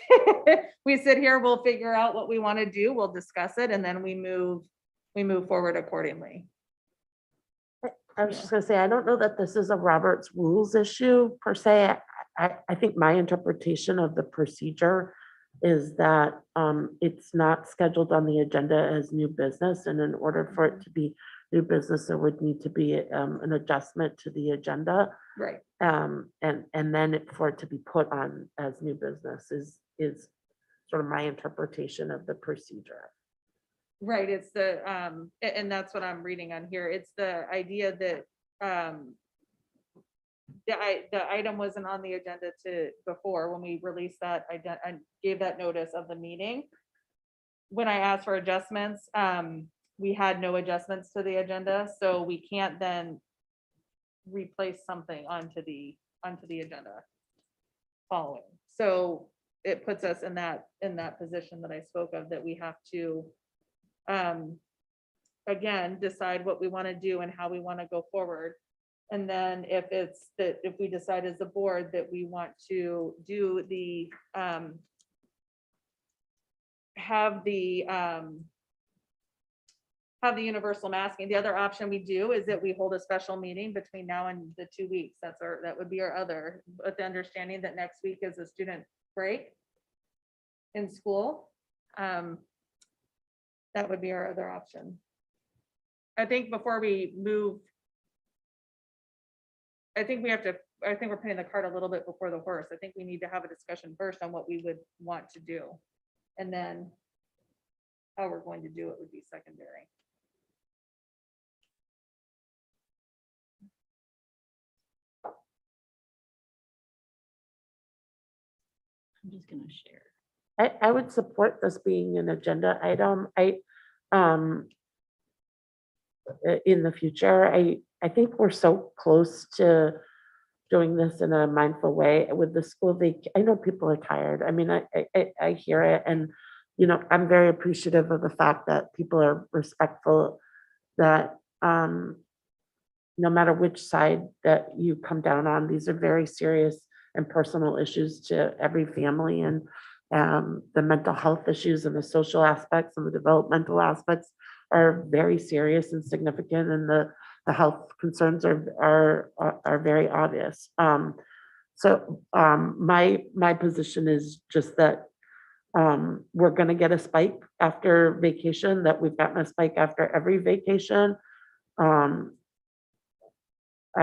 we sit here, we'll figure out what we want to do, we'll discuss it, and then we move forward accordingly. I was just gonna say, I don't know that this is a Robert's rules issue per se. I think my interpretation of the procedure is that it's not scheduled on the agenda as new business, and in order for it to be new business, there would need to be an adjustment to the agenda. Right. And then for it to be put on as new business is sort of my interpretation of the procedure. Right, it's the, and that's what I'm reading on here. It's the idea that the item wasn't on the agenda before when we released that, I gave that notice of the meeting. When I asked for adjustments, we had no adjustments to the agenda, so we can't then replace something onto the agenda following. So it puts us in that position that I spoke of, that we have to again decide what we want to do and how we want to go forward. And then if we decide as a board that we want to do have the universal masking, the other option we do is that we hold a special meeting between now and the 2 weeks. That would be our other, with the understanding that next week is a student break in school. That would be our other option. I think before we move, I think we're putting the cart a little bit before the horse. I think we need to have a discussion first on what we would want to do. And then how we're going to do it would be secondary. I'm just gonna share. I would support this being an agenda item. Um, in the future, I think we're so close to doing this in a mindful way with the school. I know people are tired. I mean, I hear it, and, you know, I'm very appreciative of the fact that people are respectful, that, no matter which side that you come down on, these are very serious and personal issues to every family, and the mental health issues and the social aspects and the developmental aspects are very serious and significant, and the health concerns are very obvious. My position is just that we're going to get a spike after vacation, that we've gotten a spike after every vacation. I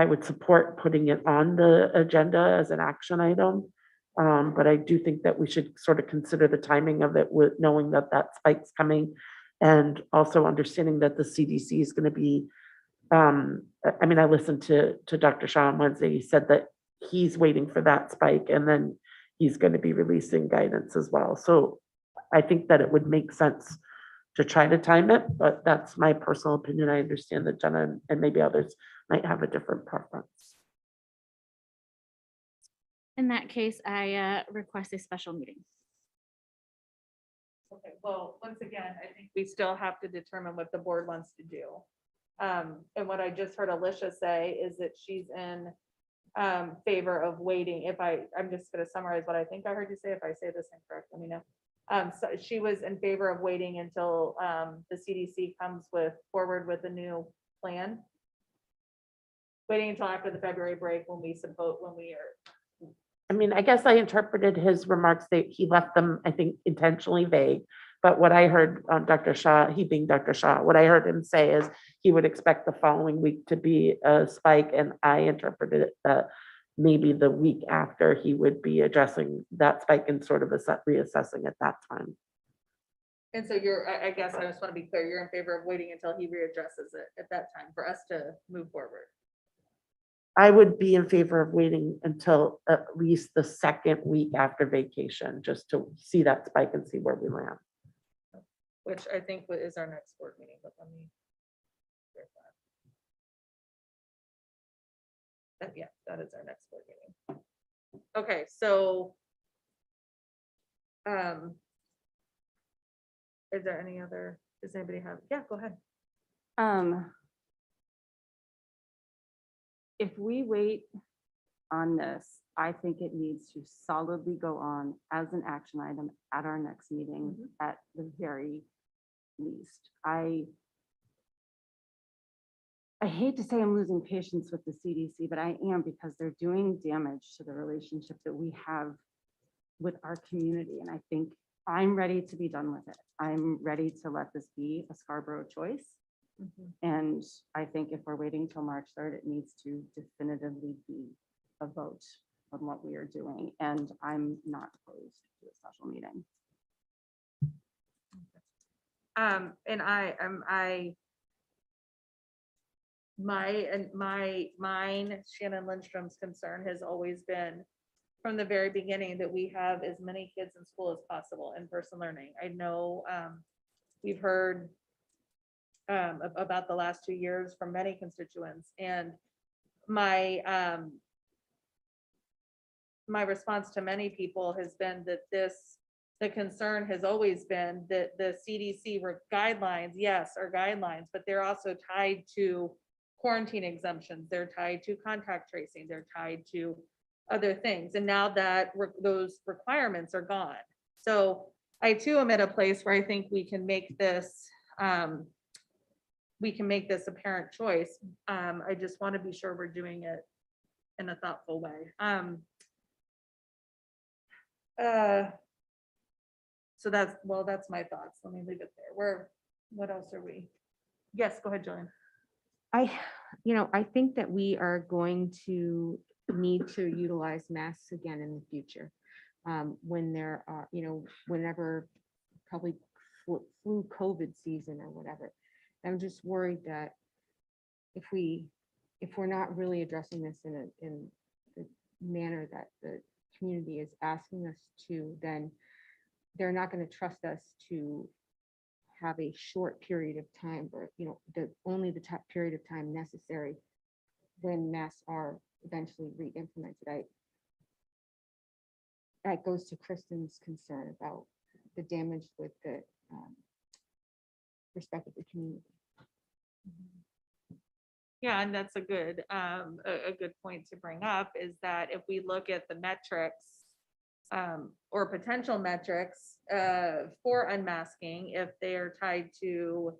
would support putting it on the agenda as an action item. But I do think that we should sort of consider the timing of it, with knowing that that spike's coming, and also understanding that the CDC is going to be, I mean, I listened to Dr. Shaw on Wednesday. He said that he's waiting for that spike, and then he's going to be releasing guidance as well. So I think that it would make sense to try to time it, but that's my personal opinion. I understand that Jenna and maybe others might have a different preference. In that case, I request a special meeting. Okay, well, once again, I think we still have to determine what the board wants to do. And what I just heard Alicia say is that she's in favor of waiting. I'm just gonna summarize what I think I heard you say. If I say this incorrect, let me know. So she was in favor of waiting until the CDC comes forward with a new plan. Waiting until after the February break when we are. I mean, I guess I interpreted his remarks that he left them, I think, intentionally vague. But what I heard Dr. Shaw, he being Dr. Shaw, what I heard him say is he would expect the following week to be a spike, and I interpreted it that maybe the week after he would be addressing that spike and sort of reassessing at that time. And so I guess I just want to be clear, you're in favor of waiting until he readdresses it at that time for us to move forward. I would be in favor of waiting until at least the second week after vacation, just to see that spike and see where we land. Which I think is our next board meeting, but let me. Yeah, that is our next board meeting. Okay, so. Is there any other, does anybody have, yeah, go ahead. If we wait on this, I think it needs to solidly go on as an action item at our next meeting at the very least. I hate to say I'm losing patience with the CDC, but I am, because they're doing damage to the relationship that we have with our community. And I think I'm ready to be done with it. I'm ready to let this be a Scarborough choice. And I think if we're waiting till March 3rd, it needs to definitively be a vote on what we are doing. And I'm not opposed to a special meeting. And mine, Shannon Lindstrom's concern has always been from the very beginning that we have as many kids in school as possible in person learning. I know we've heard about the last 2 years from many constituents, and my response to many people has been that the concern has always been that the CDC guidelines, yes, are guidelines, but they're also tied to quarantine exemptions. They're tied to contact tracing. They're tied to other things. And now that those requirements are gone. So I too am at a place where I think we can make this a parent choice. I just want to be sure we're doing it in a thoughtful way. So that's my thoughts. Let me leave it there. What else are we? Yes, go ahead, Jillian. I think that we are going to need to utilize masks again in the future. When there are, whenever probably flu COVID season or whatever. I'm just worried that if we're not really addressing this in the manner that the community is asking us to, then they're not going to trust us to have a short period of time, or, only the period of time necessary when masks are eventually re-implemented. That goes to Kristen's concern about the damage with the respect of the community. Yeah, and that's a good point to bring up, is that if we look at the metrics or potential metrics for unmasking, if they are tied to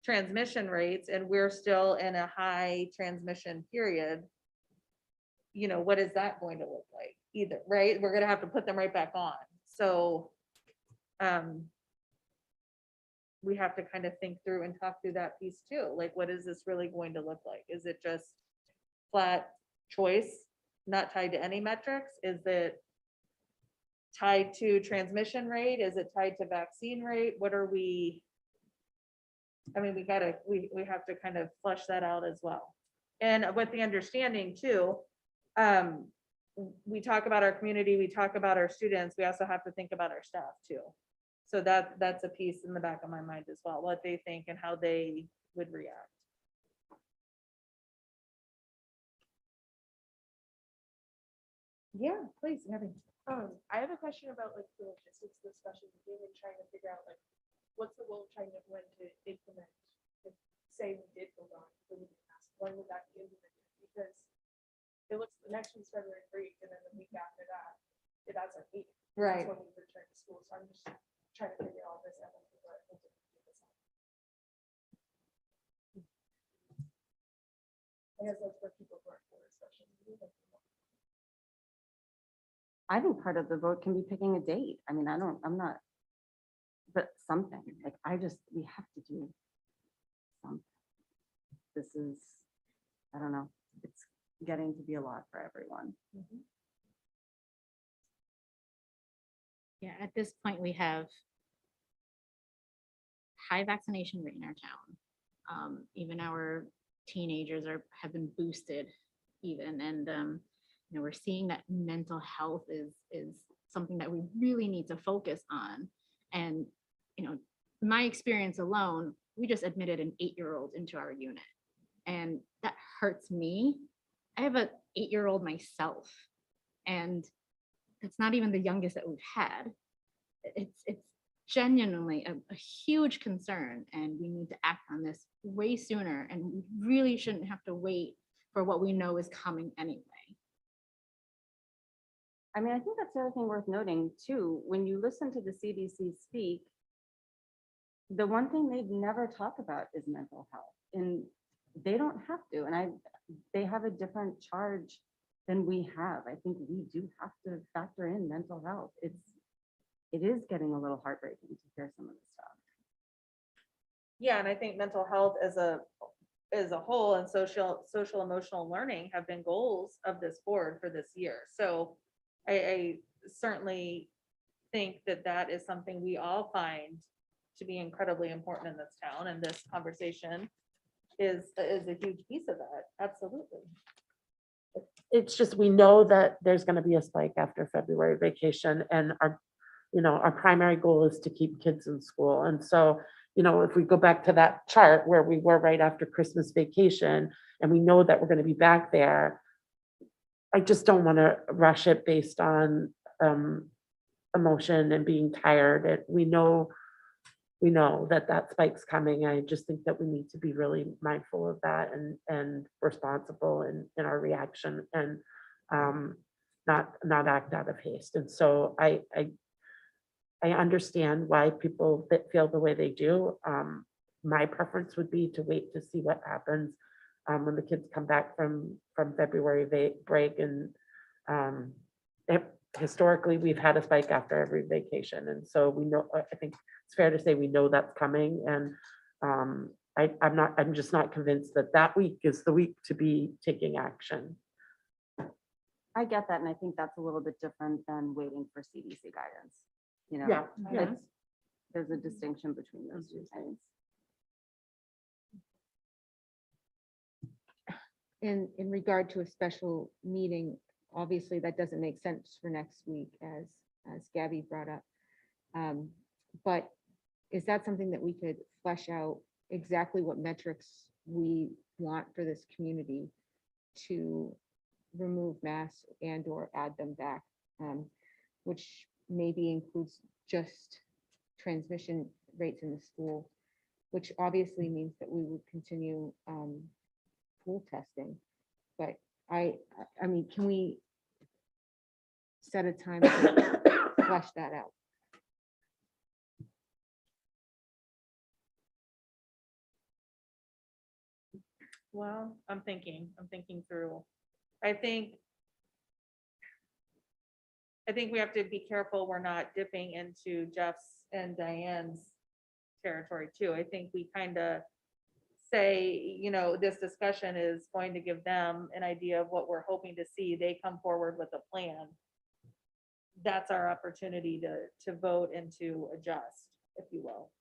transmission rates and we're still in a high transmission period, what is that going to look like either, right? We're gonna have to put them right back on. So we have to kind of think through and talk through that piece too. Like, what is this really going to look like? Is it just flat choice, not tied to any metrics? Is it tied to transmission rate? Is it tied to vaccine rate? What are we? I mean, we have to kind of flush that out as well. And with the understanding too, we talk about our community, we talk about our students, we also have to think about our staff too. So that's a piece in the back of my mind as well, what they think and how they would react. Yeah, please, Abby. I have a question about like the logistics of the special meeting and trying to figure out like what's the goal of trying to when to implement. If, say we did vote on when would that be implemented? Because it looks the next one's February 3rd, and then the week after that, that's our meeting. Right. That's when we return to school. So I'm just trying to figure all this out. I guess that's where people work for, especially. I think part of the vote can be picking a date. I mean, I'm not, but something, like, we have to do something. This is, I don't know, it's getting to be a lot for everyone. Yeah, at this point, we have high vaccination rate in our town. Even our teenagers have been boosted even, and we're seeing that mental health is something that we really need to focus on. And my experience alone, we just admitted an 8-year-old into our unit, and that hurts me. I have an 8-year-old myself, and that's not even the youngest that we've had. It's genuinely a huge concern, and we need to act on this way sooner, and we really shouldn't have to wait for what we know is coming anyway. I mean, I think that's the other thing worth noting too. When you listen to the CDC speak, the one thing they never talk about is mental health, and they don't have to. And they have a different charge than we have. I think we do have to factor in mental health. It is getting a little heartbreaking to hear some of this stuff. Yeah, and I think mental health as a whole and social emotional learning have been goals of this board for this year. So I certainly think that is something we all find to be incredibly important in this town, and this conversation is a huge piece of that. Absolutely. It's just, we know that there's going to be a spike after February vacation, and our primary goal is to keep kids in school. And so, if we go back to that chart where we were right after Christmas vacation, and we know that we're going to be back there, I just don't want to rush it based on emotion and being tired. And we know that spike's coming. I just think that we need to be really mindful of that and responsible in our reaction, and not act out of haste. And so I understand why people feel the way they do. My preference would be to wait to see what happens when the kids come back from February break. And historically, we've had a spike after every vacation. And so we know, I think it's fair to say we know that's coming. And I'm just not convinced that week is the week to be taking action. I get that, and I think that's a little bit different than waiting for CDC guidance. Yeah. There's a distinction between those two things. In regard to a special meeting, obviously that doesn't make sense for next week, as Gabby brought up. But is that something that we could flesh out exactly what metrics we want for this community to remove masks and or add them back, which maybe includes just transmission rates in the school, which obviously means that we would continue pool testing. But I mean, can we set a time to flesh that out? Well, I'm thinking through. I think we have to be careful we're not dipping into Jeff's and Diane's territory too. I think we kind of say, you know, this discussion is going to give them an idea of what we're hoping to see. They come forward with a plan. That's our opportunity to vote and to adjust, if you will.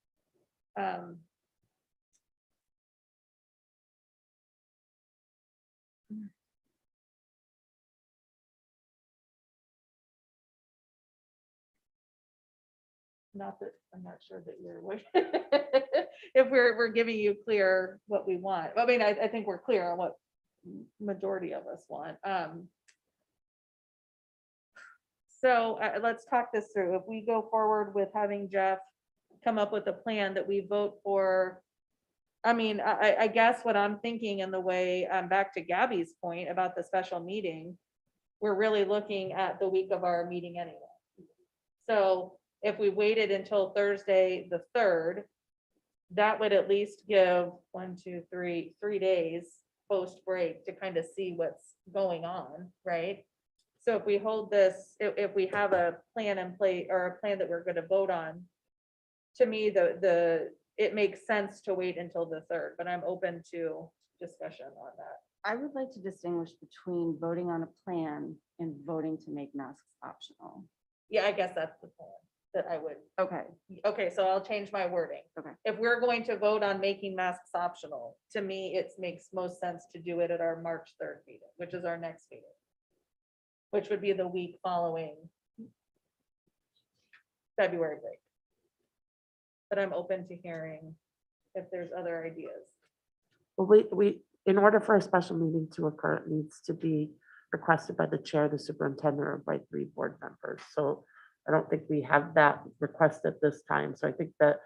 Not that, I'm not sure that you're, if we're giving you clear what we want. I mean, I think we're clear on what majority of us want. So let's talk this through. If we go forward with having Jeff come up with a plan that we vote for, I mean, I guess what I'm thinking in the way, back to Gabby's point about the special meeting, we're really looking at the week of our meeting anyway. So if we waited until Thursday, the 3rd, that would at least give 3 days post break to kind of see what's going on, right? So if we hold this, if we have a plan in place or a plan that we're going to vote on, to me, it makes sense to wait until the 3rd, but I'm open to discussion on that. I would like to distinguish between voting on a plan and voting to make masks optional. Yeah, I guess that's the plan that I would. Okay, so I'll change my wording. Okay. If we're going to vote on making masks optional, to me, it makes most sense to do it at our March 3rd meeting, which is our next meeting, which would be the week following February break. But I'm open to hearing if there's other ideas. Well, we, in order for a special meeting to occur, it needs to be requested by the chair, the superintendent, or by 3 board members. So I don't think we have that request at this time. So I think that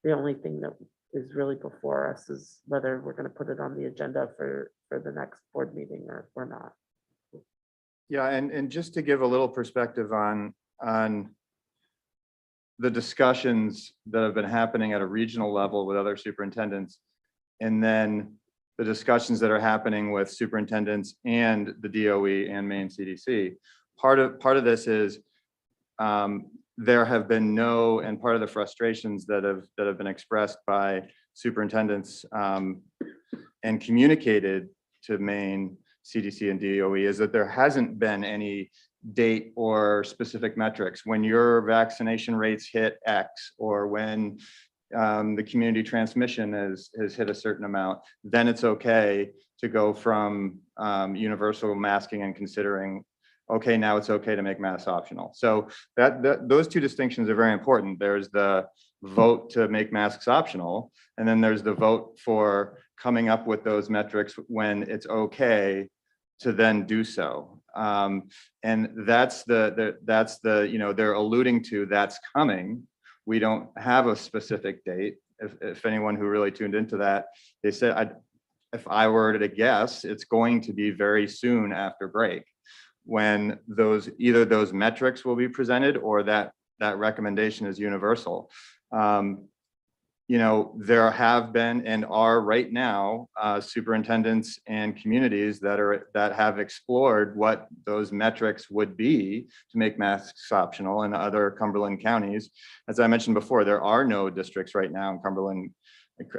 the only thing that is really before us is whether we're going to put it on the agenda for the next board meeting or not. Yeah, and just to give a little perspective on the discussions that have been happening at a regional level with other superintendents, and then the discussions that are happening with superintendents and the DOE and Maine CDC. Part of this is there have been and part of the frustrations that have been expressed by superintendents and communicated to Maine CDC and DOE is that there hasn't been any date or specific metrics. When your vaccination rates hit X, or when the community transmission has hit a certain amount, then it's okay to go from universal masking and considering, okay, now it's okay to make masks optional. So those 2 distinctions are very important. There's the vote to make masks optional, and then there's the vote for coming up with those metrics when it's okay to then do so. And that's the, you know, they're alluding to that's coming. We don't have a specific date. If anyone who really tuned into that, they said, if I were to guess, it's going to be very soon after break when either those metrics will be presented or that recommendation is universal. You know, there have been and are right now superintendents and communities that have explored what those metrics would be to make masks optional in other Cumberland counties. As I mentioned before, there are no districts right now in Cumberland,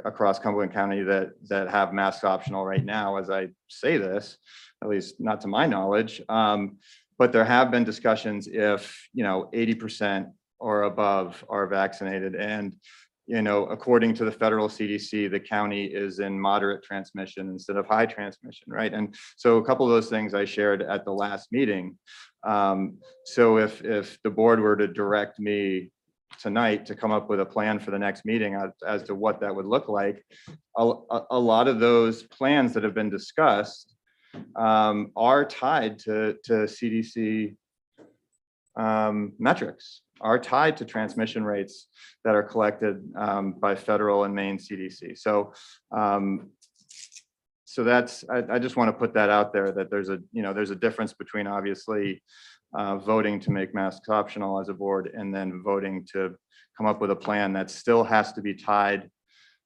across Cumberland County, that have masks optional right now, as I say this, at least not to my knowledge. But there have been discussions if, you know, 80% or above are vaccinated, and you know, according to the federal CDC, the county is in moderate transmission instead of high transmission, right? And so a couple of those things I shared at the last meeting. So if the board were to direct me tonight to come up with a plan for the next meeting as to what that would look like. A lot of those plans that have been discussed are tied to CDC metrics, are tied to transmission rates that are collected by federal and Maine CDC. So that's, I just want to put that out there, that there's a difference between obviously voting to make masks optional as a board and then voting to come up with a plan that still has to be tied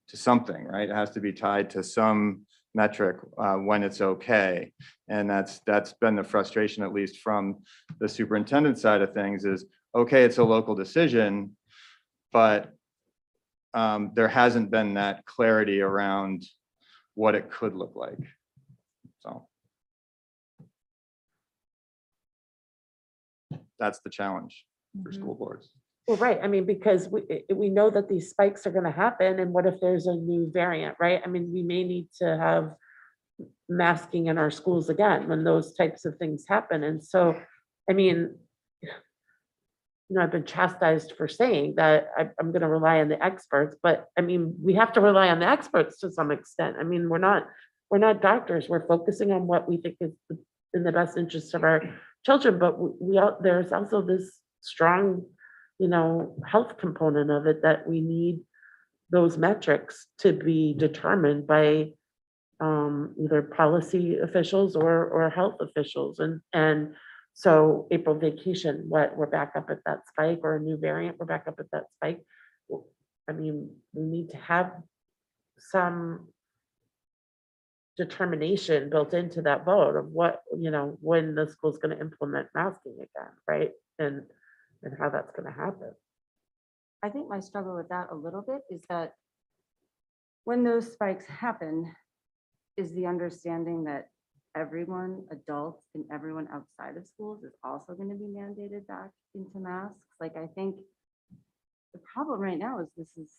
to something, right? It has to be tied to some metric when it's okay. And that's been the frustration, at least from the superintendent side of things, is okay, it's a local decision, but there hasn't been that clarity around what it could look like. So that's the challenge for school boards. Well, right. I mean, because we know that these spikes are going to happen, and what if there's a new variant, right? I mean, we may need to have masking in our schools again when those types of things happen. And so, I mean, I've been chastised for saying that I'm going to rely on the experts, but I mean, we have to rely on the experts to some extent. I mean, we're not doctors. We're focusing on what we think is in the best interest of our children, but there's also this strong, health component of it, that we need those metrics to be determined by either policy officials or health officials. And so April vacation, we're back up at that spike, or a new variant, we're back up at that spike. I mean, we need to have some determination built into that vote of what, when the school's going to implement masking again, right? And how that's going to happen. I think my struggle with that a little bit is that when those spikes happen, is the understanding that everyone, adults and everyone outside of schools, is also going to be mandated back into masks. Like, I think the problem right now is this is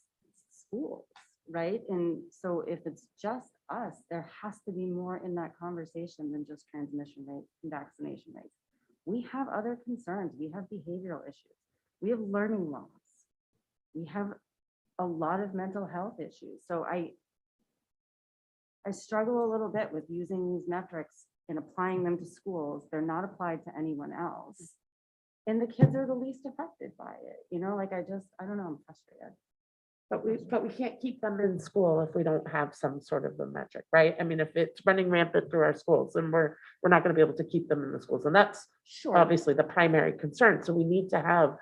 schools, right? And so if it's just us, there has to be more in that conversation than just transmission rates and vaccination rates. We have other concerns. We have behavioral issues. We have learning loss. We have a lot of mental health issues. So I struggle a little bit with using these metrics and applying them to schools. They're not applied to anyone else. And the kids are the least affected by it. Like, I don't know, I'm frustrated. But we can't keep them in school if we don't have some sort of a metric, right? I mean, if it's running rampant through our schools, then we're not going to be able to keep them in the schools. And that's obviously the primary concern. So we need to have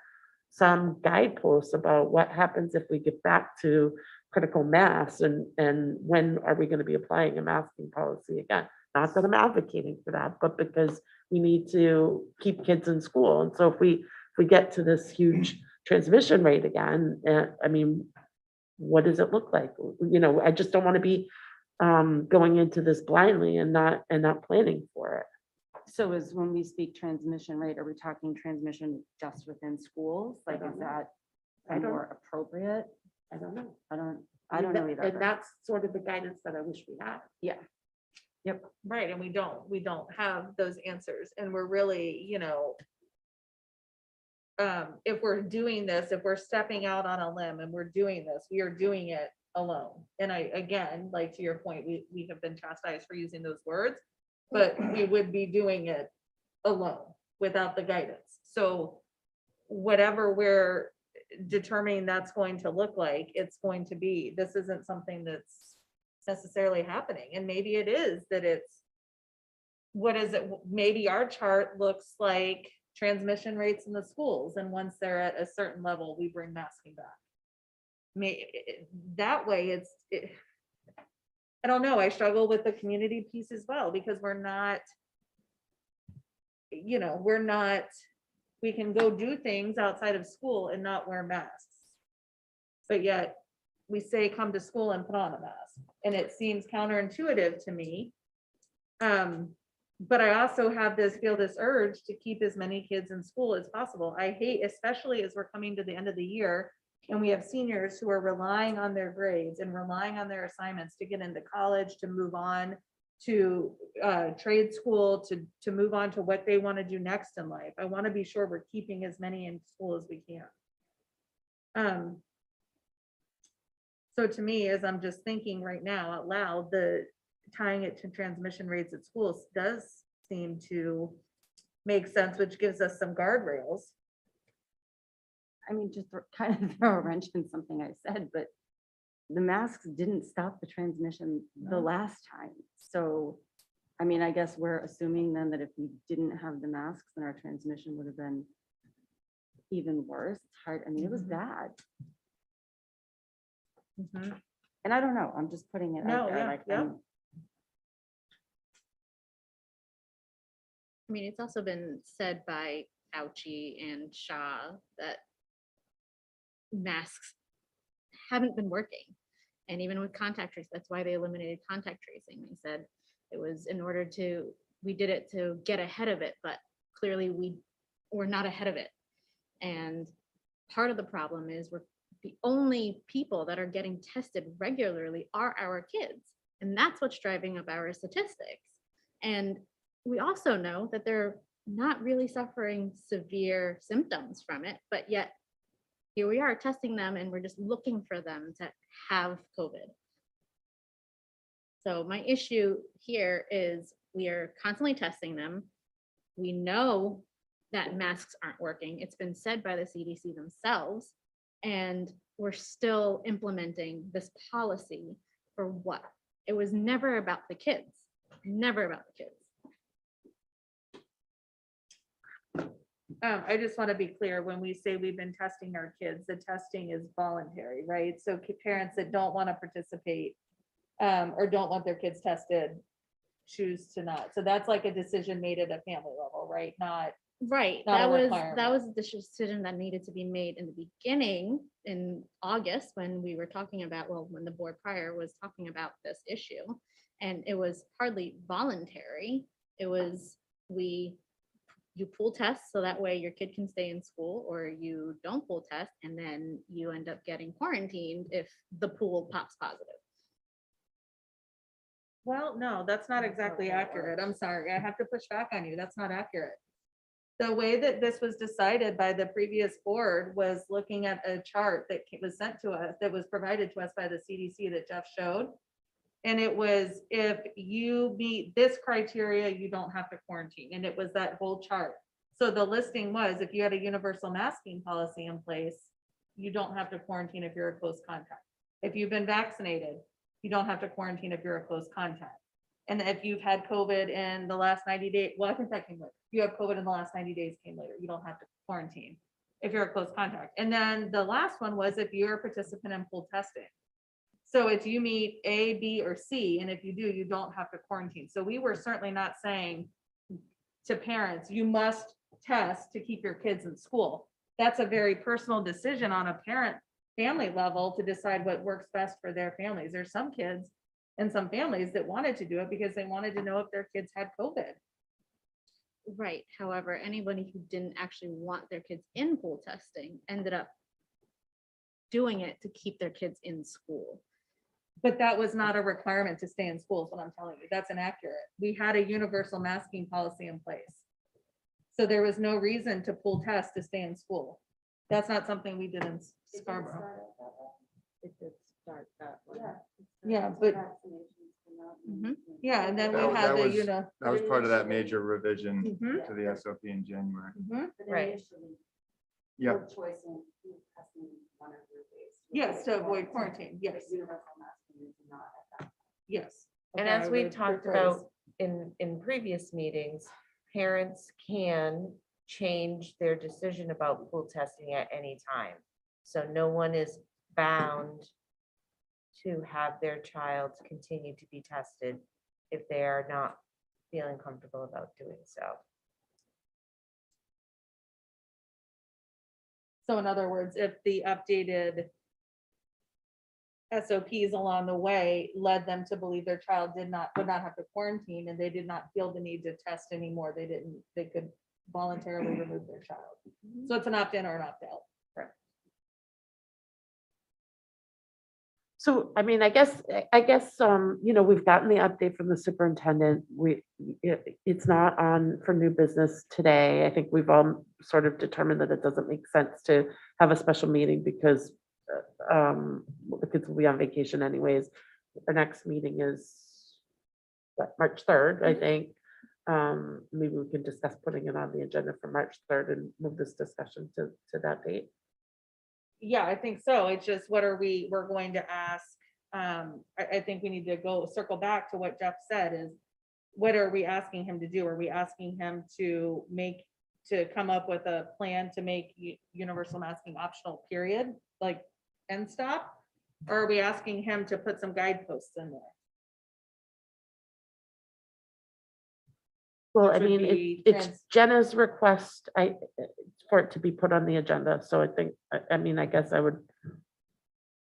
some guideposts about what happens if we get back to critical mass, and when are we going to be applying a masking policy again? Not that I'm advocating for that, but because we need to keep kids in school. And so if we get to this huge transmission rate again, I mean, what does it look like? I just don't want to be going into this blindly and not planning for it. So is when we speak transmission rate, are we talking transmission just within schools? Like, is that more appropriate? I don't know. I don't know either. And that's sort of the guidance that I wish we had. Yeah. Yep. Right, and we don't have those answers, and we're really, if we're doing this, if we're stepping out on a limb and we're doing this, we are doing it alone. And again, like to your point, we have been chastised for using those words, but we would be doing it alone without the guidance. So whatever we're determining that's going to look like, it's going to be, this isn't something that's necessarily happening. And maybe it is that it's, what is it? Maybe our chart looks like transmission rates in the schools, and once they're at a certain level, we bring masking back. That way I don't know, I struggle with the community piece as well, because we're not, we can go do things outside of school and not wear masks. But yet we say, come to school and put on a mask. And it seems counterintuitive to me. But I also feel this urge to keep as many kids in school as possible. I hate, especially as we're coming to the end of the year, and we have seniors who are relying on their grades and relying on their assignments to get into college, to move on to trade school, to move on to what they want to do next in life. I want to be sure we're keeping as many in school as we can. So to me, as I'm just thinking right now out loud, tying it to transmission rates at schools does seem to make sense, which gives us some guardrails. I mean, just kind of throw a wrench in something I said, but the masks didn't stop the transmission the last time. So, I mean, I guess we're assuming then that if we didn't have the masks, then our transmission would have been even worse. It's hard. I mean, it was bad. And I don't know, I'm just putting it out there. Like, I mean, it's also been said by Fauci and Shaw that masks haven't been working. And even with contact tracing, that's why they eliminated contact tracing. They said it was in order to, we did it to get ahead of it, but clearly we were not ahead of it. And part of the problem is the only people that are getting tested regularly are our kids. And that's what's driving up our statistics. And we also know that they're not really suffering severe symptoms from it, but yet here we are testing them and we're just looking for them to have COVID. So my issue here is we are constantly testing them. We know that masks aren't working. It's been said by the CDC themselves, and we're still implementing this policy for what? It was never about the kids, never about the kids. I just want to be clear, when we say we've been testing our kids, the testing is voluntary, right? So parents that don't want to participate or don't want their kids tested choose to not. So that's like a decision made at a family level, right? Not right. Not a That requirement. was the decision that needed to be made in the beginning in August when we were talking about, well, when the board prior was talking about this issue, and it was hardly voluntary. It was you pool test so that way your kid can stay in school, or you don't pool test and then you end up getting quarantined if the pool pops positive. Well, no, that's not exactly accurate. I'm sorry. I have to push back on you. That's not accurate. The way that this was decided by the previous board was looking at a chart that was sent to us, that was provided to us by the CDC that Jeff showed. And it was, if you meet this criteria, you don't have to quarantine. And it was that whole chart. So the listing was, if you had a universal masking policy in place, you don't have to quarantine if you're a close contact. If you've been vaccinated, you don't have to quarantine if you're a close contact. And if you've had COVID in the last 90 days, well, I think that came later. If you have COVID in the last 90 days came later, you don't have to quarantine if you're a close contact. And then the last one was if you're a participant in pool testing. So if you meet A, B, or C, and if you do, you don't have to quarantine. So we were certainly not saying to parents, you must test to keep your kids in school. That's a very personal decision on a parent family level to decide what works best for their families. There's some kids and some families that wanted to do it because they wanted to know if their kids had COVID. Right. However, anybody who didn't actually want their kids in pool testing ended up doing it to keep their kids in school. But that was not a requirement to stay in school, is what I'm telling you. That's inaccurate. We had a universal masking policy in place. So there was no reason to pool test to stay in school. That's not something we did in Scarborough. it did start that way. Yeah, but yeah, and then we had the, That was part of that major revision Mhm. to the SOP in January. Right. Yeah. Yes, to avoid quarantine, yes. Yes. And Okay, as I we've would talked rephrase. about in previous meetings, parents can change their decision about pool testing at any time. So no one is bound to have their child continue to be tested if they are not feeling comfortable about doing so. So in other words, if the updated SOPs along the way led them to believe their child would not have to quarantine and they did not feel the need to test anymore, they could voluntarily remove their child. So it's an opt-in or an opt-out. So, I mean, I guess, you know, we've gotten the update from the superintendent. It's not on for new business today. I think we've all sort of determined that it doesn't make sense to have a special meeting because the kids will be on vacation anyways. Our next meeting is what, March 3rd, I think. Maybe we can discuss putting it on the agenda for March 3rd and move this discussion to that date. Yeah, I think so. It's just, we're going to ask, I think we need to circle back to what Jeff said is, what are we asking him to do? Are we asking him to come up with a plan to make universal masking optional, period, like, end stop? Or are we asking him to put some guideposts in there? Well, I Which would mean, be it's Jenna's request, for it to be put on the agenda, so I think, I mean, I guess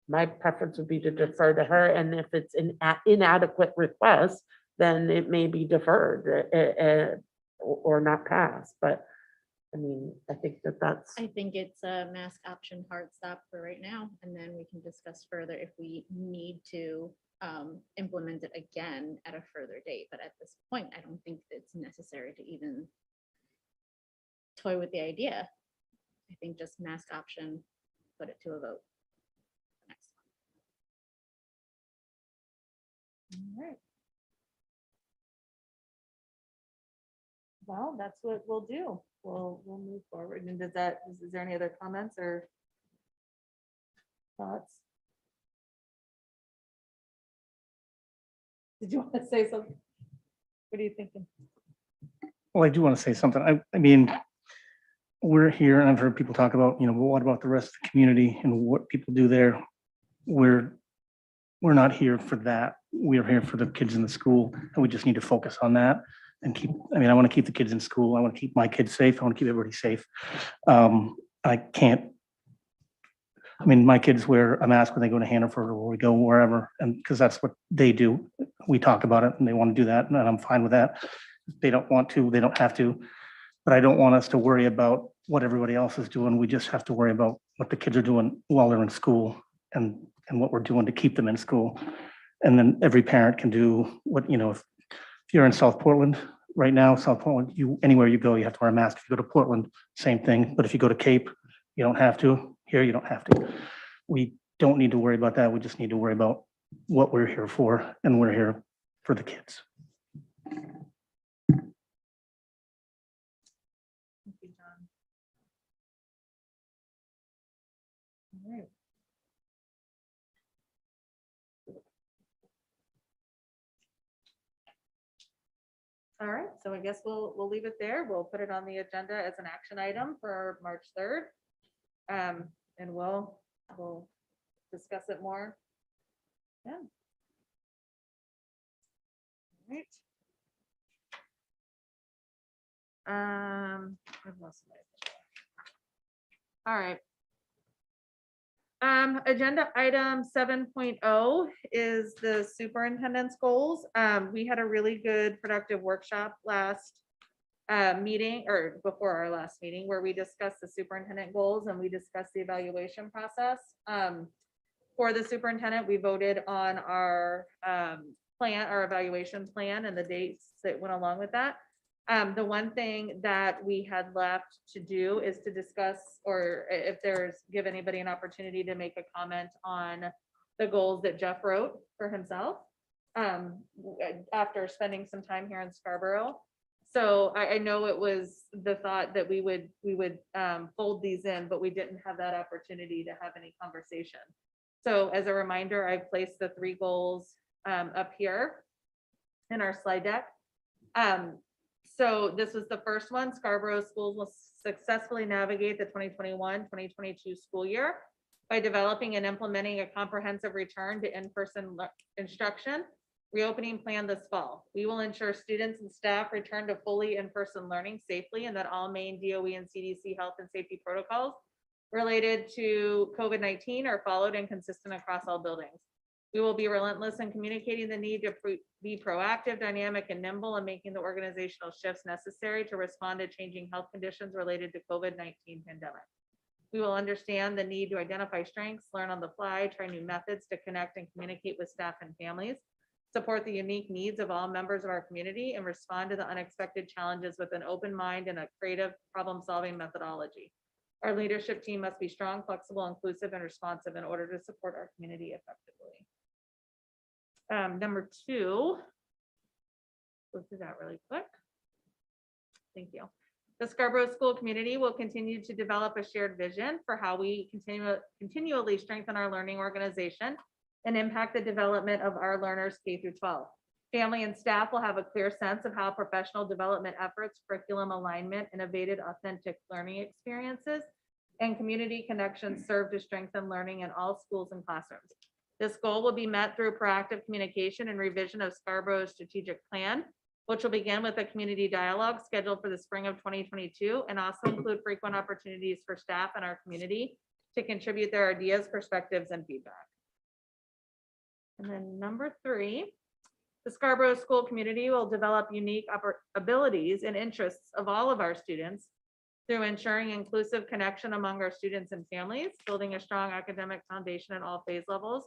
my preference would be to defer to her, and if it's an inadequate request, then it may be deferred, or not passed, but, I mean, I think that's. I think it's a mask option hard stop for right now, and then we can discuss further if we need to implement it again at a further date. But at this point, I don't think it's necessary to even toy with the idea. I think just mask option, put it to a vote. Next one. All right. Well, that's what we'll do. We'll move forward. And is there any other comments or thoughts? Did you want to say something? What are you thinking? Well, I do want to say something. I mean, we're here and I've heard people talk about, you know, well, what about the rest of the community and what people do there? We're not here for that. We're here for the kids in the school, and we just need to focus on that and I want to keep the kids in school. I want to keep my kids safe. I want to keep everybody safe. My kids wear a mask when they go to Hannaford or we go wherever, and because that's what they do. We talk about it and they want to do that, and I'm fine with that. If they don't want to, they don't have to. But I don't want us to worry about what everybody else is doing. We just have to worry about what the kids are doing while they're in school and what we're doing to keep them in school. And then every parent can do what, you know, if you're in South Portland right now, anywhere you go, you have to wear a mask. If you go to Portland, same thing. But if you go to Cape, you don't have to. Here, you don't have to. We don't need to worry about that. We just need to worry about what we're here for, and we're here for the kids. Thank you, John. All right. All right, so I guess we'll leave it there. We'll put it on the agenda as an action item for March 3rd. And we'll discuss it more. Yeah. All right. I've lost my. All right. Agenda item 7.0 is the superintendent's goals. We had a really good productive workshop last meeting, or before our last meeting, where we discussed the superintendent goals and we discussed the evaluation process. For the superintendent, we voted on our our evaluation plan and the dates that went along with that. The one thing that we had left to do is to discuss, or if give anybody an opportunity to make a comment on the goals that Jeff wrote for himself after spending some time here in Scarborough. So I know it was the thought that we would fold these in, but we didn't have that opportunity to have any conversation. So as a reminder, I've placed the 3 goals up here in our slide deck. So this was the first one. Scarborough schools will successfully navigate the 2021-2022 school year by developing and implementing a comprehensive return to in-person instruction reopening plan this fall. We will ensure students and staff return to fully in-person learning safely, and that all main DOE and CDC health and safety protocols related to COVID-19 are followed and consistent across all buildings. We will be relentless in communicating the need to be proactive, dynamic, and nimble in making the organizational shifts necessary to respond to changing health conditions related to COVID-19 pandemic. We will understand the need to identify strengths, learn on the fly, try new methods to connect and communicate with staff and families, support the unique needs of all members of our community, and respond to the unexpected challenges with an open mind and a creative problem-solving methodology. Our leadership team must be strong, flexible, inclusive, and responsive in order to support our community effectively. Number 2, go through that really quick. Thank you. The Scarborough School community will continue to develop a shared vision for how we continually strengthen our learning organization and impact the development of our learners K through 12. Family and staff will have a clear sense of how professional development efforts, curriculum alignment, innovative, authentic learning experiences, and community connections serve to strengthen learning in all schools and classrooms. This goal will be met through proactive communication and revision of Scarborough's strategic plan, which will begin with a community dialogue scheduled for the spring of 2022 and also include frequent opportunities for staff and our community to contribute their ideas, perspectives, and feedback. And then number 3, the Scarborough School community will develop unique abilities and interests of all of our students through ensuring inclusive connection among our students and families, building a strong academic foundation at all phase levels,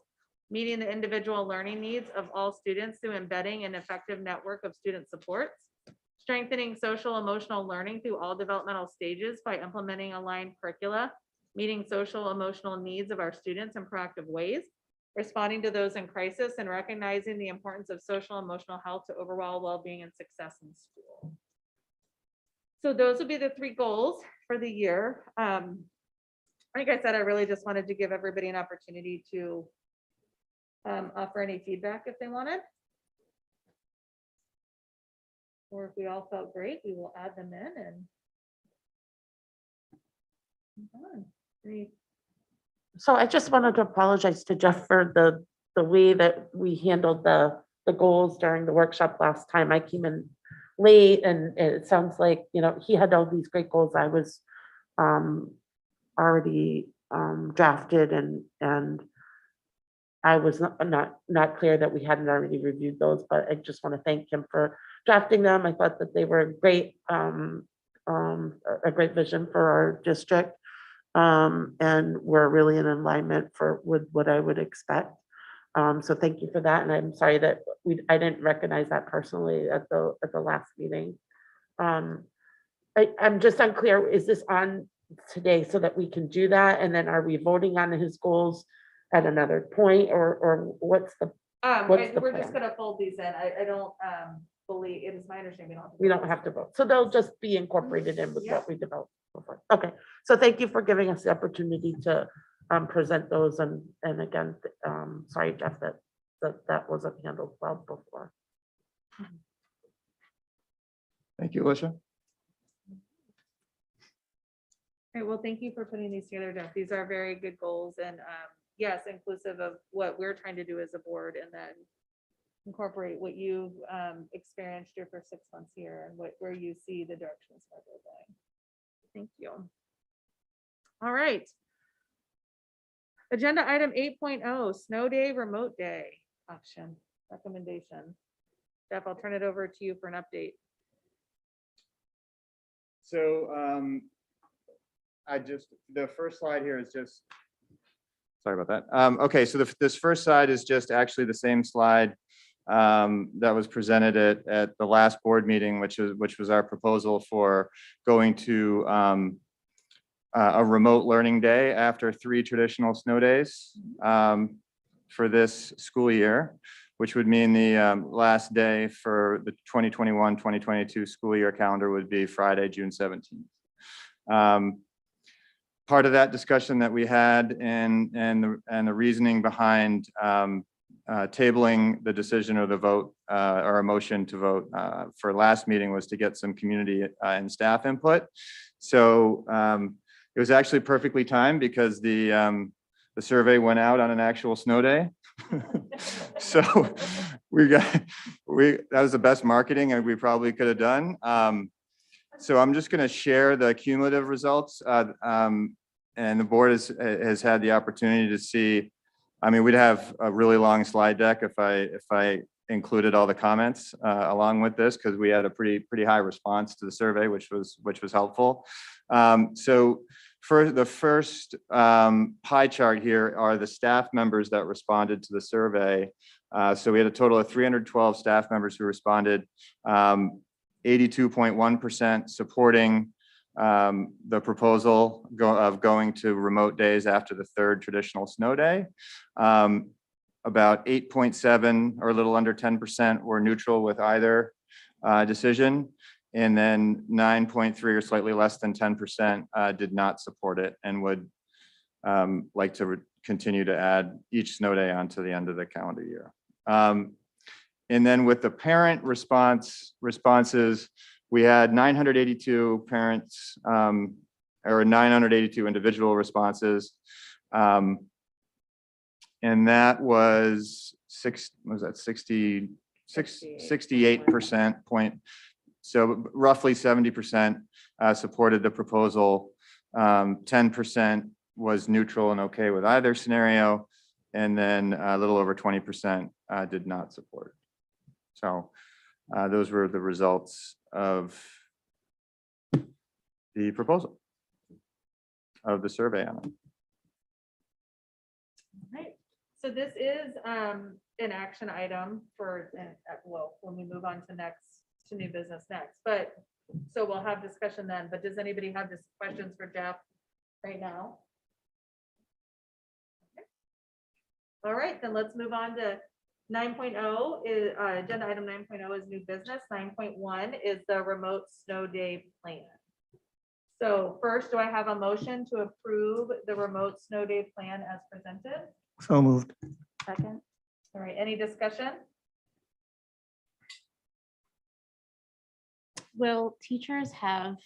meeting the individual learning needs of all students through embedding an effective network of student supports, strengthening social emotional learning through all developmental stages by implementing aligned curricula, meeting social emotional needs of our students in proactive ways, responding to those in crisis, and recognizing the importance of social emotional health to overall well-being and success in school. So those would be the 3 goals for the year. Like I said, I really just wanted to give everybody an opportunity to offer any feedback if they wanted. Or if we all felt great, we will add them in and move on. So I just wanted to apologize to Jeff for the way that we handled the goals during the workshop last time. I came in late and it sounds like, you know, he had all these great goals. I was already drafted and I was not clear that we hadn't already reviewed those, but I just want to thank him for drafting them. I thought that they were great, a great vision for our district. And we're really in alignment with what I would expect. So thank you for that. And I'm sorry that I didn't recognize that personally at the last meeting. I'm just unclear, is this on today so that we can do that? And then are we voting on his goals at another point or what's the we're just plan? gonna fold these in. I don't believe, it is my understanding. We don't have to vote. So they'll just be incorporated in with what we developed before. Okay, so thank you for giving us the opportunity to present those and again, sorry, Jeff, that wasn't handled well before. Thank you, Alicia. Okay, well, thank you for putting these together, Jeff. These are very good goals and yes, inclusive of what we're trying to do as a board and then incorporate what you've experienced your first 6 months here and where you see the direction of Scarborough going. Thank you. All right. Agenda item 8.0, snow day, remote day option recommendation. Jeff, I'll turn it over to you for an update. So the first slide here is just, sorry about that. Okay, so this first slide is just actually the same slide that was presented at the last board meeting, which was our proposal for going to a remote learning day after 3 traditional snow days for this school year, which would mean the last day for the 2021-2022 school year calendar would be Friday, June 17th. Part of that discussion that we had and the reasoning behind tabling the decision or the vote or a motion to vote for last meeting was to get some community and staff input. So it was actually perfectly timed because the survey went out on an actual snow day. So that was the best marketing we probably could have done. So I'm just going to share the cumulative results, and the board has had the opportunity to see. I mean, we'd have a really long slide deck if I included all the comments along with this, because we had a pretty high response to the survey, which was helpful. So for the first pie chart here are the staff members that responded to the survey. So we had a total of 312 staff members who responded, 82.1% supporting the proposal of going to remote days after the third traditional snow day. About 8.7 or a little under 10% were neutral with either decision. And then 9.3 or slightly less than 10% did not support it and would like to continue to add each snow day onto the end of the calendar year. And then with the parent responses, we had 982 parents or 982 individual responses. And that was 68% point. So roughly 70% supported the proposal. 10% was neutral and okay with either scenario. And then a little over 20% did not support. So those were the results of the proposal of the survey on it. Right. So this is an action item for, well, when we move on to new business next, but so we'll have discussion then, but does anybody have this questions for Jeff right now? Okay. All right, then let's move on to 9.0 is agenda item 9.0 is new business. 9.1 is the remote snow day plan. So first, do I have a motion to approve the remote snow day plan as presented? So moved. Second. All right, any discussion? Will teachers have,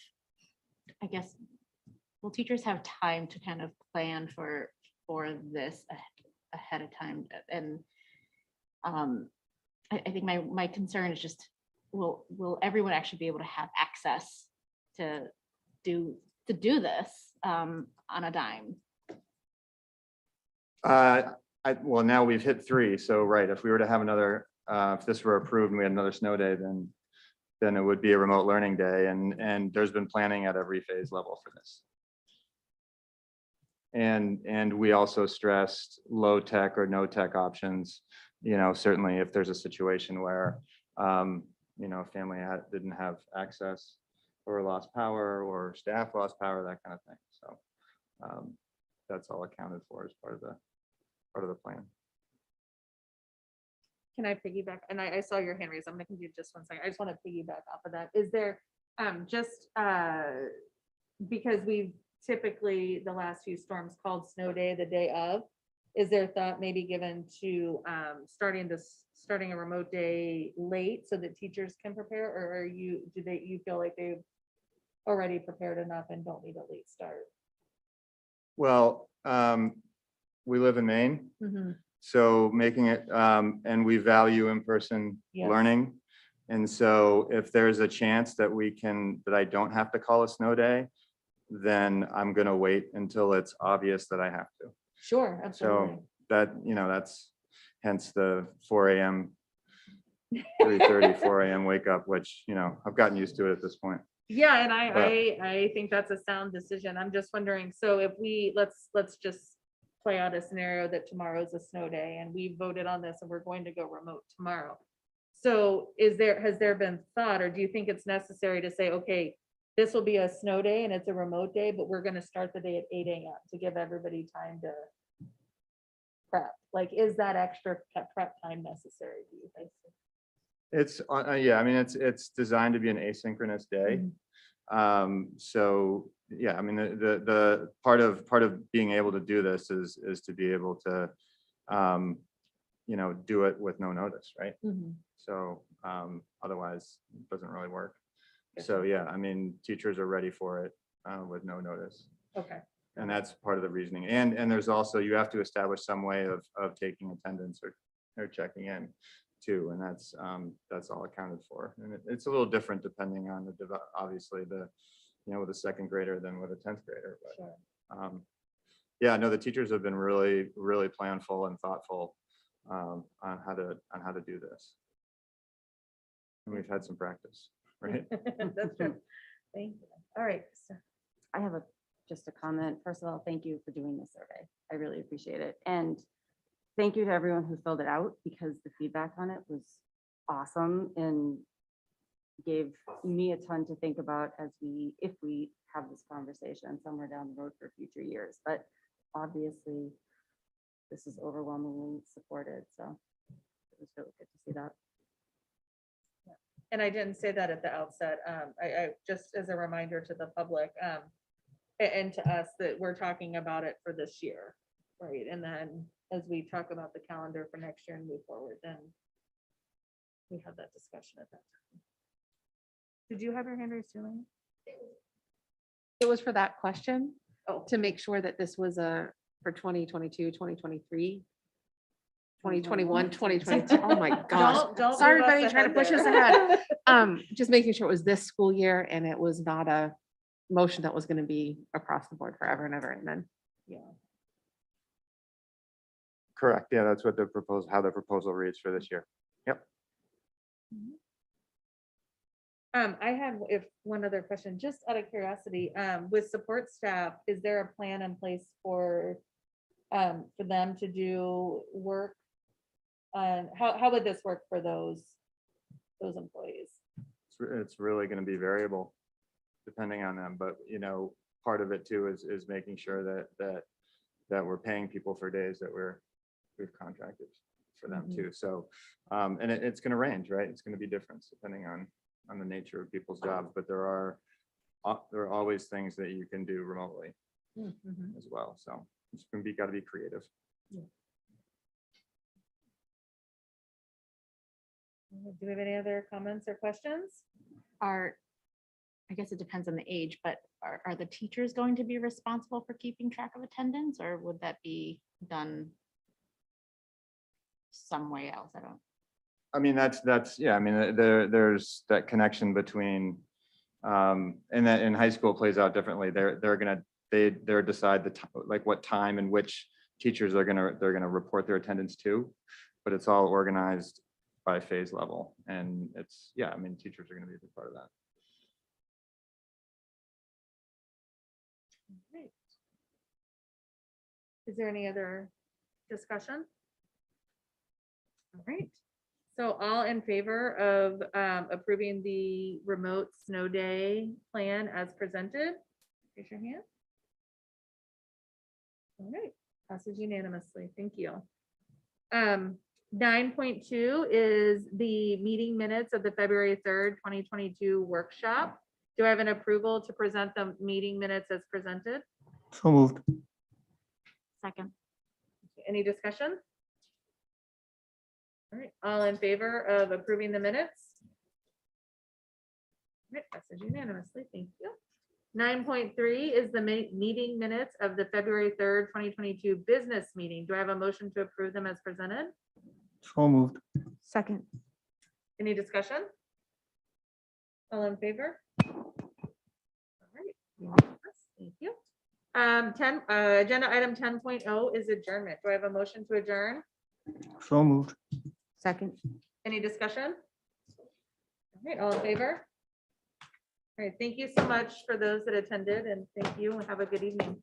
I guess, will teachers have time to kind of plan for this ahead of time? And I think my concern is just, will everyone actually be able to have access to do this on a dime? Well, now we've hit 3. So right, if we were to have another, if this were approved and we had another snow day, then it would be a remote learning day. And there's been planning at every phase level for this. And we also stressed low tech or no tech options. You know, certainly if there's a situation where, you know, a family didn't have access or lost power or staff lost power, that kind of thing. So that's all accounted for as part of the plan. Can I piggyback? And I saw your hand raised. I'm going to give you just 1 second. I just want to piggyback off of that. Is there because we've typically the last few storms called snow day the day of, is there thought maybe given to starting a remote day late so that teachers can prepare, or you feel like they've already prepared enough and don't need a late start? Well, we live in Maine. Mhm. So making it, and we value in-person Yes. learning. And so if there's a chance that that I don't have to call a snow day, then I'm gonna wait until it's obvious that I have to. Sure, absolutely. So that, you know, that's hence the 4 a.m., 3:30, 4 a.m. wake up, which, you know, I've gotten used to it at this point. Yeah, and But- I think that's a sound decision. I'm just wondering, so if let's just play out a scenario that tomorrow's a snow day and we voted on this and we're going to go remote tomorrow. So has there been thought, or do you think it's necessary to say, okay, this will be a snow day and it's a remote day, but we're going to start the day at 8 a.m. to give everybody time to prep? Like, is that extra prep time necessary, do you think? It's, yeah, I mean, it's designed to be an asynchronous day. So, yeah, I mean, the part of being able to do this is to be able to, you know, do it with no notice, right? So otherwise it doesn't really work. So, yeah, I mean, teachers are ready for it with no notice. Okay. And that's part of the reasoning. And there's also, you have to establish some way of taking attendance or checking in too. And that's all accounted for. And it's a little different depending on obviously you know, with a 2nd grader than with a 10th grader. But Sure. yeah, no, the teachers have been really, really planful and thoughtful on how to do this. And we've had some practice, right? That's true. Thank you. All right. So I have just a comment. First of all, thank you for doing this survey. I really appreciate it. And thank you to everyone who filled it out because the feedback on it was awesome and gave me a ton to think about if we have this conversation somewhere down the road for future years. But obviously, this is overwhelmingly supported, so it was really good to see that. And I didn't say that at the outset. I just as a reminder to the public and to us that we're talking about it for this year, right? And then as we talk about the calendar for next year and move forward, then we have that discussion at that time. Did you have your hand raised, Julie? It was for that question, Oh. to make sure that this was for 2022, 2023, 2021, 2022. Oh my gosh. Don't Sorry, move us everybody, trying to ahead push us there. ahead. Just making sure it was this school year and it was not a motion that was going to be across the board forever and ever. And then, Yeah. Correct. Yeah, that's what how the proposal reads for this year. Yep. I have one other question, just out of curiosity, with support staff, is there a plan in place for them to do work? How would this work for those employees? It's really going to be variable depending on them, but part of it too is making sure that we're paying people for days that we've contracted for them too. So, and it's going to range, right? It's going to be different depending on the nature of people's jobs, but there are always things that you can do remotely as well. So it's going to got to be creative. Yeah. Do we have any other comments or questions? I guess it depends on the age, but are the teachers going to be responsible for keeping track of attendance, or would that be done some way else? I mean, that's yeah. I mean, there's that connection between, and that in high school it plays out differently. They're decide like what time and which teachers they're gonna report their attendance to, but it's all organized by phase level, and I mean, teachers are gonna be a big part of that. Great. Is there any other discussion? All right. So all in favor of approving the remote snow day plan as presented? Raise your hand. All right, passes unanimously. Thank you. 9.2 is the meeting minutes of the February 3rd, 2022 workshop. Do I have an approval to present the meeting minutes as presented? So moved. Second. Any discussion? All right, all in favor of approving the minutes? All right, passes unanimously. Thank you. 9.3 is the meeting minutes of the February 3rd, 2022 business meeting. Do I have a motion to approve them as presented? So moved. Second. Any discussion? All in favor? All right, unanimous. Thank you. 10, agenda item 10.0 is adjournment. Do I have a motion to adjourn? So moved. Second. Any discussion? All right, all in favor? All right, thank you so much for those that attended, and thank you and have a good evening.